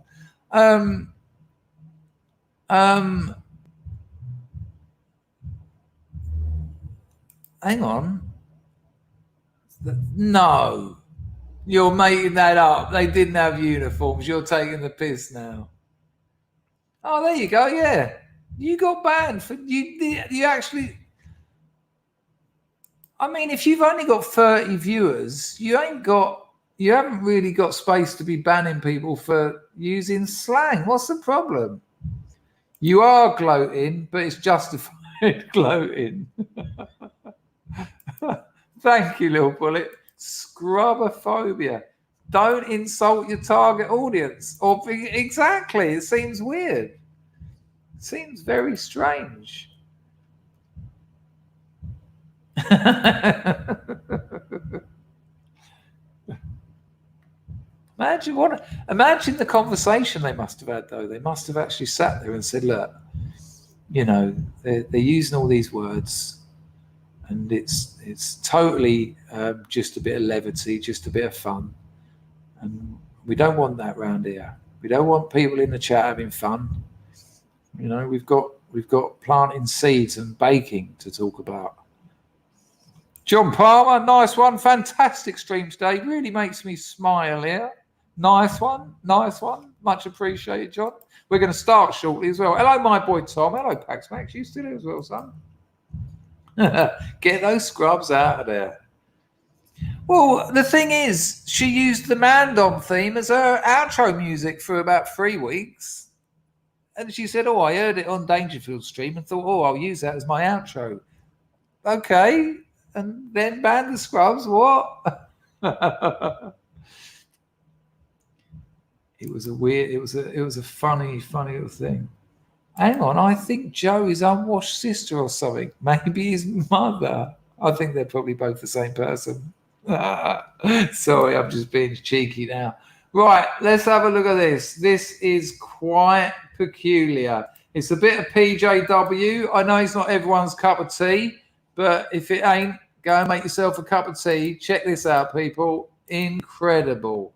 Hang on. No, you're making that up. They didn't have uniforms. You're taking the piss now. Oh, there you go. Yeah, you got banned for you actually. I mean, if you've only got 30 viewers, you haven't really got space to be banning people for using slang. What's the problem? You are gloating, but it's justified gloating. Thank you, little bullet. Scrubophobia. Don't insult your target audience. Exactly. It seems weird. It seems very strange. Imagine the conversation they must have had, though. They must have actually sat there and said, look, they're using all these words, and it's totally just a bit of levity, just a bit of fun, and we don't want that around here. We don't want people in the chat having fun. We've got planting seeds and baking to talk about. John Palmer, nice one. Fantastic stream today. Really makes me smile here. Nice one. Nice one. Much appreciated, John. We're going to start shortly as well. Hello, my boy Tom. Hello, Pax Max. You still here as well, son? Get those scrubs out of there. Well, the thing is, she used the Mandom theme as her outro music for about 3 weeks. And she said, I heard it on Dangerfield stream and thought, I'll use that as my outro. Okay. And then banned the scrubs. What? It was a funny little thing. Hang on, I think Joe is unwashed sister or something. Maybe his mother. I think they're probably both the same person. Sorry, I'm just being cheeky now. Right, let's have a look at this. This is quite peculiar. It's a bit of PJW. I know it's not everyone's cup of tea, but if it ain't, go and make yourself a cup of tea. Check this out, people. Incredible.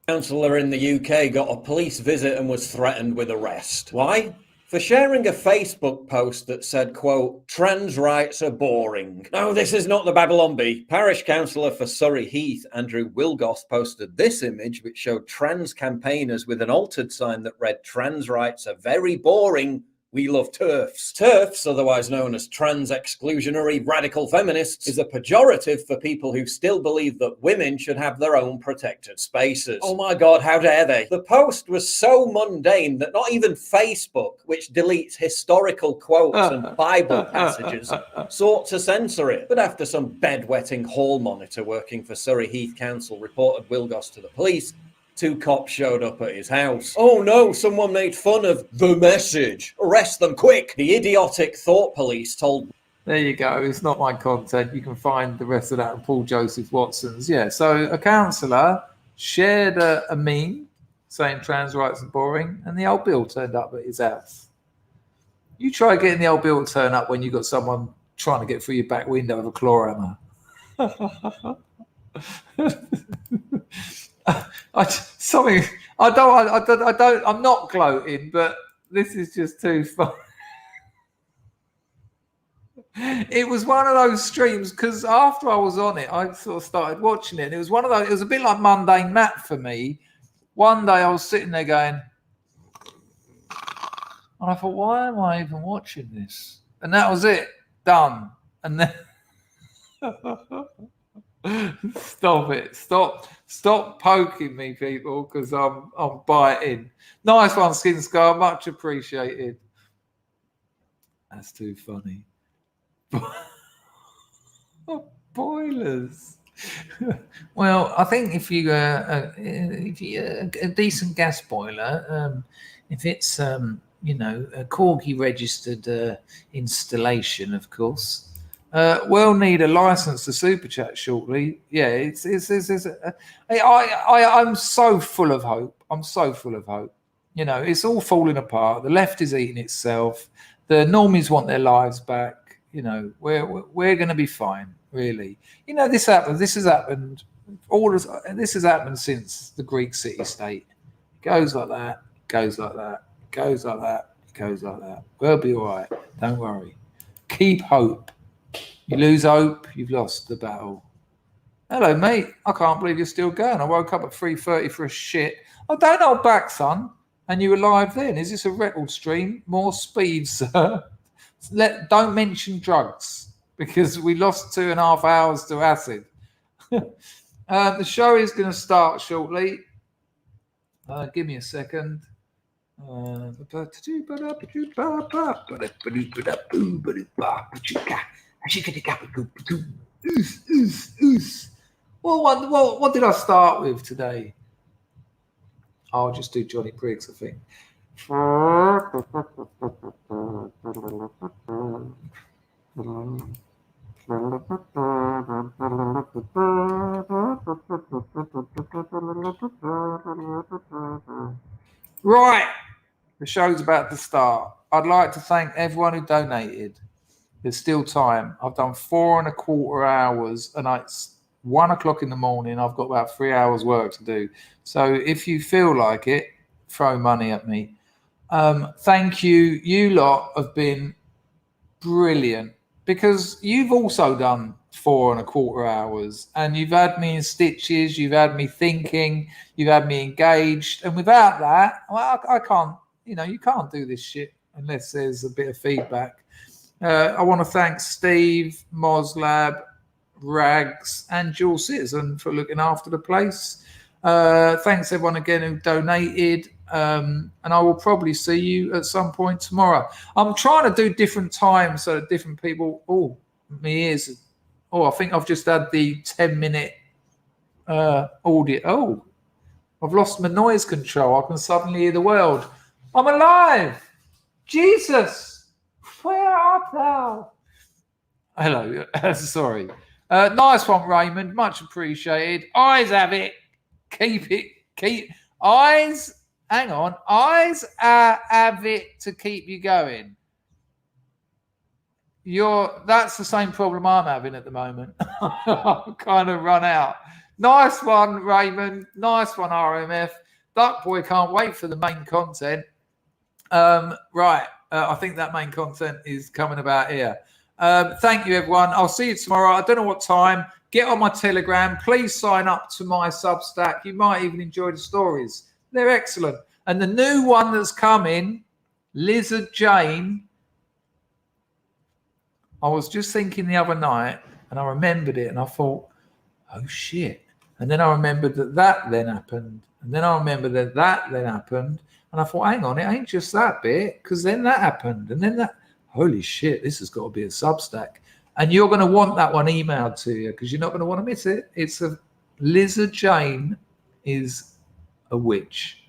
Councillor in the UK got a police visit and was threatened with arrest. Why? For sharing a Facebook post that said, quote, trans rights are boring. No, this is not the Babylon Bee. Parish councillor for Surrey Heath, Andrew Wilgoth, posted this image which showed trans campaigners with an altered sign that read, trans rights are very boring. We love TERFs. TERFs, otherwise known as trans exclusionary radical feminists, is a pejorative for people who still believe that women should have their own protected spaces. Oh my God, how dare they? The post was so mundane that not even Facebook, which deletes historical quotes and Bible passages, sought to censor it. But after some bedwetting hall monitor working for Surrey Heath Council reported Wilgoth to the police, 2 cops showed up at his house. Oh no, someone made fun of the message. Arrest them quick. The idiotic thought police told... There you go. It's not my content. You can find the rest of that on Paul Joseph Watson's. Yeah, so a councillor shared a meme saying trans rights are boring, and the old bill turned up at his house. You try getting the old bill to turn up when you've got someone trying to get through your back window with a claw hammer. I'm not gloating, but this is just too fun. It was one of those streams because after I was on it, I sort of started watching it. And it was one of those. It was a bit like Mundane Matt for me. One day I was sitting there going, and I thought, why am I even watching this? And that was it, done. And then. Stop it! Stop poking me, people, because I'm biting. Nice one, Skin Scar. Much appreciated. That's too funny. Boilers. Well, I think if you a decent gas boiler, if it's a Corgi registered installation, of course. We'll need a license to super chat shortly. Yeah, I'm so full of hope. I'm so full of hope. It's all falling apart. The left is eating itself. The normies want their lives back. We're going to be fine. Really. This happened. This has happened. This has happened since the Greek city-state. It goes like that. Goes like that. Goes like that. Goes like that. We'll be all right. Don't worry. Keep hope. You lose hope, you've lost the battle. Hello, mate. I can't believe you're still going. I woke up at 3:30 for a shit. Oh, don't hold back, son. And you were live then. Is this a record stream? More speed, sir. Don't mention drugs because we lost 2.5 hours to acid. The show is going to start shortly. Give me a second. Well, what did I start with today? I'll just do Johnny Briggs, I think. Right, the show's about to start. I'd like to thank everyone who donated. There's still time. I've done 4.25 hours and it's 1 o'clock in the morning. I've got about 3 hours work to do. So if you feel like it, throw money at me. Thank you. You lot have been brilliant. because you've also done 4.25 hours, and you've had me in stitches, you've had me thinking, you've had me engaged, and without that, well, I can't, you can't do this shit unless there's a bit of feedback. I want to thank Steve, Moslab, Rags, and Dual Citizen for looking after the place. Thanks everyone again who donated, and I will probably see you at some point tomorrow. I'm trying to do different times so that different people. Oh, my ears. Oh, I think I've just had the 10-minute audio. Oh, I've lost my noise control. I can suddenly hear the world. I'm alive. Jesus, where art thou? Hello. Sorry. Nice one, Raymond. Much appreciated. Eyes have it. Keep eyes. Hang on. Eyes have it to keep you going. That's the same problem I'm having at the moment. I've kind of run out. Nice one, Raymond. Nice one, RMF. Duck Boy can't wait for the main content. Right. I think that main content is coming about here. Thank you, everyone. I'll see you tomorrow. I don't know what time. Get on my Telegram. Please sign up to my Substack. You might even enjoy the stories. They're excellent. And the new one that's coming, Lizard Jane. I was just thinking the other night, and I remembered it, and I thought, oh, shit. And then I remembered that then happened. And then I remembered that then happened. And I thought, hang on, it ain't just that bit, because then that happened. And then that, holy shit, this has got to be a Substack. And you're going to want that one emailed to you, because you're not going to want to miss it. It's a Lizard Jane is a witch.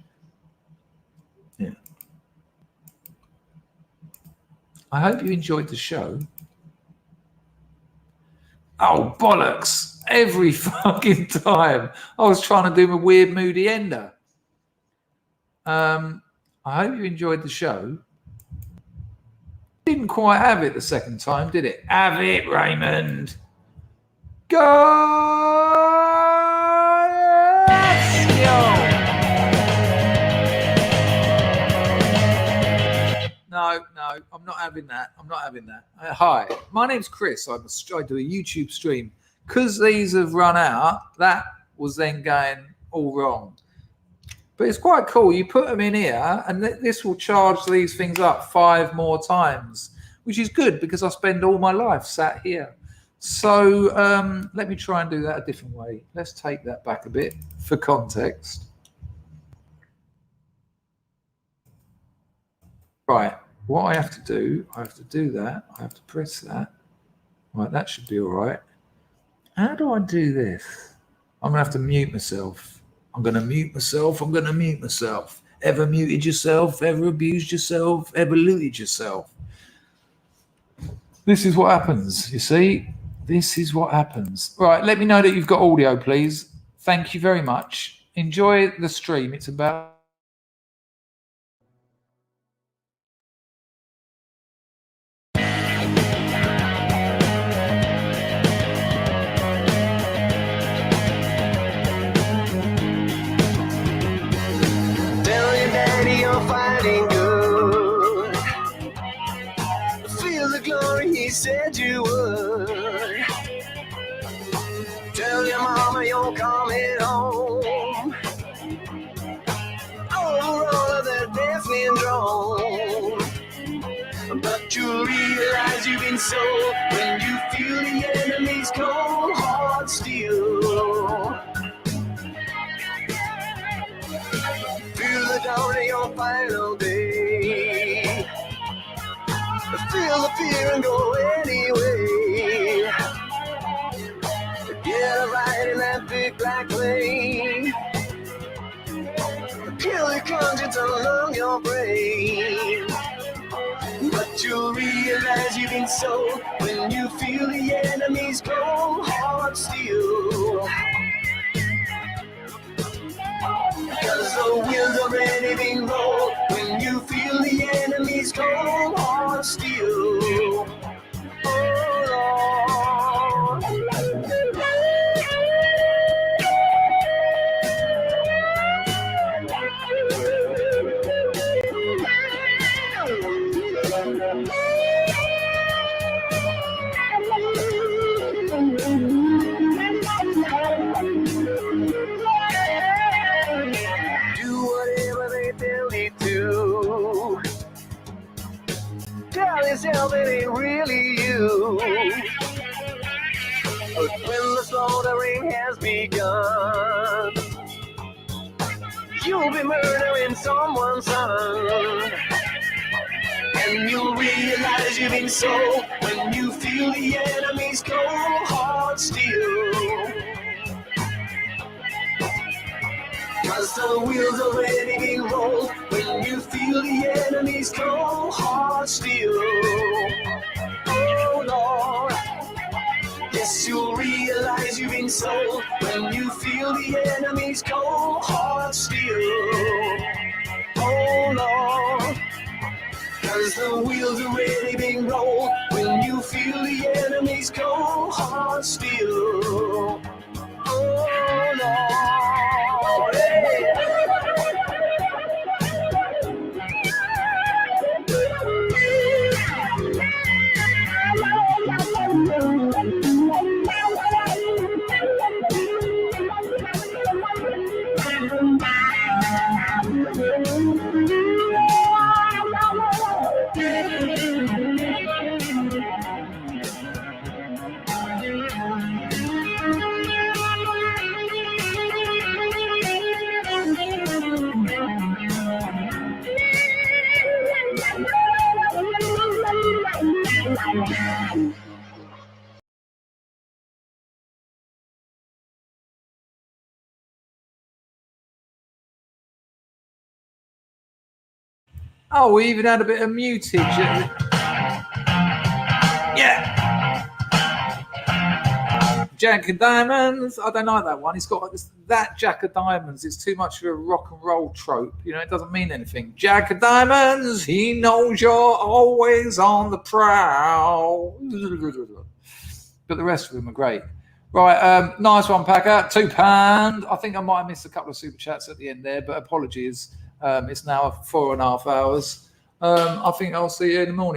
Yeah. I hope you enjoyed the show. Oh, bollocks. Every fucking time. I was trying to do my weird, moody ender. I hope you enjoyed the show. Didn't quite have it the second time, did it? Have it, Raymond. Go! Let's go! No, I'm not having that. I'm not having that. Hi, my name's Chris. I do a YouTube stream. Because these have run out, that was then going all wrong. But it's quite cool. You put them in here, and this will charge these things up 5 more times, which is good because I spend all my life sat here. So let me try and do that a different way. Let's take that back a bit for context. Right. What I have to do that. I have to press that. Right, that should be all right. How do I do this? I'm going to have to mute myself. I'm going to mute myself. Ever muted yourself? Ever abused yourself? Ever looted yourself? This is what happens, you see? This is what happens. Right, let me know that you've got audio, please. Thank you very much. Enjoy the stream. It's about... Said you would. Tell your mama you're coming home. Over all of that deafening drone. But you realize you've been sold when you feel the enemy's cold hard steel. Feel the dawn of your final day. Feel the fear and go anyway. Get right in that big black plane. Kill your conscience and numb your brain. But you'll realize you've been sold when you feel the enemy's cold hard steel. Cause the wheels already been rolled when you feel the enemy's cold hard steel. Oh Lord. really you. But when the slaughtering has begun, you'll be murdering someone's son. And you'll realize you've been sold when you feel the enemy's cold heart steel. Cause the wheels already been rolled when you feel the enemy's cold heart steel. Oh Lord, yes, you'll realize you've been sold when you feel the enemy's cold heart steel. Oh Lord, cause the wheels already been rolled when you feel the enemy's cold heart steel. Oh Lord, hey. Oh, we even had a bit of mutage. Yeah. Jack of Diamonds. I don't like that one. It's got that Jack of Diamonds. It's too much of a rock and roll trope. You know, it doesn't mean anything. Jack of Diamonds. He knows you're always on the prowl. But the rest of them are great. Right, nice one, Packer. £2. I think I might have missed a couple of super chats at the end there, but apologies. It's now 4.5 hours. I think I'll see you in the morning.